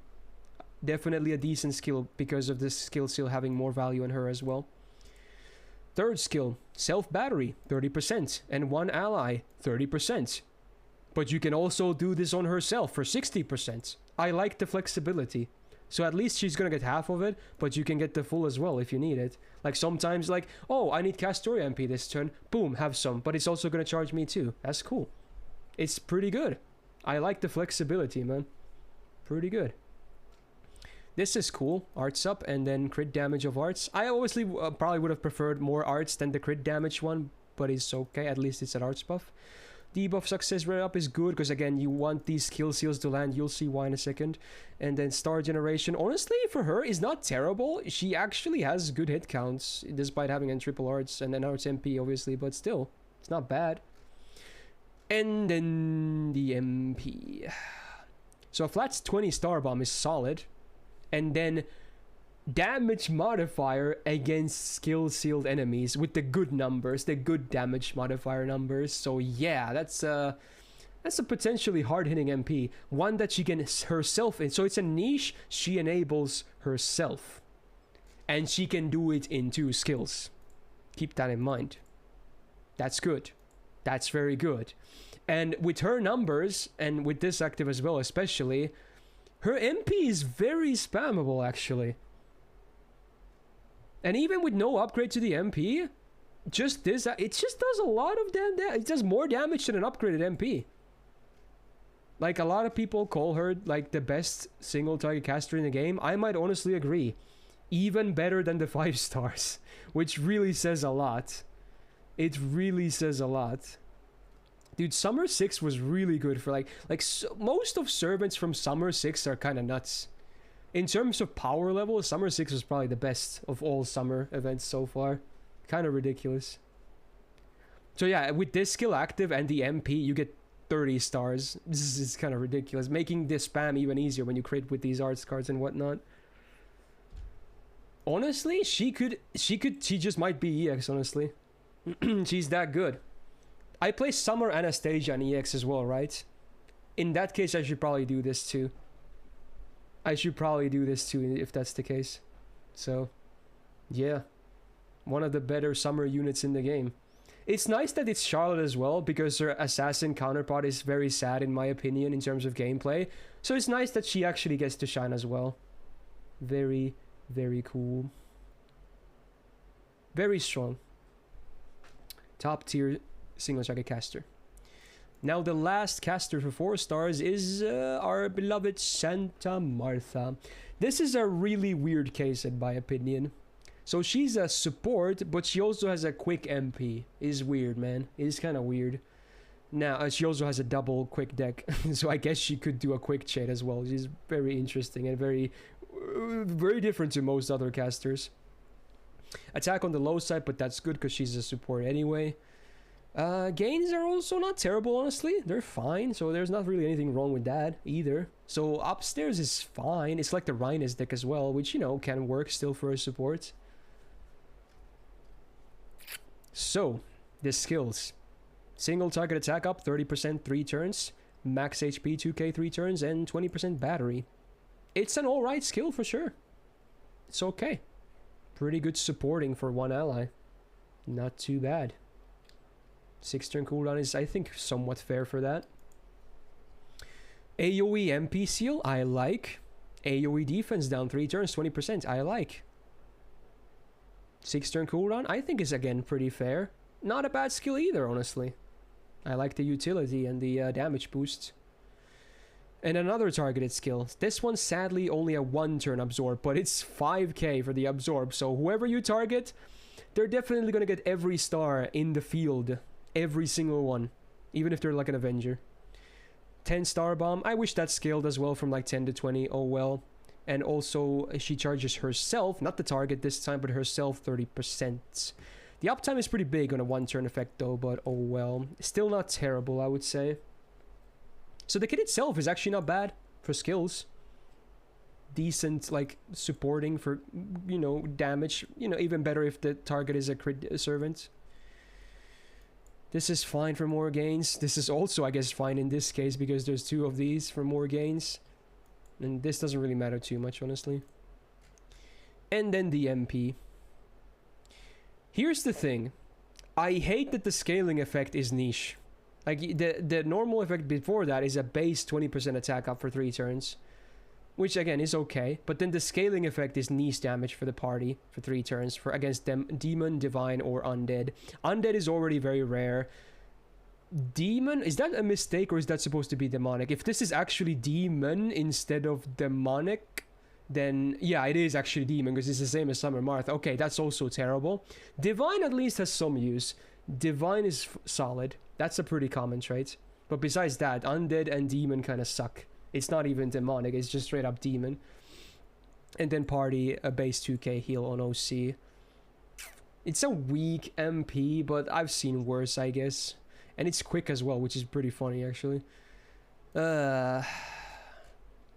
Definitely a decent skill because of this skill seal having more value on her as well. Third skill, self battery, 30%, and 1 ally, 30%. But you can also do this on herself for 60%. I like the flexibility. So at least she's gonna get half of it, but you can get the full as well if you need it. Like sometimes, like, oh, I need Castoria MP this turn. Boom, have some. But it's also gonna charge me too. That's cool. It's pretty good. I like the flexibility, man. Pretty good. This is cool. Arts up and then crit damage of arts. I obviously probably would have preferred more arts than the crit damage one, but it's okay. At least it's an arts buff. Debuff success rate up is good because again you want these skill seals to land. You'll see why in a second. And then star generation, honestly for her is not terrible. She actually has good hit counts despite having a triple arts and then arts MP obviously, but still it's not bad. And then the MP. So a flat 20 star bomb is solid. And then damage modifier against skill sealed enemies with the good numbers, the good damage modifier numbers. So yeah, that's a potentially hard hitting MP, one that she can herself in. So it's a niche she enables herself, and she can do it in 2 skills. Keep that in mind. That's good. That's very good. And with her numbers and with this active as well, especially, her MP is very spammable actually. And even with no upgrade to the MP, just this, it just does a lot of damage. It does more damage than an upgraded MP. Like, a lot of people call her, like, the best single target caster in the game. I might honestly agree. Even better than the 5 stars. Which really says a lot. It really says a lot. Dude, Summer 6 was really good for, most of servants from Summer 6 are kind of nuts. In terms of power level, Summer 6 was probably the best of all summer events so far. Kind of ridiculous. So yeah, with this skill active and the MP, you get 30 stars. This is kind of ridiculous. Making this spam even easier when you crit with these arts cards and whatnot. Honestly, she just might be EX, honestly. She's that good. I play Summer Anastasia and EX as well, right? In that case, I should probably do this too. If that's the case. So, yeah. One of the better summer units in the game. It's nice that it's Charlotte as well, because her assassin counterpart is very sad in my opinion in terms of gameplay. So it's nice that she actually gets to shine as well. Very, very cool. Very strong. Top tier single target caster. Now the last caster for 4 stars is our beloved Santa Martha. This is a really weird case in my opinion. So she's a support, but she also has a quick MP. Is weird, man. It is kind of weird. Now, she also has a double quick deck, so I guess she could do a quick chain as well. She's very interesting and very different to most other casters. Attack on the low side, but that's good because she's a support anyway. Gains are also not terrible, honestly. They're fine, so there's not really anything wrong with that either. So upstairs is fine. It's like the Rhinus deck as well, which, you know, can work still for a support. So, the skills. Single target attack up 30% 3 turns, max HP 2k 3 turns, and 20% battery. It's an alright skill for sure. It's okay. Pretty good supporting for one ally. Not too bad. 6 turn cooldown is, I think, somewhat fair for that. AoE MP seal, I like. AoE defense down 3 turns, 20%, I like. 6 turn cooldown, I think is again pretty fair. Not a bad skill either, honestly. I like the utility and the damage boost. And another targeted skill. This one's sadly only a 1 turn absorb, but it's 5k for the absorb. So whoever you target, they're definitely gonna get every star in the field. Every single one. Even if they're like an Avenger. 10 star bomb. I wish that scaled as well from like 10 to 20. Oh well. And also she charges herself, not the target this time, but herself 30%. The uptime is pretty big on a 1 turn effect though, but oh well. Still not terrible, I would say. So the kit itself is actually not bad for skills. Decent, like, supporting for, you know, damage. You know, even better if the target is a crit servant. This is fine for more gains. This is also, I guess, fine in this case because there's 2 of these for more gains. And this doesn't really matter too much, honestly. And then the MP. Here's the thing. I hate that the scaling effect is niche. Like, the normal effect before that is a base 20% attack up for 3 turns. Which, again, is okay. But then the scaling effect is niche damage for the party for 3 turns for against them demon, divine, or undead. Undead is already very rare. Demon? Is that a mistake or is that supposed to be demonic? If this is actually demon instead of demonic, then yeah, it is actually demon because it's the same as Summer Martha. Okay, that's also terrible. Divine at least has some use. Divine is solid. That's a pretty common trait. But besides that, undead and demon kind of suck. It's not even demonic, it's just straight up demon. And then party, a base 2k heal on OC. It's a weak MP, but I've seen worse, I guess. And it's quick as well, which is pretty funny, actually.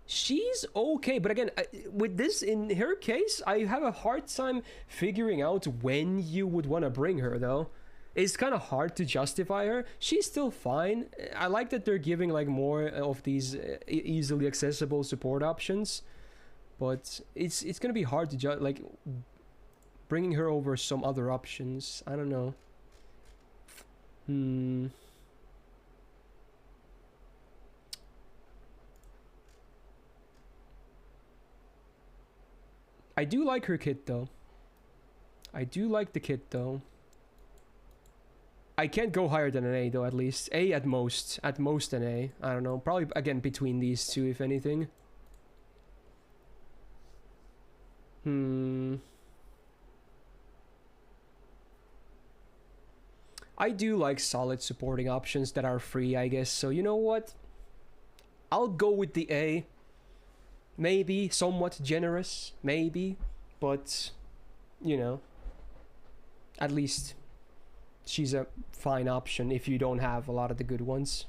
She's okay, but again, with this, in her case, I have a hard time figuring out when you would want to bring her, though. It's kind of hard to justify her. She's still fine. I like that they're giving like more of these easily accessible support options, but it's gonna be hard to like bringing her over some other options. I don't know. I do like her kit though. I do like the kit though. I can't go higher than an A though, at least. A at most. At most an A. I don't know. Probably, again, between these two, if anything. I do like solid supporting options that are free, I guess. So, you know what? I'll go with the A. Maybe somewhat generous. Maybe. But, you know. At least she's a fine option if you don't have a lot of the good ones.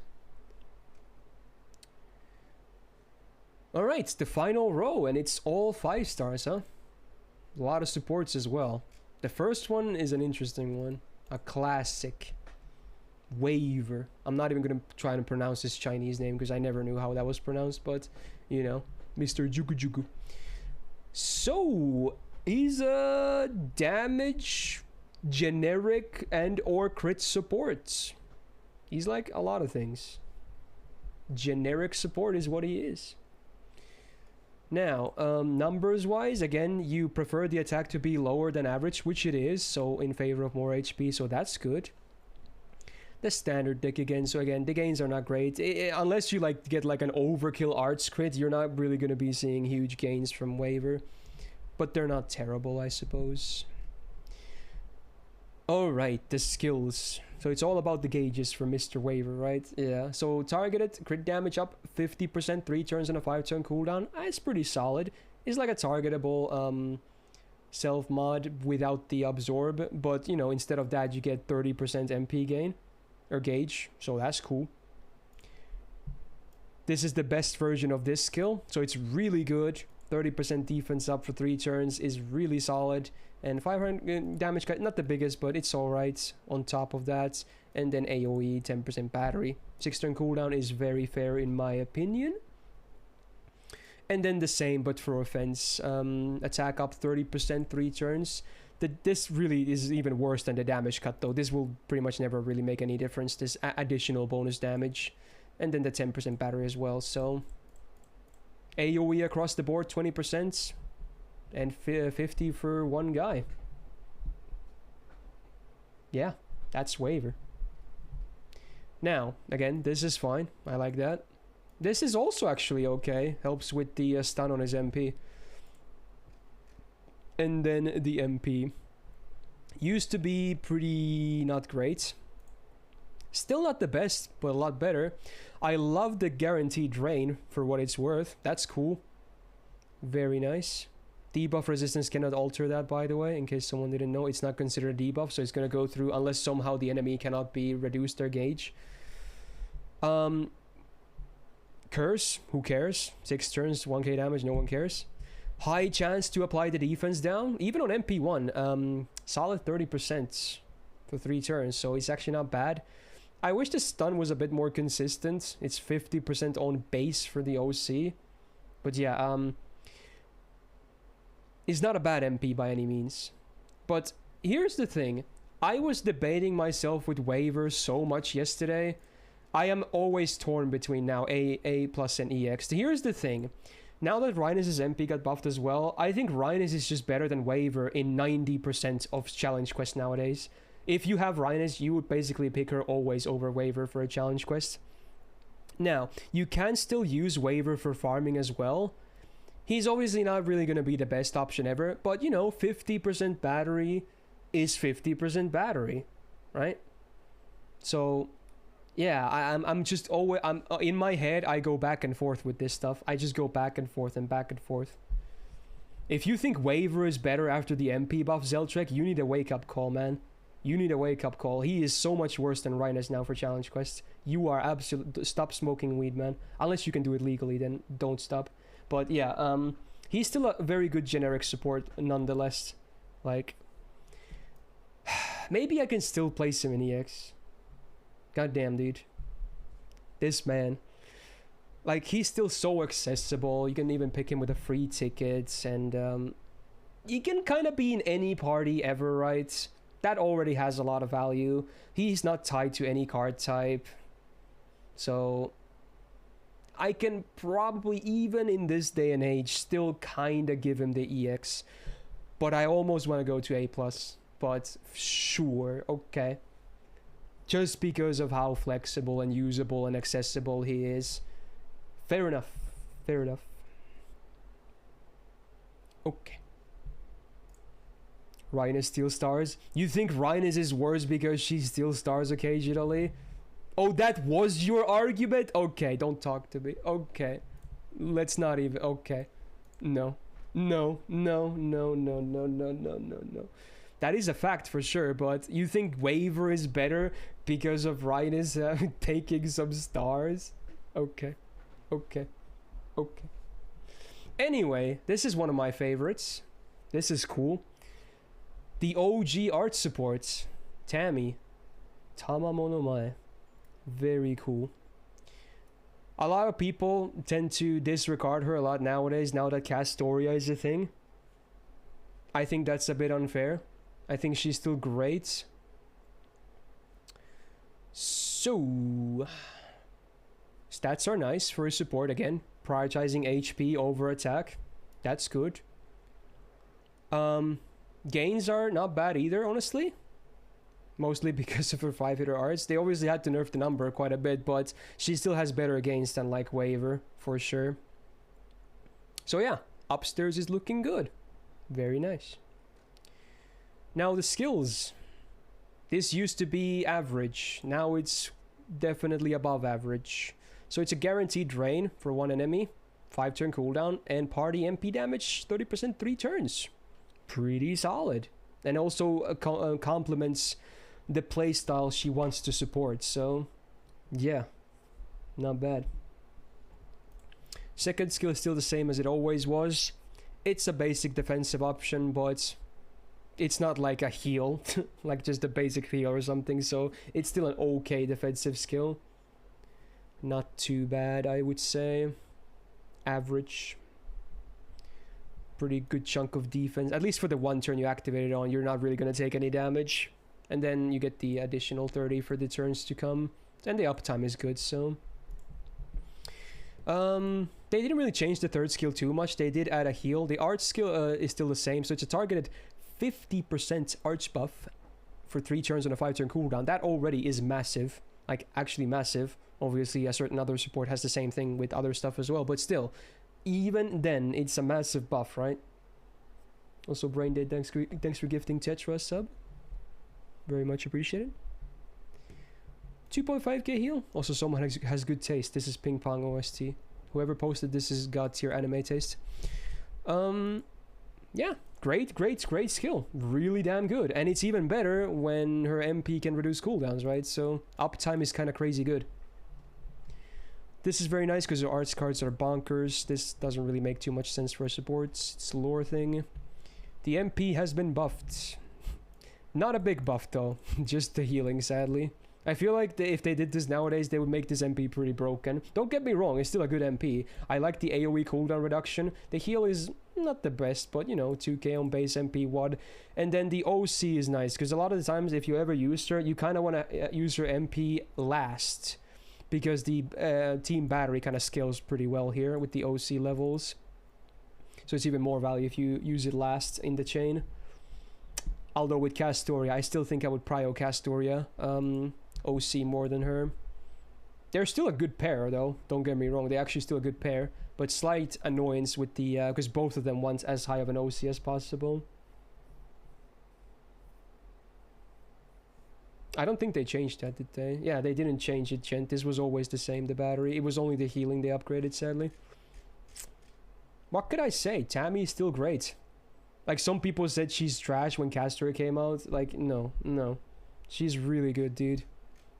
Alright, the final row, and it's all 5 stars, huh? A lot of supports as well. The first one is an interesting one. A classic. Waver. I'm not even going to try and pronounce his Chinese name because I never knew how that was pronounced, but, you know, Mr. Jugu Jugu. So, he's a damage, generic, and or crit support. He's like a lot of things. Generic support is what he is. Now, numbers wise, again, you prefer the attack to be lower than average, which it is, so in favor of more HP, so that's good. the standard deck again. So again, the gains are not great. Unless you like get like an overkill arts crit, you're not really going to be seeing huge gains from waiver. But they're not terrible, I suppose. Alright, the skills. So it's all about the gauges for Mr. Waiver, right? Yeah, so targeted, crit damage up 50%, 3 turns and a 5-turn cooldown. It's pretty solid. It's like a targetable self-mod without the absorb. But, you know, instead of that, you get 30% MP gain. Or gauge, so that's cool. This is the best version of this skill, so it's really good. 30% defense up for 3 turns is really solid. And 500 damage cut, not the biggest, but it's alright on top of that. And then AoE, 10% battery. 6-turn cooldown is very fair in my opinion. And then the same, but for offense. Attack up 30%, 3 turns. This really is even worse than the damage cut, though. This will pretty much never really make any difference. This additional bonus damage. And then the 10% battery as well, so... AoE across the board, 20%. And 50 for one guy. Yeah, that's waiver. Now, again, this is fine. I like that. This is also actually okay. Helps with the stun on his MP. And then the MP. Used to be pretty not great. Still not the best, but a lot better. I love the guaranteed drain for what it's worth. That's cool. Very nice. Debuff resistance cannot alter that, by the way, in case someone didn't know. It's not considered a debuff, so it's going to go through unless somehow the enemy cannot be reduced their gauge. Curse, who cares? 6 turns, 1k damage, no one cares. High chance to apply the defense down, even on MP1. Solid 30% for 3 turns, so it's actually not bad. I wish the stun was a bit more consistent. It's 50% on base for the OC. But yeah, it's not a bad MP by any means. But here's the thing. I was debating myself with waivers so much yesterday. I am always torn between now A plus and EX. Here's the thing. Now that Rhinus' MP got buffed as well, I think Rhinus is just better than waiver in 90% of challenge quests nowadays. If you have Rhinus, you would basically pick her always over waiver for a challenge quest. Now, you can still use waiver for farming as well. He's obviously not really going to be the best option ever, but you know, 50% battery is 50% battery, right? So, yeah, I'm just always, in my head, I go back and forth with this stuff. I just go back and forth and back and forth. If you think waiver is better after the MP buff, Zeltrek, you need a wake-up call, man. You need a wake-up call. He is so much worse than Rhinus now for challenge quests. You are absolute. Stop smoking weed, man. Unless you can do it legally, then don't stop. But yeah, he's still a very good generic support nonetheless. Like, maybe I can still place him in EX. Goddamn, dude. This man. Like, he's still so accessible. You can even pick him with a free ticket. And you can kind of be in any party ever, right? That already has a lot of value. He's not tied to any card type. So I can probably, even in this day and age, still kind of give him the EX. But I almost want to go to A+. But sure, okay. Just because of how flexible and usable and accessible he is. Fair enough. Fair enough. Okay. Rhinus steals stars. You think Rhinus is worse because she steals stars occasionally? Oh, that was your argument? Okay, don't talk to me. Okay. Let's not even... Okay. No. No. No. No. No. No. No. No. No. No. That is a fact for sure, but you think waiver is better because of Rhinus taking some stars? Okay. Okay. Okay. Anyway, this is one of my favorites. This is cool. The OG art supports. Tammy. Tamamo no Mae. Very cool. A lot of people tend to disregard her a lot nowadays, now that Castoria is a thing. I think that's a bit unfair. I think she's still great. So... stats are nice for his support again. Prioritizing HP over attack. That's good. Gains are not bad either, honestly. mostly because of her 5-hitter arts. They obviously had to nerf the number quite a bit, but she still has better against than like Waver, for sure. So yeah, upstairs is looking good. Very nice. Now the skills. This used to be average. Now it's definitely above average. So it's a guaranteed drain for one enemy, 5-turn cooldown, and party MP damage 30% 3 turns. Pretty solid. And also complements the playstyle she wants to support. So yeah, not bad. Second skill is still the same as it always was. It's a basic defensive option, but it's not like a heal, like just a basic heal or something, so it's still an okay defensive skill. Not too bad, I would say. Average. Pretty good chunk of defense. At least for the one turn you activate it on, you're not really going to take any damage. And then you get the additional 30 for the turns to come. And the uptime is good, so... they didn't really change the third skill too much. They did add a heal. The art skill is still the same, so it's a targeted 50% arch buff for 3 turns on a 5-turn cooldown. That already is massive. Like, actually massive. Obviously, a certain other support has the same thing with other stuff as well, but still, even then, it's a massive buff, right? Also, Brain Dead, thanks for gifting Tetra a sub. Very much appreciated. 2.5k heal. Also, someone has good taste. This is Ping Pong OST. Whoever posted this has got tier anime taste. Yeah, great skill. Really damn good. And it's even better when her MP can reduce cooldowns, right? So uptime is kind of crazy good. This is very nice because her arts cards are bonkers. This doesn't really make too much sense for supports. It's a lore thing. The MP has been buffed. Not a big buff though, just the healing, sadly. I feel like if they did this nowadays, they would make this MP pretty broken. Don't get me wrong, it's still a good MP. I like the AoE cooldown reduction. The heal is not the best, but you know, 2k on base MP WAD. And then the OC is nice, because a lot of the times if you ever use her, you kind of want to use her MP last. Because the team battery kind of scales pretty well here with the OC levels. So it's even more value if you use it last in the chain. Although with Castoria, I still think I would prio Castoria. OC more than her. They're still a good pair though, don't get me wrong, they're actually still a good pair, but slight annoyance with the because both of them want as high of an OC as possible. I don't think they changed that, did they? Yeah, they didn't change it, Chen. This was always the same, the battery. It was only the healing they upgraded, sadly. What could I say? Tammy is still great. Like, some people said she's trash when Castoria came out. Like, no. She's really good, dude.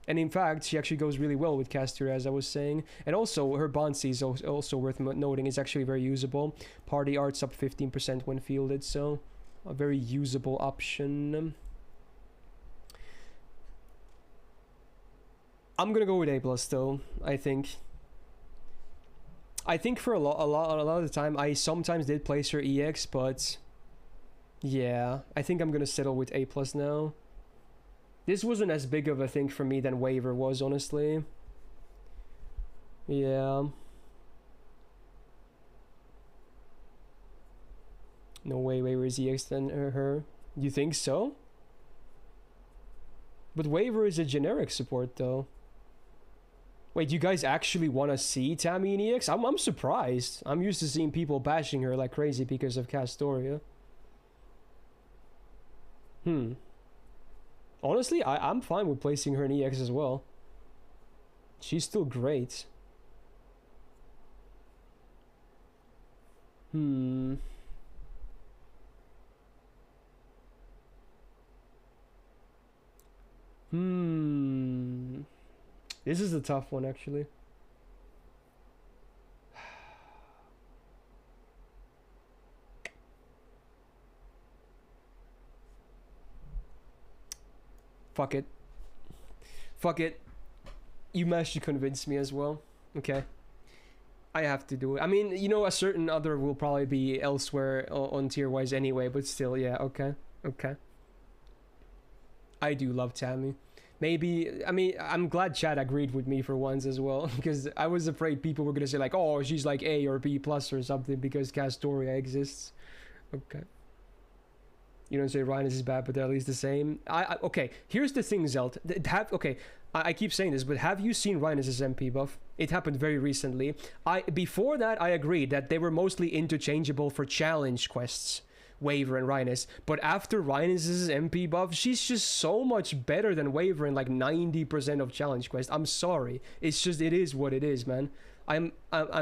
And in fact, she actually goes really well with Castoria, as I was saying. And also, her Bonsi is also worth noting. It's actually very usable. Party art's up 15% when fielded, so a very usable option. I'm gonna go with A+ though, I think. I think for a lot of the time, I sometimes did place her EX, but... yeah, I think I'm gonna settle with A+ now. This wasn't as big of a thing for me than Waver was, honestly. Yeah. No way Waver is EX than her. You think so? But Waver is a generic support, though. Wait, you guys actually want to see Tammy in EX? I'm surprised. I'm used to seeing people bashing her like crazy because of Castoria. Honestly, I'm fine with placing her in EX as well. She's still great. This is a tough one, actually. Fuck it. Fuck it. You managed to convince me as well. Okay. I have to do it. I mean, you know, a certain other will probably be elsewhere on tier-wise anyway, but still, yeah, okay. Okay. I do love Tammy. Maybe, I mean, I'm glad Chad agreed with me for once as well, because I was afraid people were going to say like, oh, she's like A or B plus or something because Castoria exists. Okay. You don't say Rhinus is bad, but they're at least the same. Okay, here's the thing, Zelt. I keep saying this, but have you seen Rhinus's MP buff? It happened very recently. Before that, I agreed that they were mostly interchangeable for challenge quests, Waver and Rhinus. But after Rhinus's MP buff, she's just so much better than Waver in like 90% of challenge quests. I'm sorry. It's just, it is what it is, man. I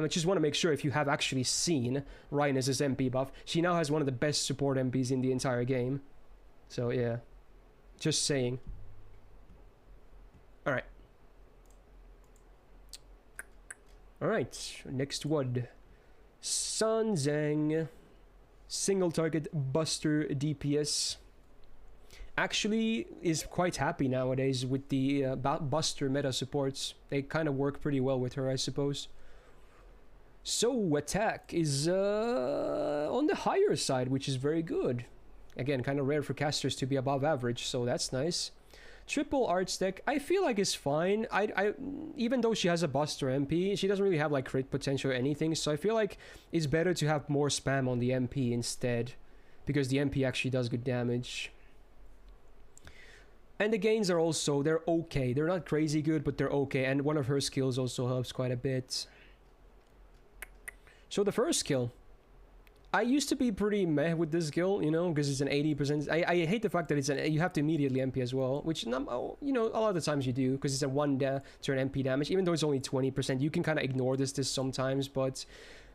just want to make sure if you have actually seen Rhinus's MP buff, she now has one of the best support MPs in the entire game. So yeah, just saying. Alright. Alright, next one. Sanzang. Single target Buster DPS. Actually is quite happy nowadays with the Buster meta supports. They kind of work pretty well with her, I suppose. So attack is on the higher side, which is very good. Again, kind of rare for casters to be above average, so that's nice. Triple arts deck, I feel like is fine. Even though she has a Buster MP, she doesn't really have like crit potential or anything, so I feel like it's better to have more spam on the MP instead, because the MP actually does good damage. And the gains are also, they're okay. They're not crazy good, but they're okay. And one of her skills also helps quite a bit. So the first skill. I used to be pretty meh with this skill, you know, because it's an 80%. I hate the fact that you have to immediately MP as well, which, you know, a lot of the times you do, because it's a turn MP damage. Even though it's only 20%, you can kind of ignore this sometimes, but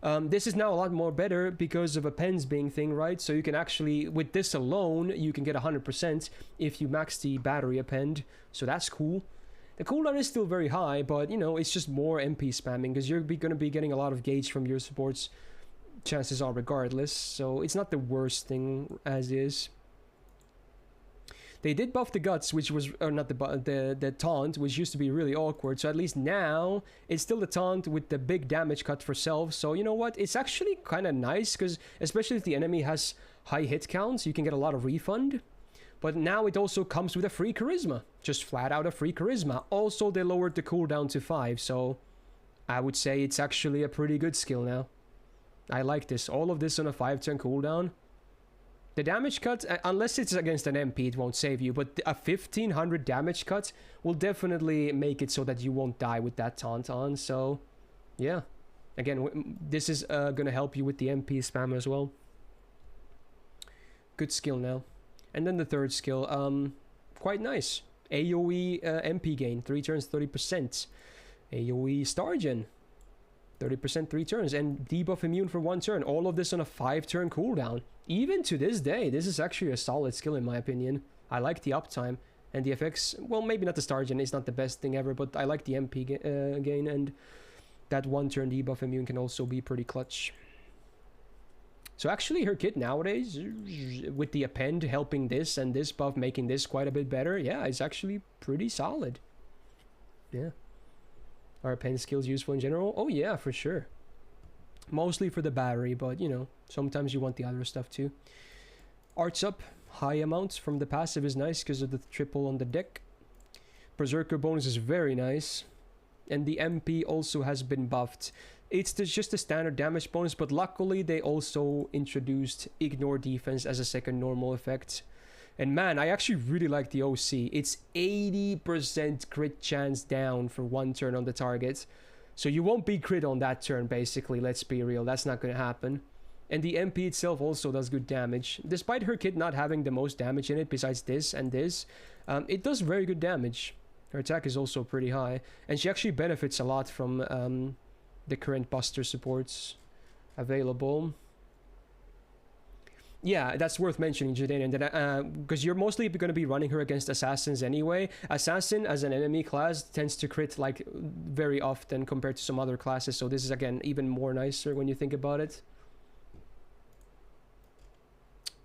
this is now a lot more better because of appends being thing, right? So you can actually, with this alone, you can get 100% if you max the battery append, so that's cool. The cooldown is still very high, but, you know, it's just more MP spamming, because you're going to be getting a lot of gauge from your supports, chances are, regardless, so it's not the worst thing as is. They did buff the guts, which was, or not the taunt, which used to be really awkward, so at least now it's still the taunt with the big damage cut for self. So you know what, it's actually kind of nice, because especially if the enemy has high hit counts, you can get a lot of refund. But now it also comes with a free charisma, just flat out a free charisma. Also, they lowered the cooldown to 5, so I would say it's actually a pretty good skill now. I like this. All of this on a 5-turn cooldown. The damage cut, unless it's against an MP, it won't save you, but a 1500 damage cut will definitely make it so that you won't die with that taunt on, so yeah. Again, this is gonna help you with the MP spam as well. Good skill now. And then the third skill, quite nice. AoE MP gain, 3 turns, 30%. AoE Stargen. 30% 3 turns, and debuff immune for 1 turn. All of this on a 5-turn cooldown. Even to this day, this is actually a solid skill in my opinion. I like the uptime and the effects. Well, maybe not the Stargen, it's not the best thing ever, but I like the MP gain, and that 1-turn debuff immune can also be pretty clutch. So actually her kit nowadays, with the append helping this and this buff making this quite a bit better, yeah, it's actually pretty solid. Yeah. Are append skills useful in general? Oh yeah, for sure. Mostly for the battery, but you know, sometimes you want the other stuff too. Arts up, high amounts from the passive is nice because of the triple on the deck. Berserker bonus is very nice. And the MP also has been buffed. It's just a standard damage bonus, but luckily they also introduced ignore defense as a second normal effect. And man, I actually really like the OC. It's 80% crit chance down for 1 turn on the target. So you won't be crit on that turn, basically, let's be real. That's not going to happen. And the MP itself also does good damage. Despite her kit not having the most damage in it, besides this and this, it does very good damage. Her attack is also pretty high. And she actually benefits a lot from the current Buster supports available. Yeah, that's worth mentioning, Jadanian, that because you're mostly going to be running her against assassins anyway. Assassin as an enemy class tends to crit like very often compared to some other classes, so this is again even more nicer when you think about it.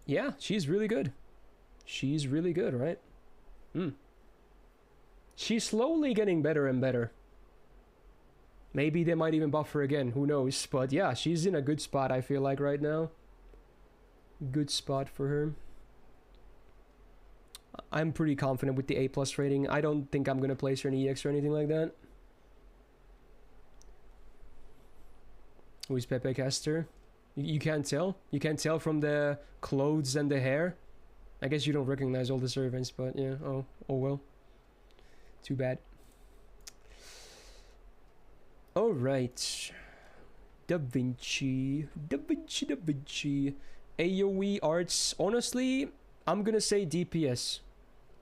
Yeah, she's really good. She's really good, right? She's slowly getting better and better. Maybe they might even buff her again, who knows? But yeah, she's in a good spot, I feel like, right now. Good spot for her. I'm pretty confident with the A+ rating. I don't think I'm gonna place her in EX or anything like that. Who's Pepe Caster? You can't tell? You can't tell from the clothes and the hair? I guess you don't recognize all the servants, but yeah, oh well. Too bad. Alright. Da Vinci. AoE arts. Honestly, I'm gonna say DPS.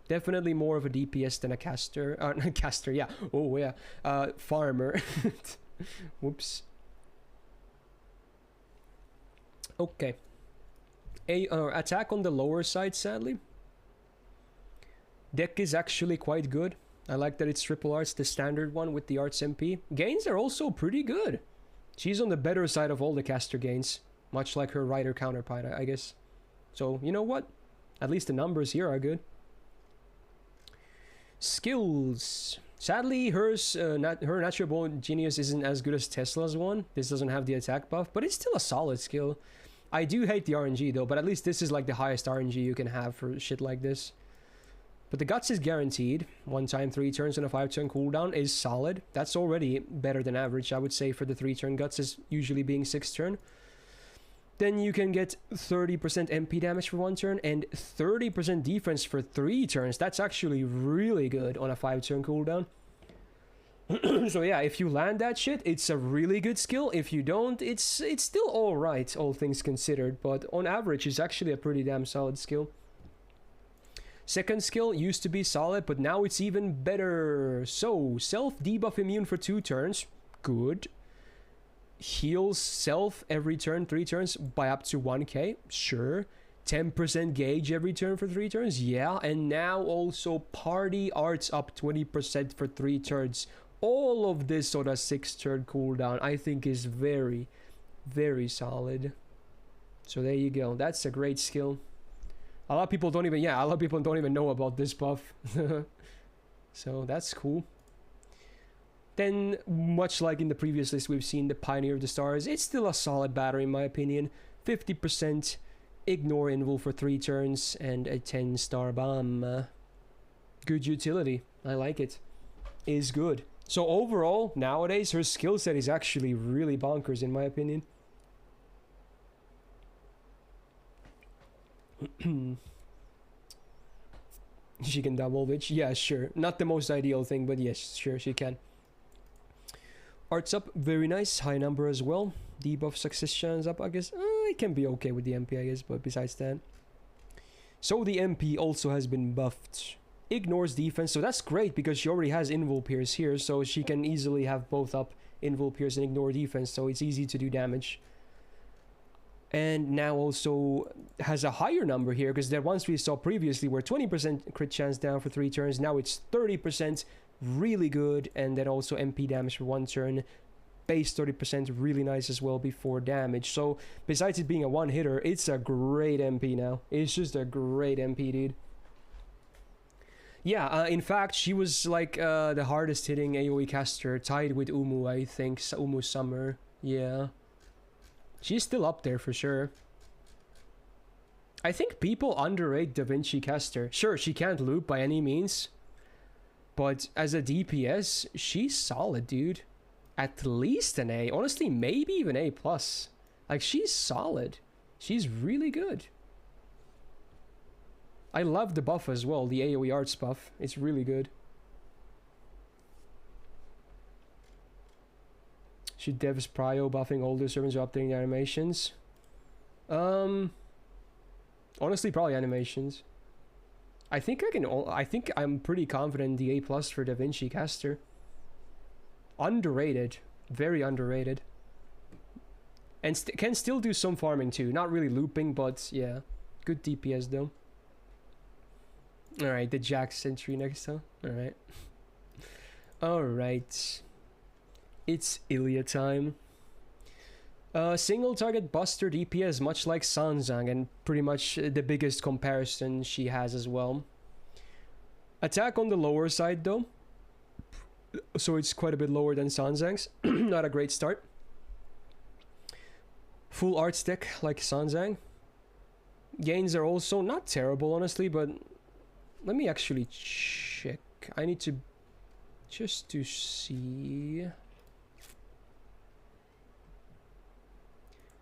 Definitely more of a DPS than a caster. Caster, yeah. Oh, yeah. Farmer. Whoops. Okay. Attack on the lower side, sadly. Deck is actually quite good. I like that it's triple arts, the standard one with the arts MP. Gains are also pretty good. She's on the better side of all the caster gains. Much like her rider counterpart, I guess. So, you know what? At least the numbers here are good. Skills. Sadly, her natural born genius isn't as good as Tesla's one. This doesn't have the attack buff, but it's still a solid skill. I do hate the RNG though, but at least this is like the highest RNG you can have for shit like this. But the guts is guaranteed. 1 time 3 turns and a 5 turn cooldown is solid. That's already better than average, I would say, for the 3 turn guts is usually being 6 turn. Then you can get 30% MP damage for 1 turn and 30% defense for 3 turns. That's actually really good on a 5 turn cooldown. So yeah, if you land that shit, it's a really good skill. If you don't, it's still alright, all things considered. But on average, it's actually a pretty damn solid skill. Second skill used to be solid, but now it's even better. So, self debuff immune for 2 turns. Good. Heals self every turn, 3 turns, by up to 1k. Sure. 10% gauge every turn for 3 turns. Yeah. And now also party arts up 20% for 3 turns. All of this on a 6 turn cooldown I think is very, very solid. So there you go. That's a great skill. A lot of people don't even know about this buff. So that's cool. Then, much like in the previous list we've seen, the Pioneer of the Stars, it's still a solid battery in my opinion. 50% ignore invul for 3 turns and a 10-star bomb. Good utility. I like it. Is good. So overall, nowadays, her skill set is actually really bonkers in my opinion. She can double witch. Yeah, sure. Not the most ideal thing, but yes, sure, she can. Arts up, very nice. High number as well. Debuff success chance up, I guess. It can be okay with the MP, I guess, but besides that. So the MP also has been buffed. Ignores defense, so that's great because she already has Invul Pierce here, so she can easily have both up, Invul Pierce and Ignore Defense, so it's easy to do damage. And now also has a higher number here, because the ones we saw previously were 20% crit chance down for 3 turns, now it's 30%, really good, and then also MP damage for 1 turn, base 30%, really nice as well before damage. So besides it being a one hitter, it's a great MP now. It's just a great MP, dude. Yeah, in fact, she was like the hardest hitting AoE caster, tied with Umu, I think, Umu Summer. Yeah. She's still up there for sure. I think people underrate Da Vinci Caster. Sure, she can't loop by any means, but as a DPS, she's solid, dude. At least an A. Honestly, maybe even A+. Like, she's solid. She's really good. I love the buff as well, the AoE arts buff. It's really good. Should devs prio buffing older servants or updating the animations? Honestly, probably animations. I think I'm pretty confident in the A+ for Da Vinci Caster. Underrated. Very underrated. And can still do some farming too. Not really looping, but yeah. Good DPS though. Alright, the Jack Sentry next time. Alright. Alright. It's Illya time. Single target buster DPS, much like Sanzang, and pretty much the biggest comparison she has as well. Attack on the lower side though. So it's quite a bit lower than Sanzang's. Not a great start. Full art stick like Sanzang. Gains are also not terrible, honestly, but let me actually check. I need to just to see.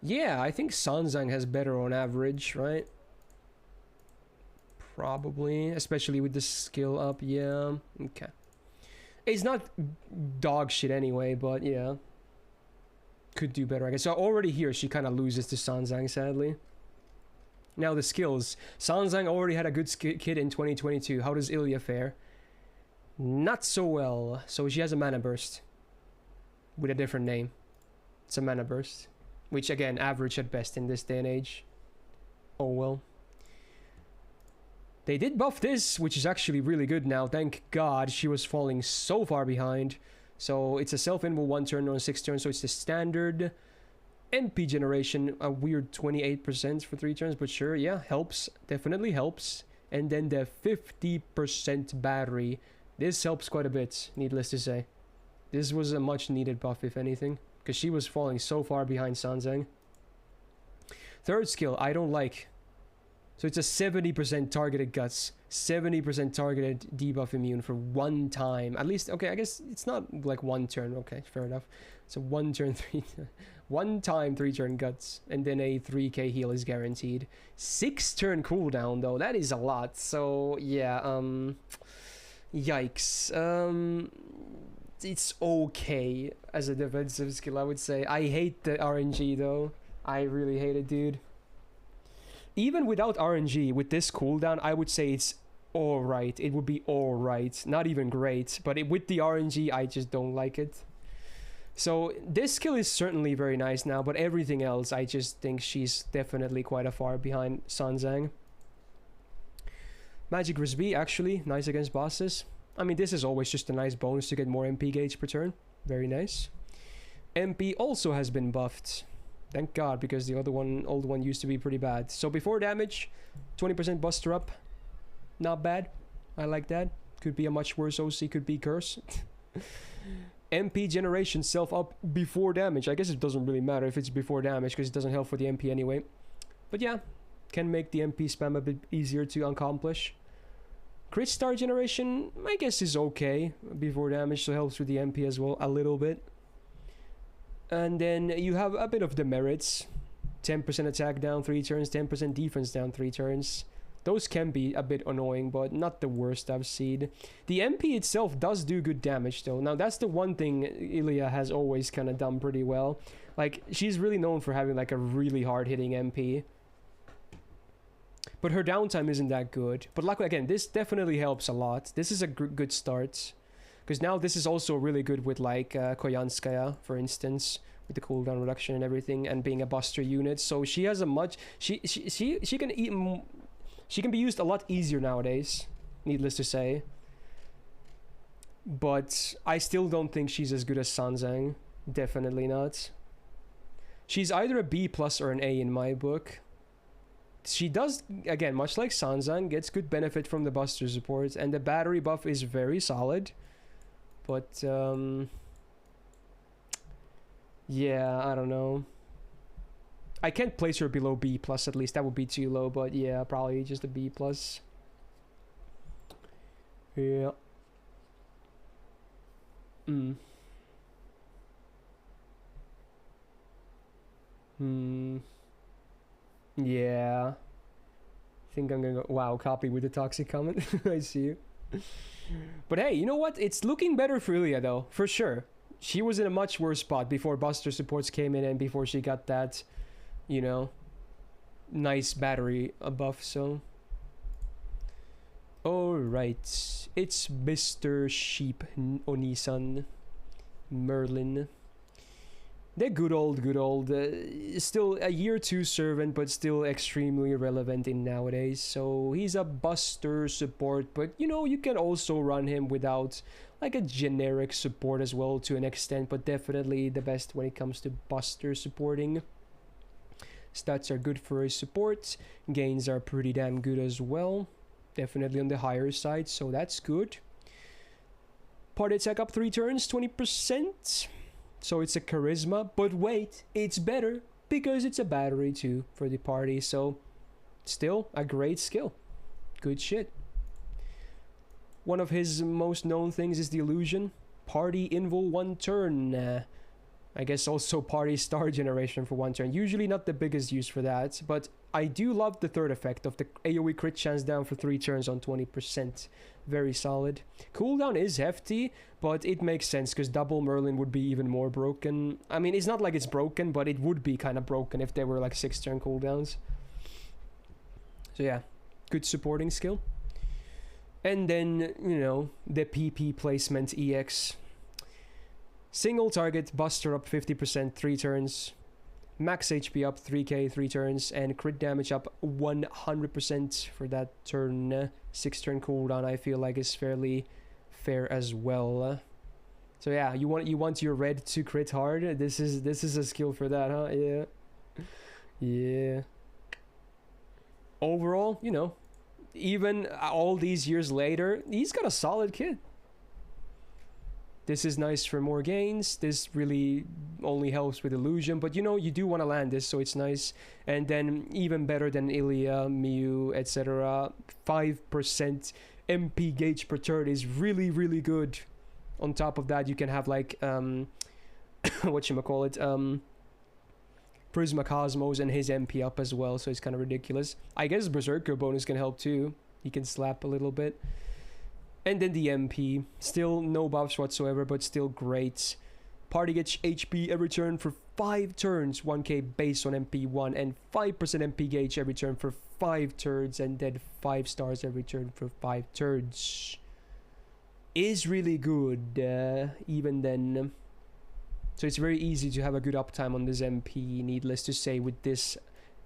Yeah, I think Sanzang has better on average, right? Probably, especially with the skill up, yeah. Okay. It's not dog shit anyway, but yeah. Could do better, I guess. So already here, she kind of loses to Sanzang, sadly. Now the skills. Sanzang already had a good kid in 2022. How does Illya fare? Not so well. So she has a mana burst. With a different name. It's a mana burst. Which, again, average at best in this day and age. Oh well. They did buff this, which is actually really good now. Thank God, she was falling so far behind. So it's a self-invo 1 turn on 6 turns, so it's the standard MP generation, a weird 28% for 3 turns, but sure, yeah, helps, definitely helps. And then the 50% battery, this helps quite a bit, needless to say. This was a much needed buff, if anything, because she was falling so far behind Sanzang. Third skill, I don't like. So it's a 70% targeted guts, 70% targeted debuff immune for 1 time. At least, okay, I guess it's not like 1 turn. Okay, fair enough. It's a 1 turn, 1 time 3 turn guts, and then a 3k heal is guaranteed. 6 turn cooldown though, that is a lot. So yeah, yikes. It's okay as a defensive skill, I would say. I hate the RNG though. I really hate it, dude. Even without RNG, with this cooldown, I would say it's alright. It would be alright. Not even great. But with the RNG, I just don't like it. So this skill is certainly very nice now, but everything else, I just think she's definitely quite a far behind Sanzang. Magic Risby, actually, nice against bosses. I mean, this is always just a nice bonus to get more MP gauge per turn. Very nice. MP also has been buffed. Thank God, because the other one, old one, used to be pretty bad. So before damage, 20% buster up. Not bad. I like that. Could be a much worse OC, could be curse. MP generation self up before damage. I guess it doesn't really matter if it's before damage, because it doesn't help for the MP anyway. But yeah, can make the MP spam a bit easier to accomplish. Crit star generation, I guess, is okay before damage, so helps with the MP as well a little bit. And then you have a bit of the merits. 10% attack down 3 turns, 10% defense down 3 turns. Those can be a bit annoying, but not the worst I've seen. The MP itself does do good damage though. Now that's the one thing Illya has always kind of done pretty well. Like, she's really known for having like a really hard hitting MP. But her downtime isn't that good. But like, again, this definitely helps a lot. This is a good start. Because now this is also really good with like Koyanskaya, for instance, with the cooldown reduction and everything, and being a buster unit. So she has a much she can eat. She can be used a lot easier nowadays, needless to say. But I still don't think she's as good as Sanzang. Definitely not. She's either a B+ or an A in my book. She does, again, much like Sanzang, gets good benefit from the buster support, and the battery buff is very solid. But, yeah, I don't know. I can't place her below B+, at least. That would be too low, but yeah, probably just a B+. Yeah. Yeah. I think I'm gonna go... Wow, copy with the toxic comment. I see you. But hey, you know what? It's looking better for Illya, though. For sure. She was in a much worse spot before Buster supports came in and before she got that, you know, nice battery buff, so... Alright. It's Mr. Sheep Onisan. Merlin. The good old, still a year 2 servant, but still extremely relevant in nowadays. So he's a buster support, but you know, you can also run him without like a generic support as well to an extent, but definitely the best when it comes to buster supporting. Stats are good for his support. Gains are pretty damn good as well. Definitely on the higher side, so that's good. Party attack up 3 turns, 20%. So it's a charisma, but wait, it's better because it's a battery too for the party. So still a great skill. Good shit. One of his most known things is the illusion. Party invul 1 turn. I guess also party star generation for 1 turn. Usually not the biggest use for that, but I do love the third effect of the AoE crit chance down for 3 turns on 20%. Very solid. Cooldown is hefty, but it makes sense because double Merlin would be even more broken. I mean, it's not like it's broken, but it would be kind of broken if there were like 6 turn cooldowns. So yeah, good supporting skill. And then, you know, the PP placement EX. Single target, buster up 50%, 3 turns. Max HP up 3k, 3 turns. And crit damage up 100% for that turn. 6 turn cooldown, I feel like is fairly fair as well. So yeah, you want your red to crit hard. This is a skill for that, huh? Yeah. Yeah. Overall, you know, even all these years later, he's got a solid kit. This is nice for more gains. This really only helps with illusion, but you know, you do want to land this, so it's nice. And then even better than Illya, Miyu, etc. 5% MP gauge per turn is really, really good. On top of that, you can have like whatchamacallit, Prisma Cosmos and his MP up as well, so it's kind of ridiculous. I guess Berserker bonus can help too. He can slap a little bit. And then the MP, still no buffs whatsoever, but still great. Party gets HP every turn for 5 turns, 1k based on MP1, and 5% MP gauge every turn for 5 turns, and then 5 stars every turn for 5 turns. Is really good, even then. So it's very easy to have a good uptime on this MP, needless to say, with this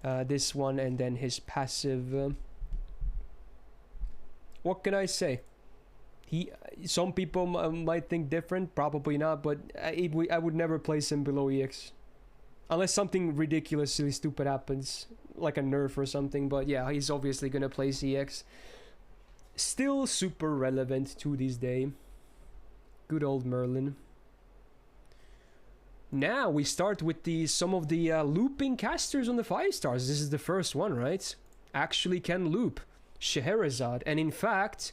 this one and then his passive. What can I say? Some people might think different, probably not, but I would never place him below EX. Unless something ridiculously stupid happens, like a nerf or something, but yeah, he's obviously gonna place EX. Still super relevant to this day. Good old Merlin. Now we start with some of the looping casters on the 5 stars. This is the first one, right? Actually can loop. Scheherazade. And in fact,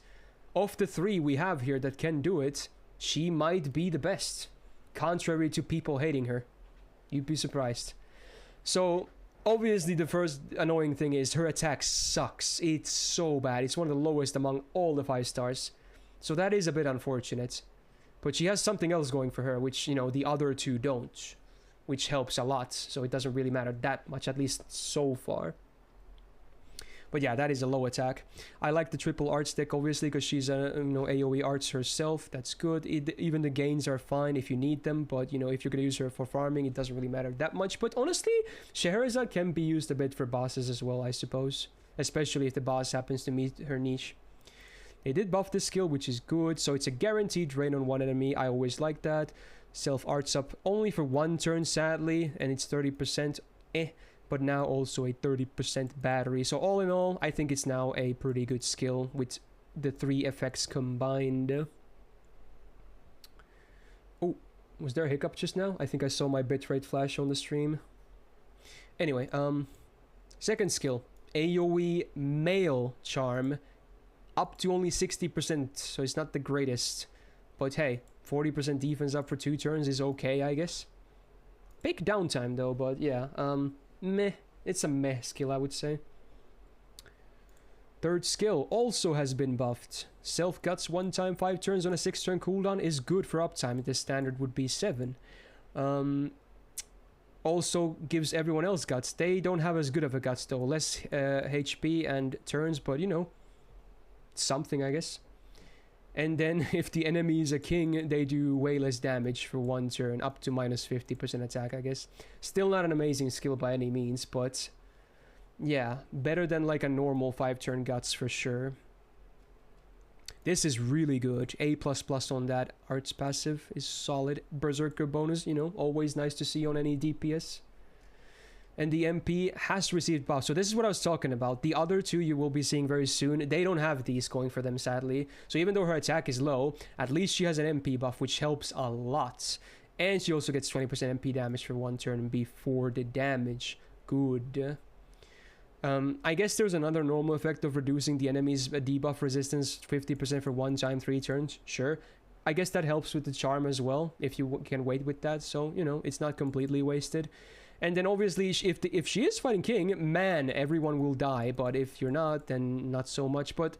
of the 3 we have here that can do it, she might be the best. Contrary to people hating her. You'd be surprised. So, obviously the first annoying thing is her attack sucks. It's so bad. It's one of the lowest among all the 5 stars. So that is a bit unfortunate. But she has something else going for her, which, you know, the other 2 don't. Which helps a lot. So it doesn't really matter that much, at least so far. But yeah, that is a low attack. I like the triple art stick, obviously, because she's a, you know, AoE arts herself. That's good. Even the gains are fine if you need them. But, you know, if you're going to use her for farming, it doesn't really matter that much. But honestly, Scheherazade can be used a bit for bosses as well, I suppose. Especially if the boss happens to meet her niche. They did buff this skill, which is good. So it's a guaranteed drain on one enemy. I always like that. Self-arts up only for 1 turn, sadly. And it's 30%. But now also a 30% battery. So all in all, I think it's now a pretty good skill with the 3 effects combined. Oh, was there a hiccup just now? I think I saw my bitrate flash on the stream. Anyway, second skill, AoE male charm, up to only 60%, so it's not the greatest. But hey, 40% defense up for 2 turns is okay, I guess. Big downtime though, but yeah, meh. It's a meh skill, I would say. Third skill also has been buffed. Self guts 1 time 5 turns on a 6 turn cooldown is good for uptime. The standard would be 7. Also gives everyone else guts. They don't have as good of a guts though. Less HP and turns, but you know, something, I guess. And then if the enemy is a king, they do way less damage for 1 turn, up to minus 50% attack, I guess. Still not an amazing skill by any means, but yeah, better than like a normal 5 turn guts for sure. This is really good. A++ on that. Arts passive is solid. Berserker bonus, you know, always nice to see on any DPS. And the MP has received buffs. So this is what I was talking about. The other 2 you will be seeing very soon. They don't have these going for them, sadly. So even though her attack is low, at least she has an MP buff, which helps a lot. And she also gets 20% MP damage for 1 turn before the damage. Good. I guess there's another normal effect of reducing the enemy's debuff resistance 50% for 1 time 3 turns. Sure. I guess that helps with the charm as well, if you can wait with that. So, you know, it's not completely wasted. And then obviously, if she is fighting king, man, everyone will die. But if you're not, then not so much. But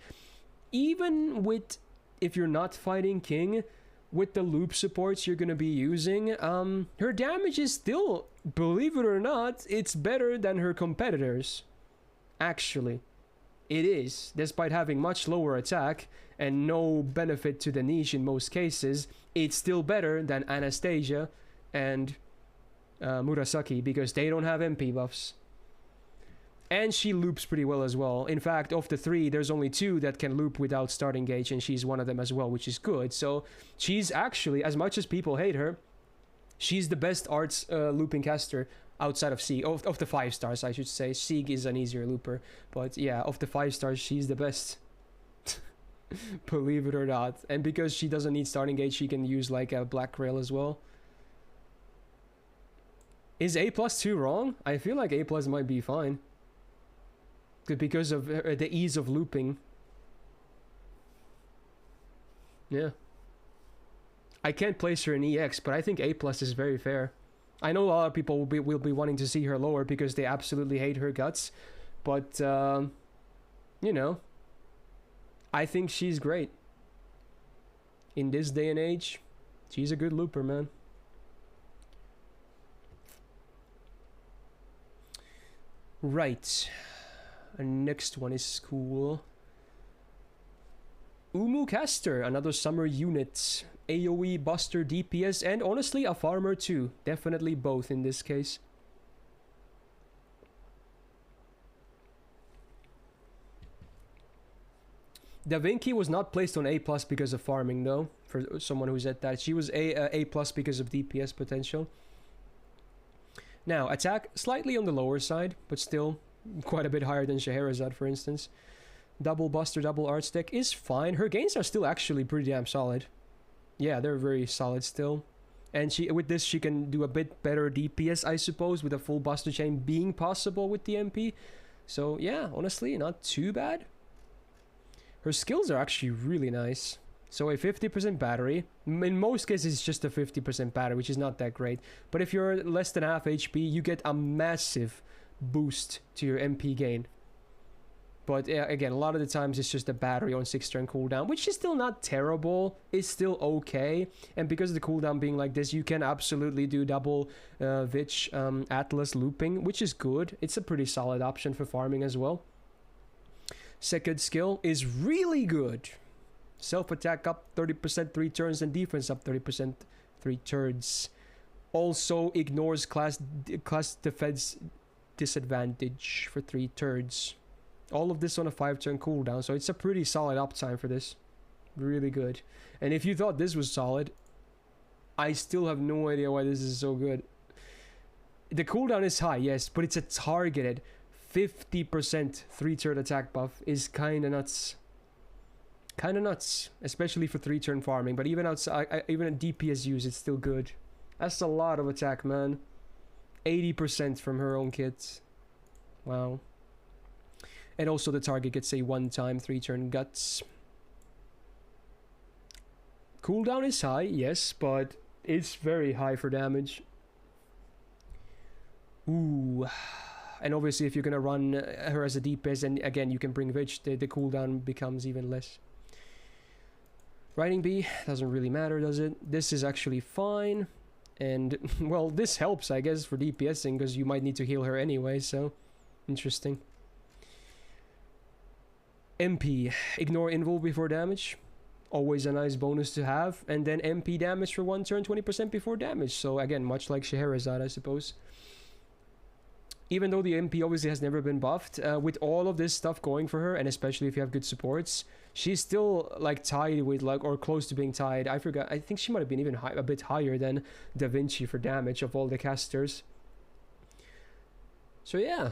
even with, if you're not fighting king, with the loop supports you're going to be using, her damage is still, believe it or not, it's better than her competitors. Actually, it is. Despite having much lower attack and no benefit to the niche in most cases, it's still better than Anastasia and Murasaki, because they don't have MP buffs. And she loops pretty well as well. In fact, of the 3, there's only 2 that can loop without starting gauge, and she's one of them as well, which is good. So she's actually, as much as people hate her, she's the best arts looping caster outside of Sieg. Of the 5 stars, I should say. Sieg is an easier looper. But yeah, of the 5 stars, she's the best. Believe it or not. And because she doesn't need starting gauge, she can use like a black rail as well. Is A+ too wrong? I feel like A+ might be fine. Because of the ease of looping. Yeah. I can't place her in EX, but I think A+ is very fair. I know a lot of people will be wanting to see her lower because they absolutely hate her guts. But, you know, I think she's great. In this day and age, she's a good looper, man. Right. Next one is cool. Caster, another summer unit. AoE, buster, DPS, and honestly a farmer too. Definitely both in this case. Da Vinci was not placed on A+ because of farming though, for someone who's at that. She was A+ because of DPS potential. Now, attack slightly on the lower side, but still quite a bit higher than Scheherazade, for instance. Double buster, double art stick is fine. Her gains are still actually pretty damn solid. Yeah, they're very solid still. And she, with this, she can do a bit better DPS, I suppose, with a full buster chain being possible with the MP. So yeah, honestly, not too bad. Her skills are actually really nice. So a 50% battery. In most cases, it's just a 50% battery, which is not that great. But if you're less than half HP, you get a massive boost to your MP gain. But again, a lot of the times it's just a battery on 6-turn cooldown, which is still not terrible. It's still okay. And because of the cooldown being like this, you can absolutely do double Vich Atlas looping, which is good. It's a pretty solid option for farming as well. Second skill is really good. Self-attack up 30% 3 turns and defense up 30% 3 turns. Also ignores class defense disadvantage for 3 turns. All of this on a 5-turn cooldown, so it's a pretty solid uptime for this. Really good. And if you thought this was solid, I still have no idea why this is so good. The cooldown is high, yes, but it's a targeted 50% 3-turn attack buff is kinda nuts. Kinda nuts, especially for 3-turn farming, but even outside, even at DPS use, it's still good. That's a lot of attack, man. 80% from her own kit. Wow. And also the target gets a one-time 3-turn guts. Cooldown is high, yes, but it's very high for damage. Ooh. And obviously if you're gonna run her as a DPS, and again you can bring Vich, the cooldown becomes even less. Riding B doesn't really matter, does it? This is actually fine. And, well, this helps, I guess, for DPSing, because you might need to heal her anyway, so... Interesting. MP. Ignore invul before damage. Always a nice bonus to have. And then MP damage for 1 turn, 20% before damage. So, again, much like Scheherazade, I suppose. Even though the MP obviously has never been buffed, with all of this stuff going for her, and especially if you have good supports, she's still like tied with like, or close to being tied. I forgot, I think she might have been even a bit higher than Da Vinci for damage of all the casters. So yeah.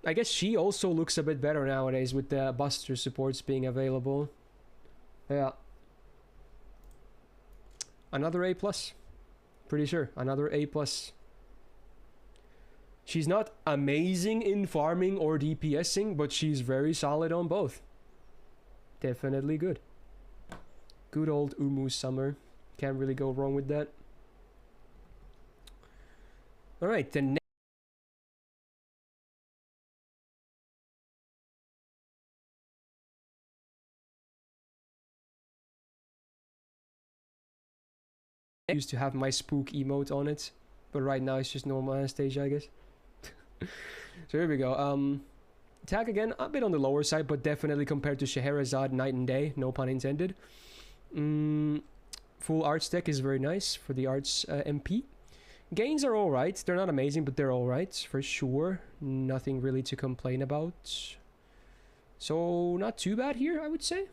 I guess she also looks a bit better nowadays with the buster supports being available. Yeah. Another A+. Pretty sure, another A+. She's not amazing in farming or DPSing, but she's very solid on both. Definitely good. Good old Summer. Can't really go wrong with that. Alright, the next used to have my spook emote on it, but right now it's just normal Anastasia, I guess. So here we go. Attack again, a bit on the lower side, but definitely compared to Scheherazade, night and day, no pun intended. Full arts deck is very nice for the arts MP. Gains are alright, they're not amazing, but they're alright, for sure. Nothing really to complain about. So, not too bad here, I would say.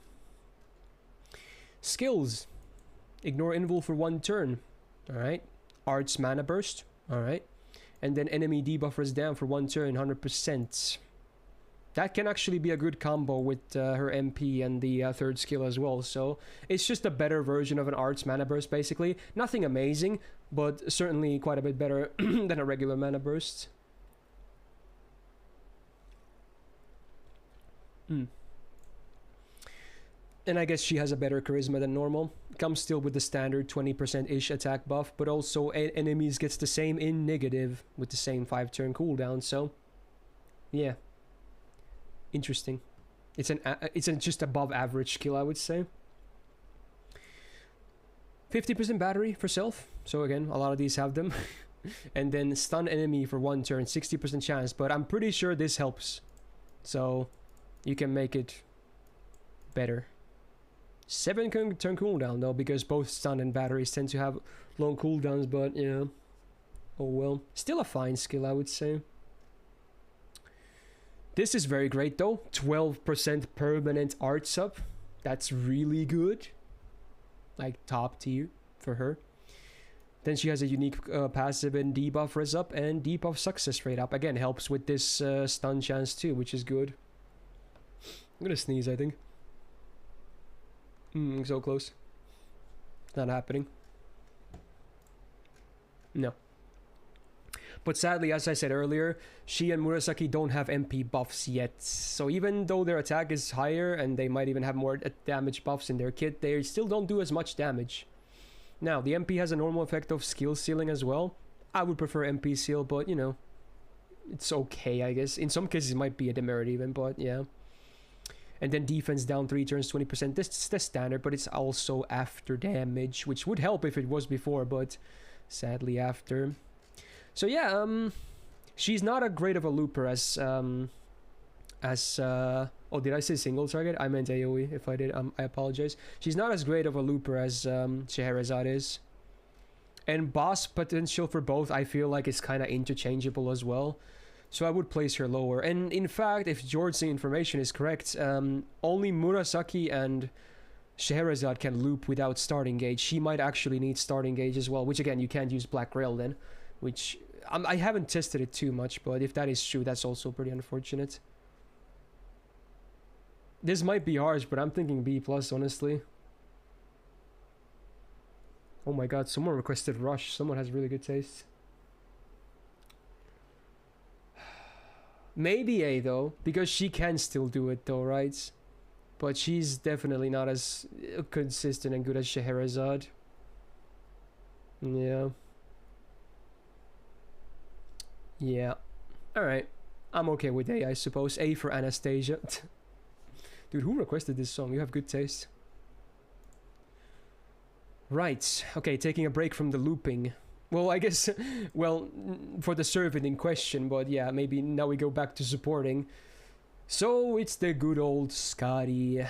Skills. Ignore invul for 1 turn. Alright. Arts mana burst. Alright. And then enemy debuffers down for 1 turn, 100%. That can actually be a good combo with her MP and the 3rd skill as well. So it's just a better version of an arts mana burst, basically. Nothing amazing, but certainly quite a bit better than a regular mana burst. And I guess she has a better charisma than normal. Comes still with the standard 20%-ish attack buff, but also enemies gets the same in negative with the same 5-turn cooldown, so yeah. Interesting. It's a just above average skill, I would say. 50% battery for self, so again, a lot of these have them. And then stun enemy for 1 turn, 60% chance, but I'm pretty sure this helps. So you can make it better. 7-turn cooldown though, because both stun and batteries tend to have long cooldowns, but yeah. Oh well. Still a fine skill, I would say. This is very great though. 12% permanent arts up. That's really good. Like top tier for her. Then she has a unique passive and debuff res up and debuff success rate up. Again, helps with this stun chance too, which is good. I'm gonna sneeze, I think. So close. It's not happening. No. But sadly, as I said earlier, she and Murasaki don't have MP buffs yet. So even though their attack is higher and they might even have more damage buffs in their kit, they still don't do as much damage. Now, the MP has a normal effect of skill sealing as well. I would prefer MP seal, but you know, it's okay, I guess. In some cases, it might be a demerit even, but yeah. And then defense down 3 turns, 20%. This is the standard, but it's also after damage, which would help if it was before, but sadly after. So yeah, she's not a great of a looper as oh, did I say single target? I meant AoE. If I did, I apologize. She's not as great of a looper as Scheherazade is. And boss potential for both, I feel like it's kind of interchangeable as well. So I would place her lower. And in fact, if George's information is correct, only Murasaki and Scheherazade can loop without starting gauge. She might actually need starting gauge as well, which again, you can't use Black Rail then. Which, I haven't tested it too much, but if that is true, that's also pretty unfortunate. This might be harsh, but I'm thinking B+, honestly. Oh my god, someone requested Rush. Someone has really good taste. Maybe A though, because she can still do it though, right? But she's definitely not as consistent and good as Scheherazade. Yeah. Yeah. Alright. I'm okay with A, I suppose. A for Anastasia. Dude, who requested this song? You have good taste. Right. Okay, taking a break from the looping. Well, I guess, well, for the servant in question, but yeah, maybe now we go back to supporting. So, it's the good old Skadi.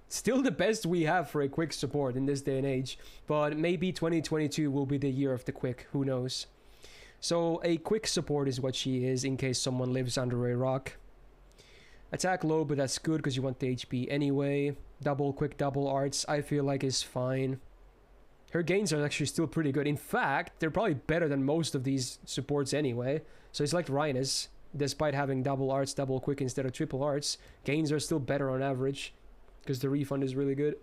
Still the best we have for a quick support in this day and age, but maybe 2022 will be the year of the quick, who knows. So, a quick support is what she is, in case someone lives under a rock. Attack low, but that's good because you want the HP anyway. Double quick, double arts, I feel like is fine. Her gains are actually still pretty good. In fact, they're probably better than most of these supports anyway. So it's like Rhinus. Despite having double arts, double quick instead of triple arts, gains are still better on average. Because the refund is really good.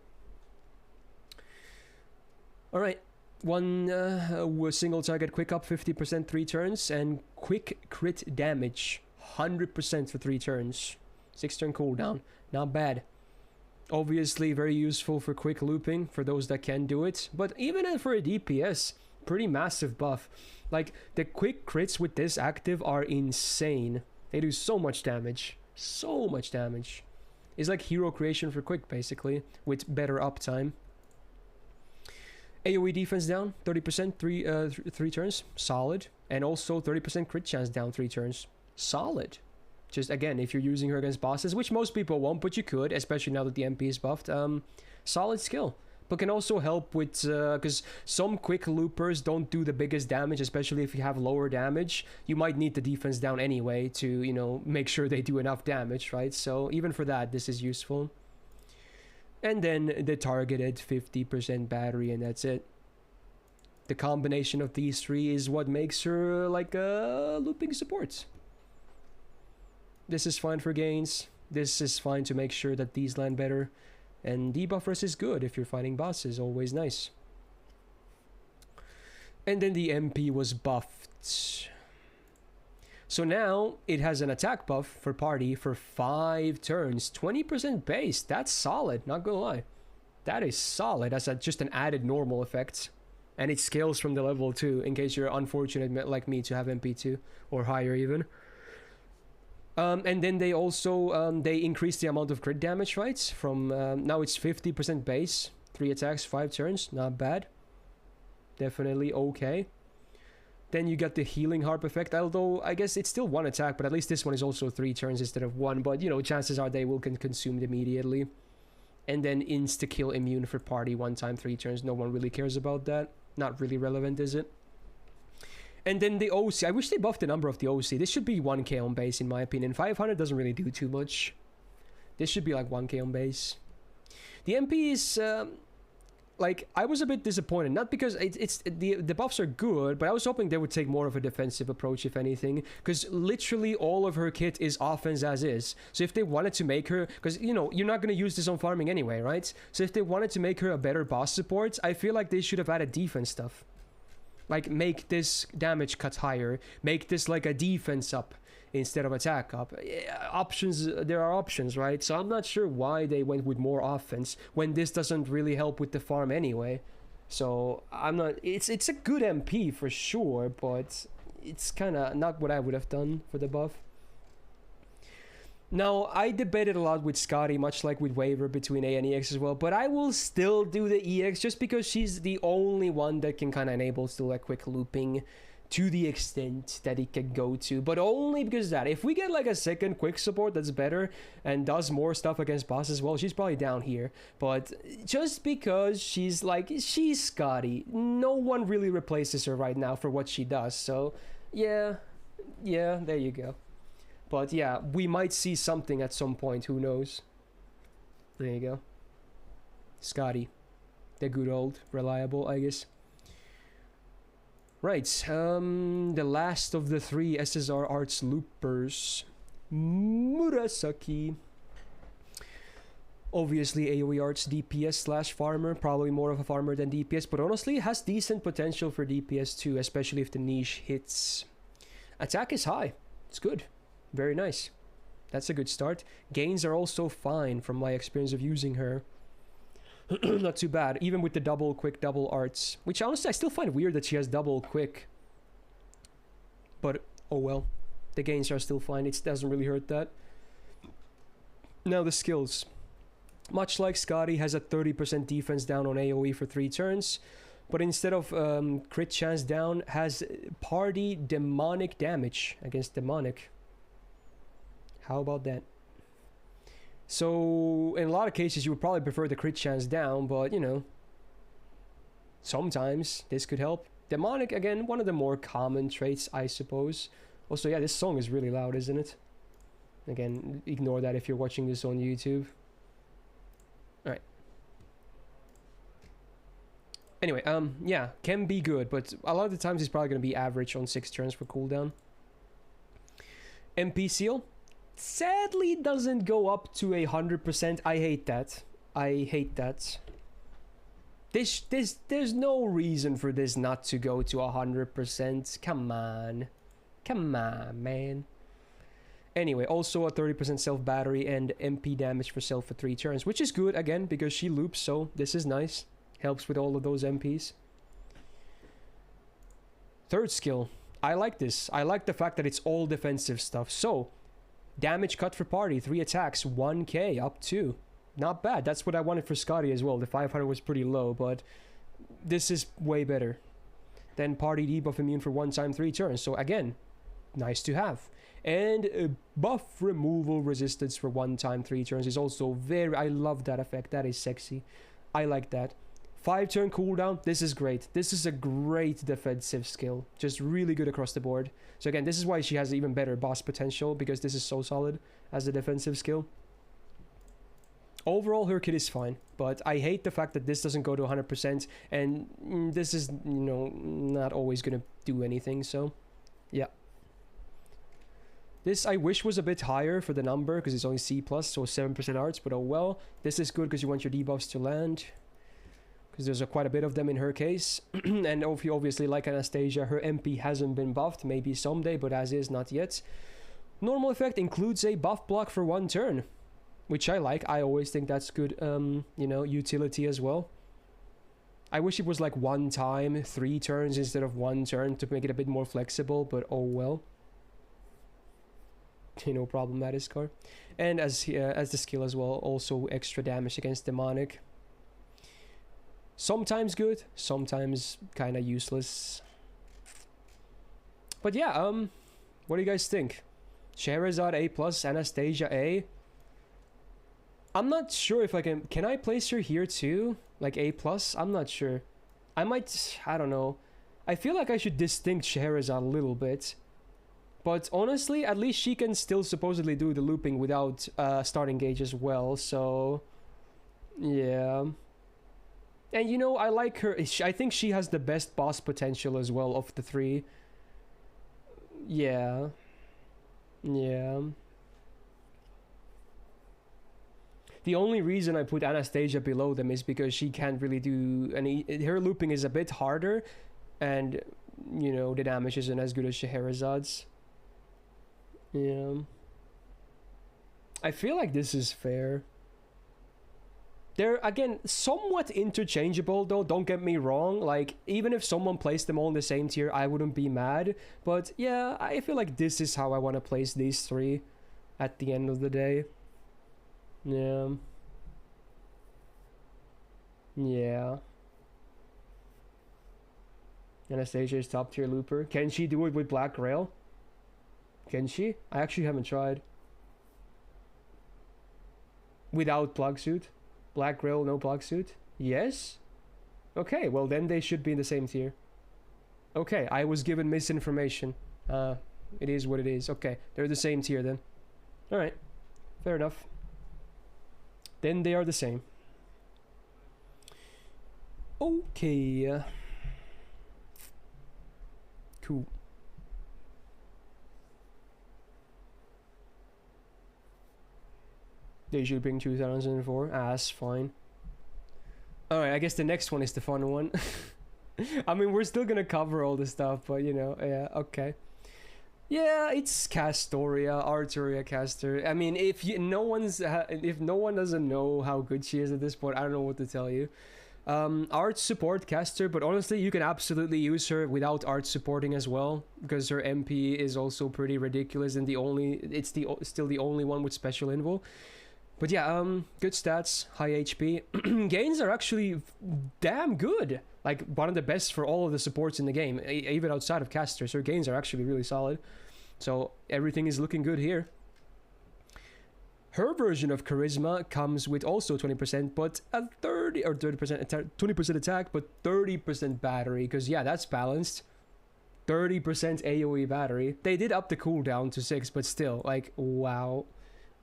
Alright. One single target quick up, 50% 3 turns. And quick crit damage, 100% for 3 turns. 6-turn cooldown. Not bad. Obviously very useful for quick looping for those that can do it, but even for a DPS, Pretty massive buff. Like, the quick crits with this active are insane. They do so much damage. So much damage. It's like hero creation for quick, basically, with better uptime. AoE defense down 30%, three turns. Solid. And also 30% crit chance down 3 turns. Solid. Just, again, if you're using her against bosses, which most people won't, but you could, especially now that the MP is buffed. Solid skill. But can also help with, because some quick loopers don't do the biggest damage, especially if you have lower damage. You might need the defense down anyway to, you know, make sure they do enough damage, right? So even for that, this is useful. And then the targeted 50% battery, and that's it. The combination of these three is what makes her like a looping support. This is fine for gains. This is fine to make sure that these land better. And debuffers is good if you're fighting bosses, always nice. And then the MP was buffed. So now it has an attack buff for party for 5 turns. 20% base, that's solid, not gonna lie. That is solid as just an added normal effect. And it scales from the level 2 in case you're unfortunate like me to have MP2 or higher even. And then they also they increase the amount of crit damage, right? From now it's 50% base, 3 attacks, 5 turns, not bad. Definitely okay. Then you get the healing harp effect, although I guess it's still 1 attack, but at least this one is also 3 turns instead of 1. But you know, chances are they will get consumed immediately. And then insta kill immune for party 1 time 3 turns. No one really cares about that. Not really relevant, is it? And then the OC, I wish they buffed the number of the OC. This should be 1k on base in my opinion. 500 doesn't really do too much. This should be like 1k on base. The MP is, like, I was a bit disappointed. Not because the buffs are good, but I was hoping they would take more of a defensive approach, if anything. Because literally all of her kit is offense as is. So if they wanted to make her, because, you know, you're not going to use this on farming anyway, right? So if they wanted to make her a better boss support, I feel like they should have added defense stuff. Like, make this damage cut higher. Make this like a defense up instead of attack up. Options, there are options, right? So I'm not sure why they went with more offense when this doesn't really help with the farm anyway. So I'm not, it's a good MP for sure, but it's kind of not what I would have done for the buff. Now, I debated a lot with Skadi, much like with Waver, between A and EX as well, but I will still do the EX just because she's the only one that can kind of enable still like quick looping to the extent that it can go to, but only because of that. If we get like a second quick support that's better and does more stuff against bosses, well, she's probably down here. But just because she's Skadi, no one really replaces her right now for what she does. So yeah, there you go. But yeah, we might see something at some point, who knows. There you go. Skadi. The good old, reliable, I guess. Right, the last of the 3 SSR Arts loopers. Murasaki. Obviously AoE Arts DPS / farmer, probably more of a farmer than DPS, but honestly has decent potential for DPS too, especially if the niche hits. Attack is high, it's good. Very nice. That's a good start. Gains are also fine from my experience of using her. Not too bad, even with the double quick double arts, which honestly I still find weird that she has double quick. But oh well, the gains are still fine. It doesn't really hurt that. Now the skills. Much like Skadi has a 30% defense down on AoE for 3 turns, but instead of crit chance down, has party demonic damage against demonic. How about that? So in a lot of cases you would probably prefer the crit chance down, but you know, sometimes this could help. Demonic, again, one of the more common traits, I suppose. Also, yeah, this song is really loud, isn't it? Again, ignore that if you're watching this on YouTube. Alright. Anyway, yeah, can be good, but a lot of the times it's probably going to be average on 6 turns for cooldown. MP seal. Sadly doesn't go up to 100%. I hate that. I hate that. There's no reason for this not to go to 100%. Come on. Come on, man. Anyway, also a 30% self battery and MP damage for self for 3 turns, which is good, again, because she loops, so this is nice. Helps with all of those MPs. Third skill. I like this. I like the fact that it's all defensive stuff. So, damage cut for party, 3 attacks, 1k, up 2. Not bad. That's what I wanted for Skadi as well. The 500 was pretty low, but this is way better. Then party debuff immune for 1 time 3 turns. So again, nice to have. And buff removal resistance for 1 time 3 turns is also very... I love that effect. That is sexy. I like that. 5 turn cooldown. This is great. This is a great defensive skill. Just really good across the board. So again, this is why she has even better boss potential, because this is so solid as a defensive skill. Overall, her kit is fine, but I hate the fact that this doesn't go to 100%, and this is, you know, not always gonna do anything, so yeah. This I wish was a bit higher for the number, because it's only C+, so 7% arts, but oh well. This is good because you want your debuffs to land, because there's quite a bit of them in her case. And obviously, like Anastasia, her MP hasn't been buffed, maybe someday, but as is, not yet. Normal effect includes a buff block for 1 turn, which I like. I always think that's good, you know, utility as well. I wish it was like 1 time, 3 turns instead of 1 turn to make it a bit more flexible, but oh well. No problem, that is car. And as the skill as well, also extra damage against demonic. Sometimes good, sometimes kind of useless. But yeah, what do you guys think? Scheherazade A+, Anastasia A. I'm not sure if I can I place her here too? Like A+? I'm not sure. I don't know. I feel like I should distinct Scheherazade a little bit. But honestly, at least she can still supposedly do the looping without starting gauge as well, so... yeah. And you know, I like her. I think she has the best boss potential as well of the 3. Yeah. Yeah. The only reason I put Anastasia below them is because she can't really do any... her looping is a bit harder, and, you know, the damage isn't as good as Scheherazade's. Yeah. I feel like this is fair. They're, again, somewhat interchangeable, though, don't get me wrong. Like, even if someone placed them all in the same tier, I wouldn't be mad. But, yeah, I feel like this is how I want to place these 3 at the end of the day. Yeah. Yeah. Anastasia is top tier looper. Can she do it with Black Grail? Can she? I actually haven't tried. Without plug suit? Black Grail, no plug suit? Yes? Okay, well then they should be in the same tier. Okay, I was given misinformation. It is what it is. Okay, they're the same tier then. Alright, fair enough. Then they are the same. Okay. Cool. They should bring 2004. That's fine. Alright, I guess the next one is the fun one. I mean, we're still gonna cover all the stuff, but you know, yeah, okay. Yeah, it's Castoria, Arturia Caster. I mean, if no one doesn't know how good she is at this point, I don't know what to tell you. Art support Caster, but honestly, you can absolutely use her without art supporting as well, because her MP is also pretty ridiculous, and still the only one with special invo. But yeah, good stats, high HP. Gains are actually damn good. Like, one of the best for all of the supports in the game, even outside of Caster. So her gains are actually really solid. So everything is looking good here. Her version of Charisma comes with also 20%, but a 20% attack, but 30% battery. Because yeah, that's balanced. 30% AoE battery. They did up the cooldown to 6, but still, like, wow.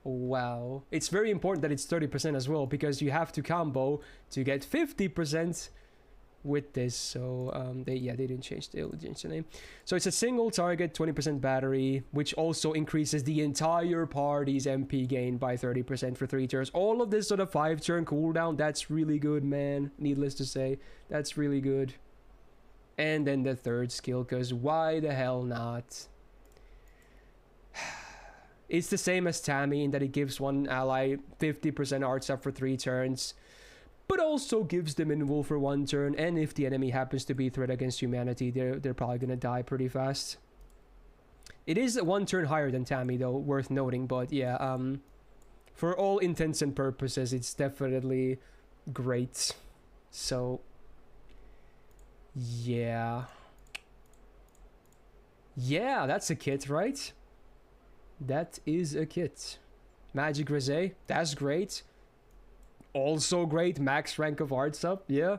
Wow. It's very important that it's 30% as well, because you have to combo to get 50% with this. So they didn't change the name. So it's a single target, 20% battery, which also increases the entire party's MP gain by 30% for 3 turns. All of this on a 5-turn cooldown. That's really good, man. Needless to say, that's really good. And then the third skill, because why the hell not? It's the same as Tammy in that it gives one ally 50% arts up for 3 turns. but also gives them invul for 1 turn, and if the enemy happens to be a threat against humanity, they're probably gonna die pretty fast. It is 1 turn higher than Tammy though, worth noting, but yeah, for all intents and purposes, it's definitely great. So, yeah. Yeah, that's a kit, right? That is a kit. Magic Rosé, that's great. Also great, max rank of arts up, yeah.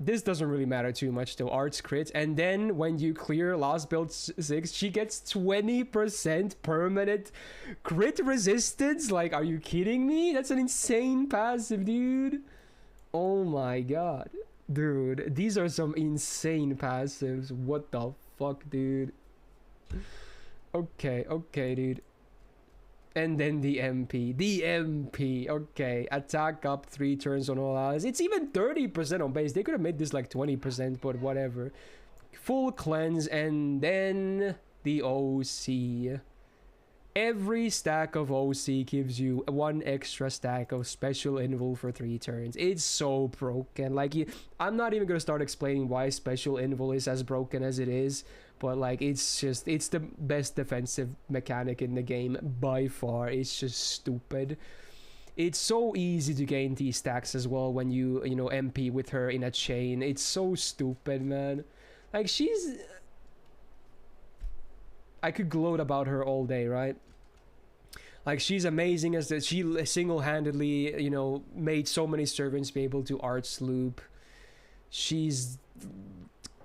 This doesn't really matter too much though, arts crit. And then when you clear last build 6, she gets 20% permanent crit resistance. Like, are you kidding me? That's an insane passive, dude. Oh my god. Dude, these are some insane passives. What the fuck, dude? Okay, dude. And then the MP. The MP. Okay. Attack up 3 turns on all allies. It's even 30% on base. They could have made this like 20%, but whatever. Full cleanse, and then the OC. Every stack of OC gives you 1 extra stack of special invul for 3 turns. It's so broken. Like, I'm not even gonna start explaining why special invul is as broken as it is. But like, it's the best defensive mechanic in the game by far. It's just stupid. It's so easy to gain these stacks as well when you know, MP with her in a chain. It's so stupid, man. Like, I could gloat about her all day, right? Like, she's amazing as that. She single-handedly, you know, made so many servants be able to arts loop. She's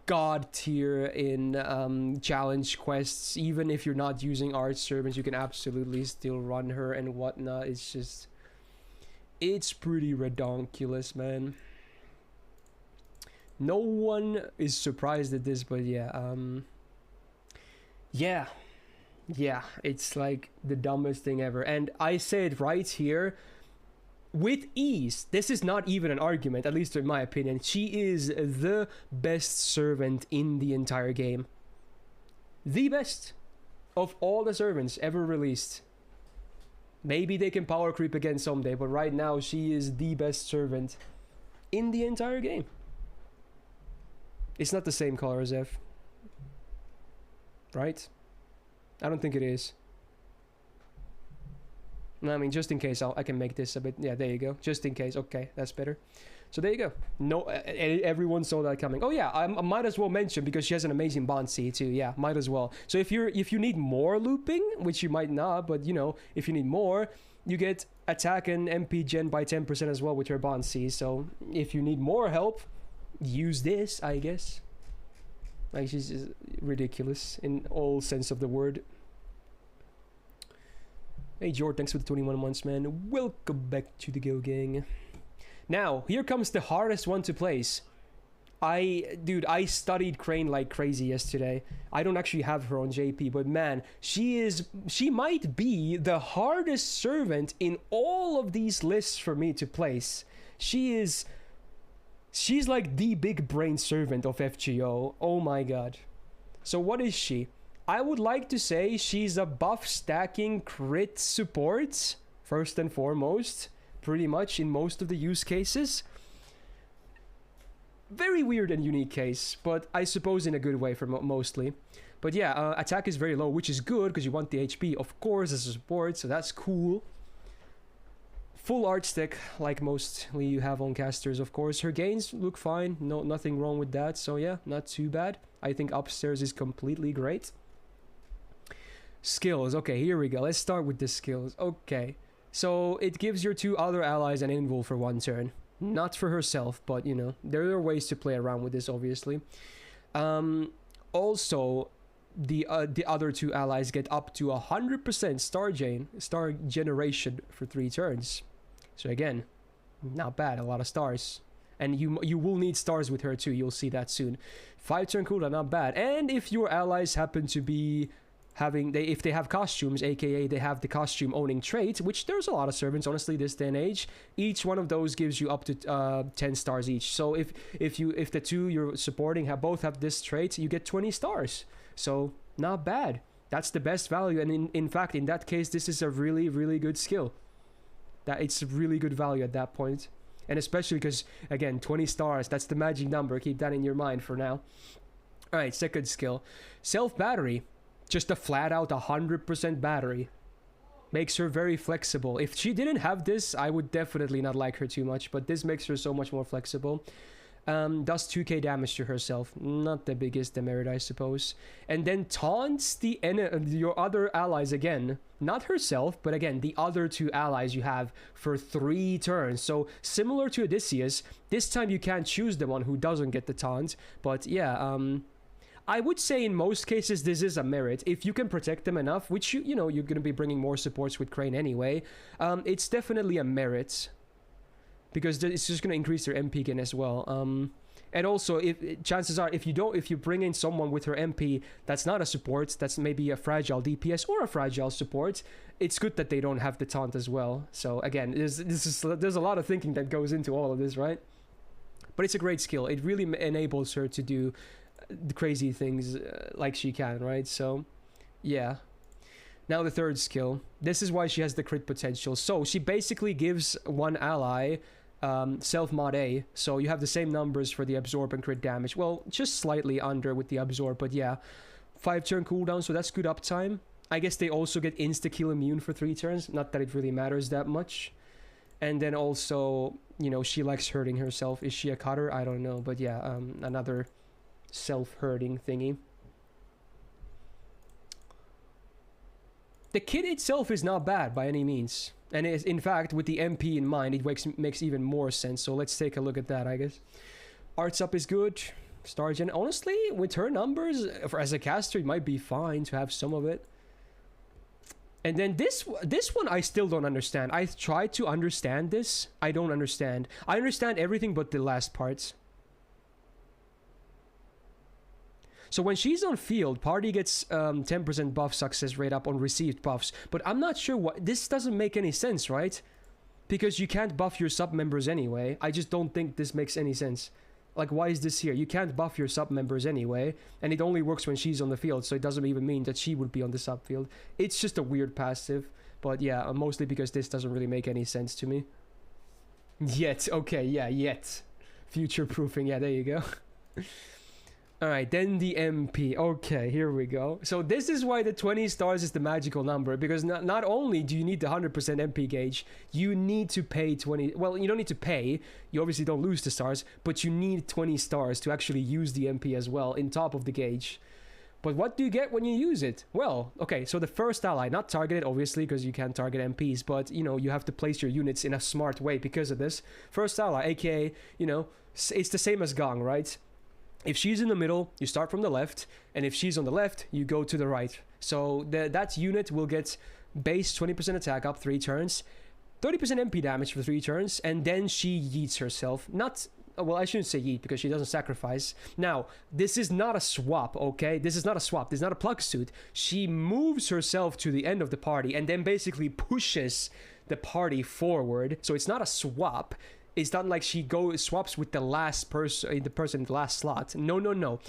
god tier in challenge quests. Even if you're not using art servants, you can absolutely still run her and whatnot. It's pretty redonkulous, man. No one is surprised at this, but yeah, it's like the dumbest thing ever. And I say it right here with ease. This is not even an argument, at least in my opinion. She is the best servant in the entire game. The best of all the servants ever released. Maybe they can power creep again someday, but right now she is the best servant in the entire game. It's not the same color as F, right? I don't think it is. I mean, just in case, I can make this a bit. Yeah, there you go. Just in case. Okay, that's better. So there you go. No, everyone saw that coming. Oh yeah, I might as well mention, because she has an amazing bond C too. Yeah, might as well. So if you need more looping, which you might not, but you know, if you need more, you get attack and MP gen by 10% as well with her bond C. So if you need more help, use this, I guess. Like, she's just ridiculous in all sense of the word. Hey Jord, thanks for the 21 months, man. Welcome back to the Go Gang. Now, here comes the hardest one to place. I studied Crane like crazy yesterday. I don't actually have her on JP, but man, she might be the hardest servant in all of these lists for me to place. She's like the big brain servant of FGO. Oh my god. So what is she? I would like to say she's a buff stacking crit support, first and foremost, pretty much in most of the use cases. Very weird and unique case, but I suppose in a good way for mostly. But yeah, attack is very low, which is good because you want the HP, of course, as a support, so that's cool. Full art stick, like mostly you have on casters, of course. Her gains look fine, nothing wrong with that, so yeah, not too bad. I think upstairs is completely great. Skills. Okay, here we go. Let's start with the skills. Okay, so it gives your 2 other allies an invul for 1 turn. Not for herself, but you know, there are ways to play around with this, obviously. Also, the other 2 allies get up to 100% star generation for 3 turns. So again, not bad. A lot of stars. And you will need stars with her too. You'll see that soon. 5 turn cooldown, not bad. And if your allies happen to be if they have costumes, aka they have the costume owning trait, which there's a lot of servants honestly this day and age, each one of those gives you up to 10 stars each. So if the 2 you're supporting both have this trait, you get 20 stars. So not bad. That's the best value, and in fact, in that case, this is a really, really good skill. That it's really good value at that point. And especially because, again, 20 stars, that's the magic number. Keep that in your mind for now. Alright, second skill. Self-battery. Just a flat-out 100% battery. Makes her very flexible. If she didn't have this, I would definitely not like her too much. But this makes her so much more flexible. Does 2k damage to herself. Not the biggest demerit, I suppose. And then taunts your other allies again. Not herself, but again, the other two allies you have for 3 turns. So similar to Odysseus, this time you can't choose the one who doesn't get the taunt. But yeah, I would say in most cases this is a merit. If you can protect them enough, which you know you're going to be bringing more supports with Crane anyway, it's definitely a merit. Because it's just going to increase their MP again as well. And also, chances are, if you bring in someone with her MP that's not a support, that's maybe a fragile DPS or a fragile support, it's good that they don't have the taunt as well. So again, there's a lot of thinking that goes into all of this, right? But it's a great skill. It really enables her to do the crazy things like she can, right? So, yeah. Now the third skill. This is why she has the crit potential. So she basically gives one ally self-mod A, so you have the same numbers for the absorb and crit damage. Well, just slightly under with the absorb, but yeah. 5 turn cooldown, so that's good uptime. I guess they also get insta-kill immune for 3 turns, not that it really matters that much. And then also, you know, she likes hurting herself. Is she a cutter? I don't know, but yeah, another self-hurting thingy. The kit itself is not bad by any means. And in fact, with the MP in mind, it makes even more sense. So let's take a look at that, I guess. Arts up is good. Star Gen, honestly, with her numbers, as a caster, it might be fine to have some of it. And then this one, I still don't understand. I tried to understand this. I don't understand. I understand everything but the last parts. So when she's on field, party gets 10% buff success rate up on received buffs. But I'm not sure what... This doesn't make any sense, right? Because you can't buff your sub-members anyway. I just don't think this makes any sense. Like, why is this here? You can't buff your sub-members anyway. And it only works when she's on the field. So it doesn't even mean that she would be on the sub-field. It's just a weird passive. But yeah, mostly because this doesn't really make any sense to me. Yet. Okay, yeah, yet. Future-proofing. Yeah, there you go. Alright, then the MP. Okay, here we go. So this is why the 20 stars is the magical number, because not only do you need the 100% MP gauge, you need to pay 20... Well, you don't need to pay, you obviously don't lose the stars, but you need 20 stars to actually use the MP as well, in top of the gauge. But what do you get when you use it? Well, okay, so the first ally, not targeted, obviously, because you can't target MPs, but, you know, you have to place your units in a smart way because of this. First ally, aka, you know, it's the same as Gong, right? If she's in the middle, you start from the left, and if she's on the left, you go to the right. So that unit will get base 20% attack up 3 turns, 30% MP damage for 3 turns, and then she yeets herself. Not... Well, I shouldn't say yeet because she doesn't sacrifice. Now, this is not a swap, okay? This is not a swap. This is not a plug suit. She moves herself to the end of the party and then basically pushes the party forward. So it's not a swap. It's not like she swaps with the last person, the person in the last slot. No.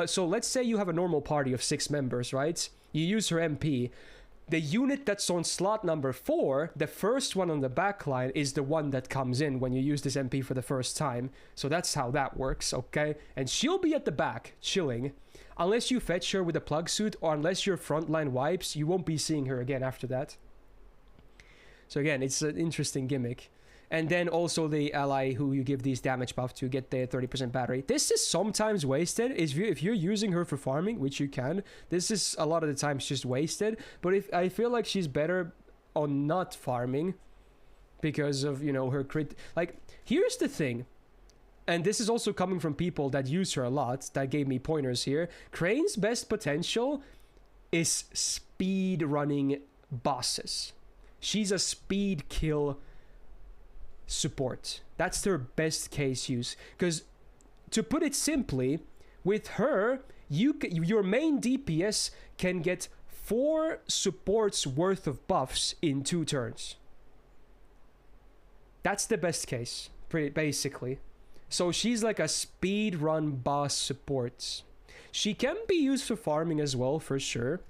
So let's say you have a normal party of 6 members, right? You use her MP. The unit that's on slot number 4, the first one on the back line, is the one that comes in when you use this MP for the first time. So that's how that works, okay? And she'll be at the back, chilling. Unless you fetch her with a plug suit, or unless your frontline wipes, you won't be seeing her again after that. So again, it's an interesting gimmick. And then also the ally who you give these damage buff to get the 30% battery. This is sometimes wasted. If you're using her for farming, which you can, this is a lot of the times just wasted. But if I feel like she's better on not farming because of, you know, her crit. Like, here's the thing. And this is also coming from people that use her a lot, that gave me pointers here. Crane's best potential is speed running bosses. She's a speed kill support. That's their best case use. Because to put it simply, with her, your main DPS can get 4 supports worth of buffs in 2 turns. That's the best case, basically. So she's like a speed run boss support. She can be used for farming as well, for sure.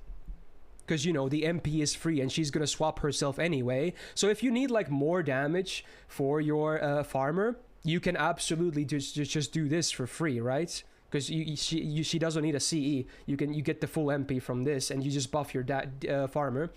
because you know the MP is free and she's gonna swap herself anyway. So if you need like more damage for your farmer, you can absolutely just do this for free, right? Because she doesn't need a CE. You get the full MP from this, and you just buff your farmer.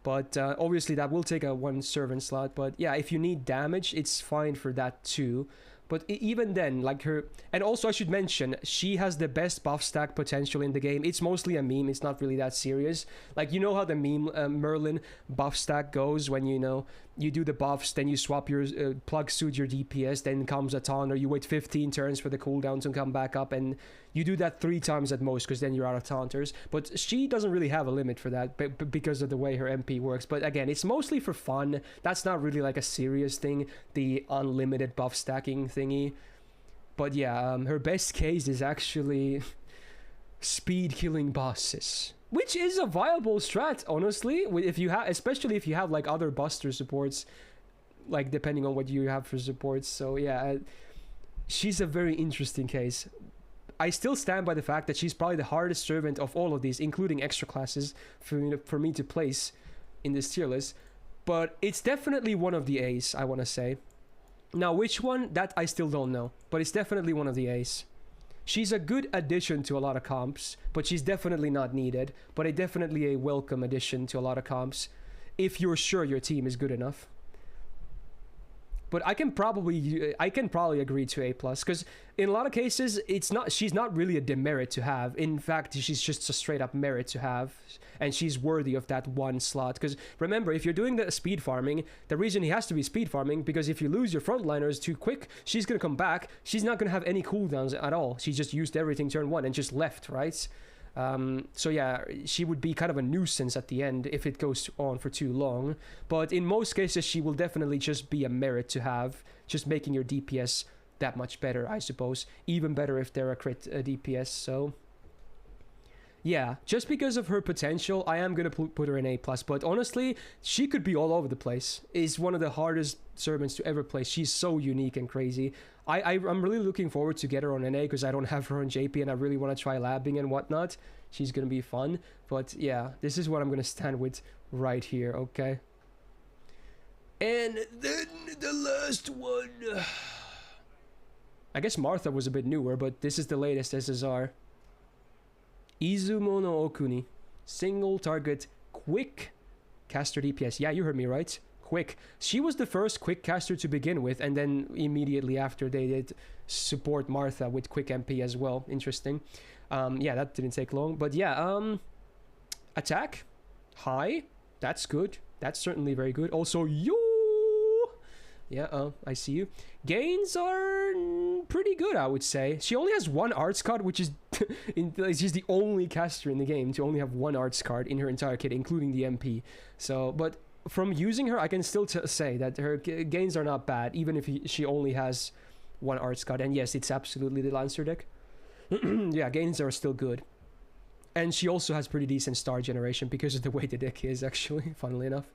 But obviously that will take a 1 servant slot. But yeah, if you need damage, it's fine for that too. But even then, like her... And also I should mention, she has the best buff stack potential in the game. It's mostly a meme, it's not really that serious. Like, you know how the meme Merlin buff stack goes when, you know, you do the buffs, then you swap your plug suit your DPS, then comes a taunt, or you wait 15 turns for the cooldown to come back up, and you do that 3 times at most, because then you're out of taunters. But she doesn't really have a limit for that, because of the way her MP works. But again, it's mostly for fun. That's not really like a serious thing, the unlimited buff stacking thingy. But yeah, her best case is actually speed killing bosses, which is a viable strat, honestly. If you have, especially if you have like other buster supports, like depending on what you have for supports. So yeah, she's a very interesting case. I still stand by the fact that she's probably the hardest servant of all of these, including extra classes, for me to place in this tier list. But it's definitely one of the A's, I want to say. Now, which one? That I still don't know. But it's definitely one of the A's. She's a good addition to a lot of comps, but she's definitely not needed. But definitely a welcome addition to a lot of comps, if you're sure your team is good enough. But I can probably agree to A+, because in a lot of cases she's not really a demerit to have. In fact, she's just a straight up merit to have, and she's worthy of that 1 slot. Because remember, if you're doing the speed farming, the reason he has to be speed farming, because if you lose your frontliners too quick, she's gonna come back, she's not gonna have any cooldowns at all. She just used everything turn 1 and just left, right? So yeah, she would be kind of a nuisance at the end if it goes on for too long. But in most cases, she will definitely just be a merit to have, just making your DPS that much better, I suppose. Even better if they're a crit DPS, so... Yeah, just because of her potential, I am going to put her in A+, but honestly, she could be all over the place. Is one of the hardest servants to ever play. She's so unique and crazy. I'm really looking forward to get her on NA, because I don't have her on JP, and I really want to try labbing and whatnot. She's going to be fun, but yeah, this is what I'm going to stand with right here, okay? And then the last one... I guess Martha was a bit newer, but this is the latest SSR. Izumo no Okuni. Single target quick caster DPS. Yeah, you heard me right. Quick. She was the first quick caster to begin with, and then immediately after they did support Martha with quick MP as well. Interesting. Yeah, that didn't take long. But yeah, attack. High. That's good. That's certainly very good. Also, yeah, I see you. Gains are pretty good, I would say. She only has 1 arts card, which is she's the only caster in the game to only have 1 arts card in her entire kit, including the MP. So, but from using her, I can still say that her gains are not bad, even if she only has 1 arts card. And yes, it's absolutely the Lancer deck. Yeah, gains are still good. And she also has pretty decent star generation because of the way the deck is, actually, funnily enough.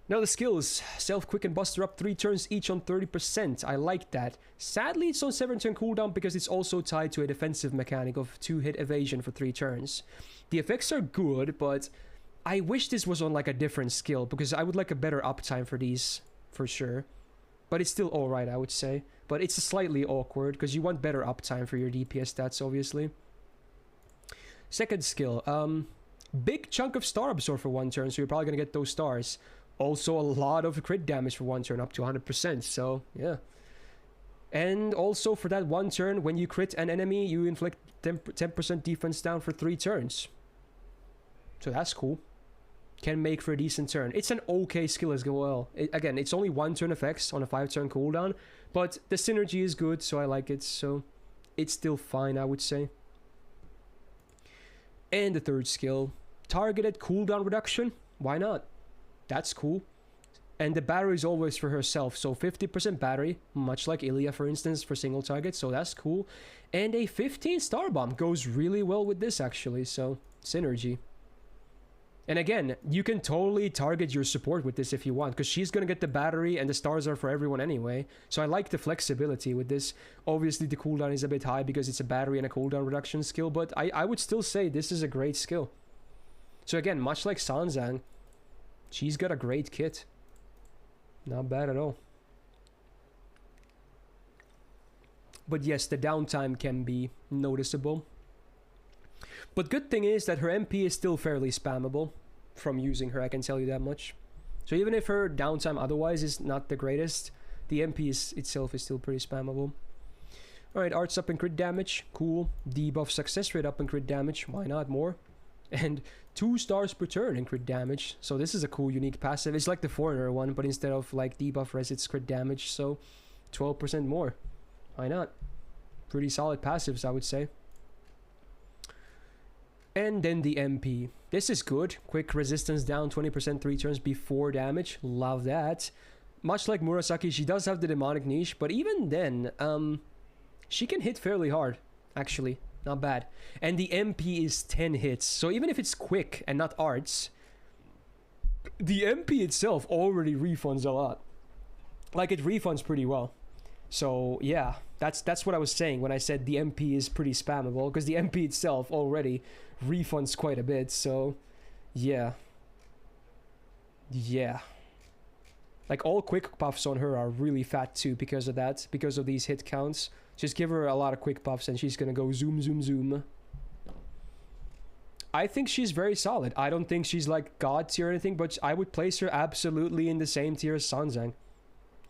Now the skills. Self-quicken buster up 3 turns each on 30%. I like that. Sadly, it's on 7 turn cooldown because it's also tied to a defensive mechanic of 2-hit evasion for 3 turns. The effects are good, but I wish this was on like a different skill, because I would like a better uptime for these, for sure. But it's still alright, I would say. But it's slightly awkward, because you want better uptime for your DPS stats, obviously. Second skill. Big chunk of star absorb for 1 turn, so you're probably going to get those stars. Also a lot of crit damage for 1 turn, up to 100%, so yeah. And also for that 1 turn, when you crit an enemy, you inflict 10% defense down for 3 turns. So that's cool. Can make for a decent turn. It's an okay skill as well. Again, it's only 1 turn effects on a 5 turn cooldown, but the synergy is good, so I like it, so it's still fine, I would say. And the third skill, targeted cooldown reduction. Why not? That's cool. And the battery is always for herself, so 50% battery, much like Illya, for instance, for single target, so that's cool. And a 15 star bomb goes really well with this, actually, so synergy. And again, you can totally target your support with this if you want, because she's gonna get the battery and the stars are for everyone anyway. So I like the flexibility with this. Obviously the cooldown is a bit high because it's a battery and a cooldown reduction skill, but I would still say this is a great skill. So again, much like Sanzang, she's got a great kit. Not bad at all. But yes, the downtime can be noticeable. But good thing is that her MP is still fairly spammable from using her, I can tell you that much. So even if her downtime otherwise is not the greatest, the MP itself is still pretty spammable. Alright, arts up in crit damage, cool. Debuff success rate up in crit damage, why not more? And 2 stars per turn in crit damage, so this is a cool unique passive. It's like the Foreigner one, but instead of like debuff res, it's crit damage, so 12% more. Why not? Pretty solid passives, I would say. And then the MP. This is good. Quick resistance down 20% 3 turns before damage. Love that. Much like Murasaki, she does have the demonic niche, but even then, she can hit fairly hard, actually. Not bad. And the MP is 10 hits. So even if it's quick and not arts, the MP itself already refunds a lot. Like, it refunds pretty well. So yeah, that's what I was saying when I said the MP is pretty spammable, because the MP itself already refunds quite a bit. So yeah, like all quick buffs on her are really fat too because of that, because of these hit counts. Just give her a lot of quick buffs and she's gonna go zoom zoom zoom. I think she's very solid. I don't think she's like god tier or anything, but I would place her absolutely in the same tier as Sanzang.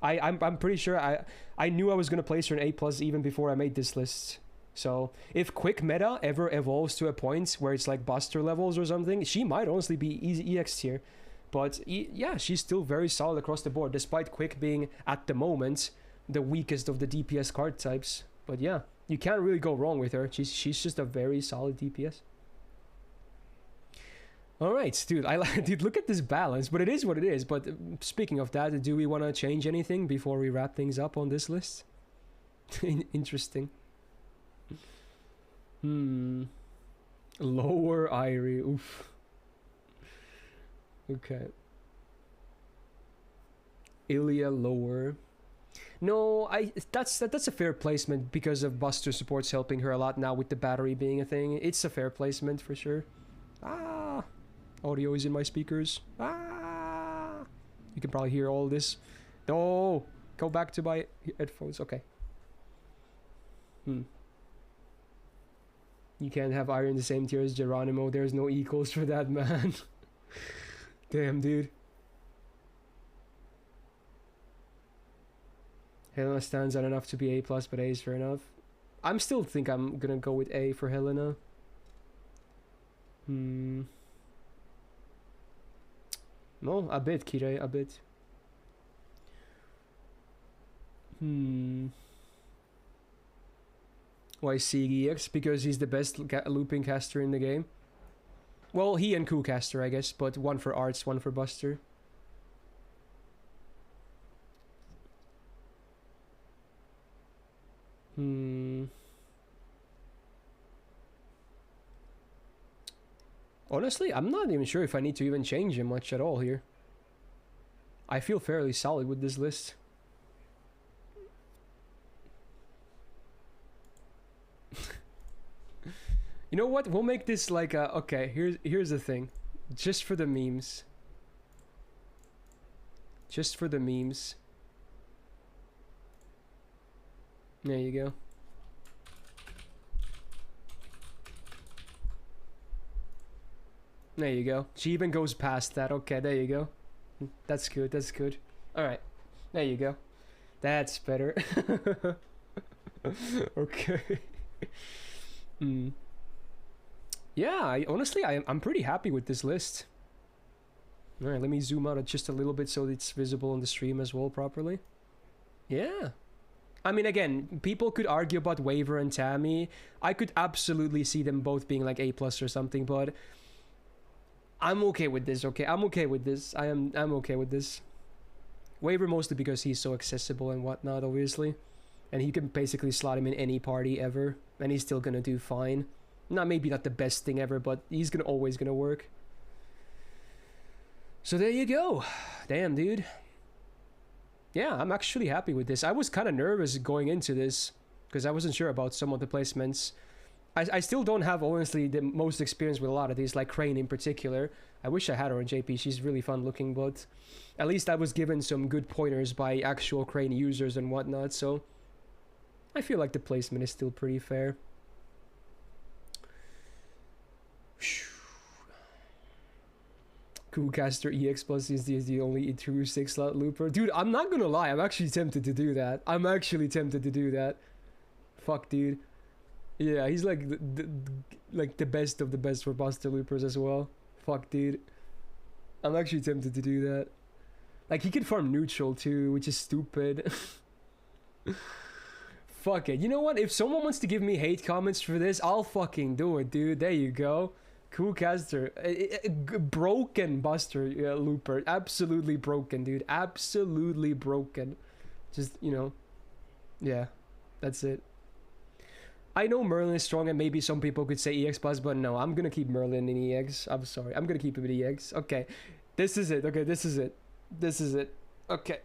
I'm pretty sure I knew I was gonna place her in A+ even before I made this list. So if quick meta ever evolves to a point where it's like Buster levels or something, she might honestly be easy EX tier. But yeah, she's still very solid across the board, despite quick being at the moment the weakest of the DPS card types. But yeah, you can't really go wrong with her. She's just a very solid DPS. All right, dude. Dude, look at this balance, but it is what it is. But speaking of that, do we want to change anything before we wrap things up on this list? Interesting. Lower Irie. Oof. Okay. Illya lower. No, that's a fair placement because of Buster supports helping her a lot now with the battery being a thing. It's a fair placement for sure. Ah. Audio is in my speakers. Ah! You can probably hear all this. No! Go back to my headphones. Okay. You can't have Iron in the same tier as Geronimo. There's no equals for that, man. Damn, dude. Helena stands out enough to be A+, but A is fair enough. I'm still think I'm gonna go with A for Helena. No, a bit, Kirei, a bit. Why Sieg EX? Because he's the best looping caster in the game. Well, he and Ku Caster, I guess, but one for arts, one for Buster. Honestly, I'm not even sure if I need to even change him much at all here. I feel fairly solid with this list. You know what? We'll make this like a... Okay, here's the thing. Just for the memes. Just for the memes. There you go. There you go. She even goes past that. Okay, there you go. That's good, that's good. Alright. There you go. That's better. Okay. Yeah, honestly, I'm pretty happy with this list. Alright, let me zoom out just a little bit so it's visible on the stream as well properly. Yeah. I mean, again, people could argue about Waver and Tammy. I could absolutely see them both being like A+ or something, but I'm okay with this, okay? I'm okay with this. I'm okay with this. Waver mostly because he's so accessible and whatnot, obviously. And you can basically slot him in any party ever, and he's still gonna do fine. Maybe not the best thing ever, but he's always gonna work. So there you go. Damn, dude. Yeah, I'm actually happy with this. I was kind of nervous going into this, because I wasn't sure about some of the placements. I still don't have, honestly, the most experience with a lot of these, like Crane in particular. I wish I had her on JP. She's really fun looking, but at least I was given some good pointers by actual Crane users and whatnot, so I feel like the placement is still pretty fair. Cool Caster EX Plus is the only true 6-slot looper. Dude, I'm not gonna lie, I'm actually tempted to do that. Fuck, dude. Yeah, he's like the best of the best for Buster loopers as well. Fuck, dude. I'm actually tempted to do that. Like, he could farm neutral too, which is stupid. Fuck it. You know what? If someone wants to give me hate comments for this, I'll fucking do it, dude. There you go. Cool Caster. Broken Buster looper. Absolutely broken, dude. Absolutely broken. Just, you know. Yeah. That's it. I know Merlin is strong and maybe some people could say EX plus, but no, I'm gonna keep Merlin in EX. I'm sorry. I'm gonna keep him in EX. Okay. This is it. Okay, this is it. This is it. Okay.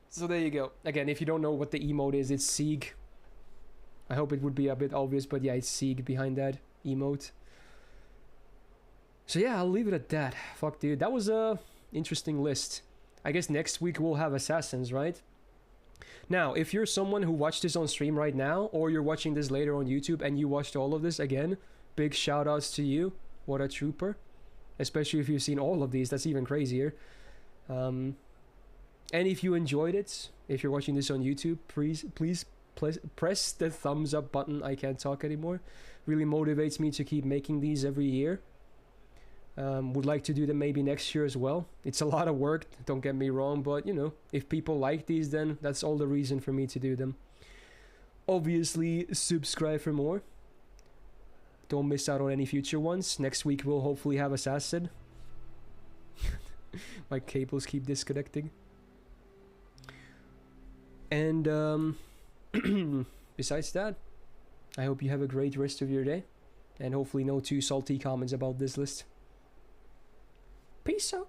So there you go. Again, if you don't know what the emote is, it's Sieg. I hope it would be a bit obvious, but yeah, it's Sieg behind that emote. So yeah, I'll leave it at that. Fuck, dude. That was a interesting list. I guess next week we'll have Assassins, right? Now, if you're someone who watched this on stream right now, or you're watching this later on YouTube and you watched all of this, again, big shout outs to you. What a trooper. Especially if you've seen all of these, that's even crazier. And if you enjoyed it, if you're watching this on YouTube, please press the thumbs up button. I can't talk anymore. Really motivates me to keep making these every year. Would like to do them maybe next year as well. It's a lot of work, don't get me wrong, but you know, if people like these, then that's all the reason for me to do them. Obviously, subscribe for more. Don't miss out on any future ones. Next week we'll hopefully have Assassin. My cables keep disconnecting. And besides that, I hope you have a great rest of your day, and hopefully no too salty comments about this list. Peace out.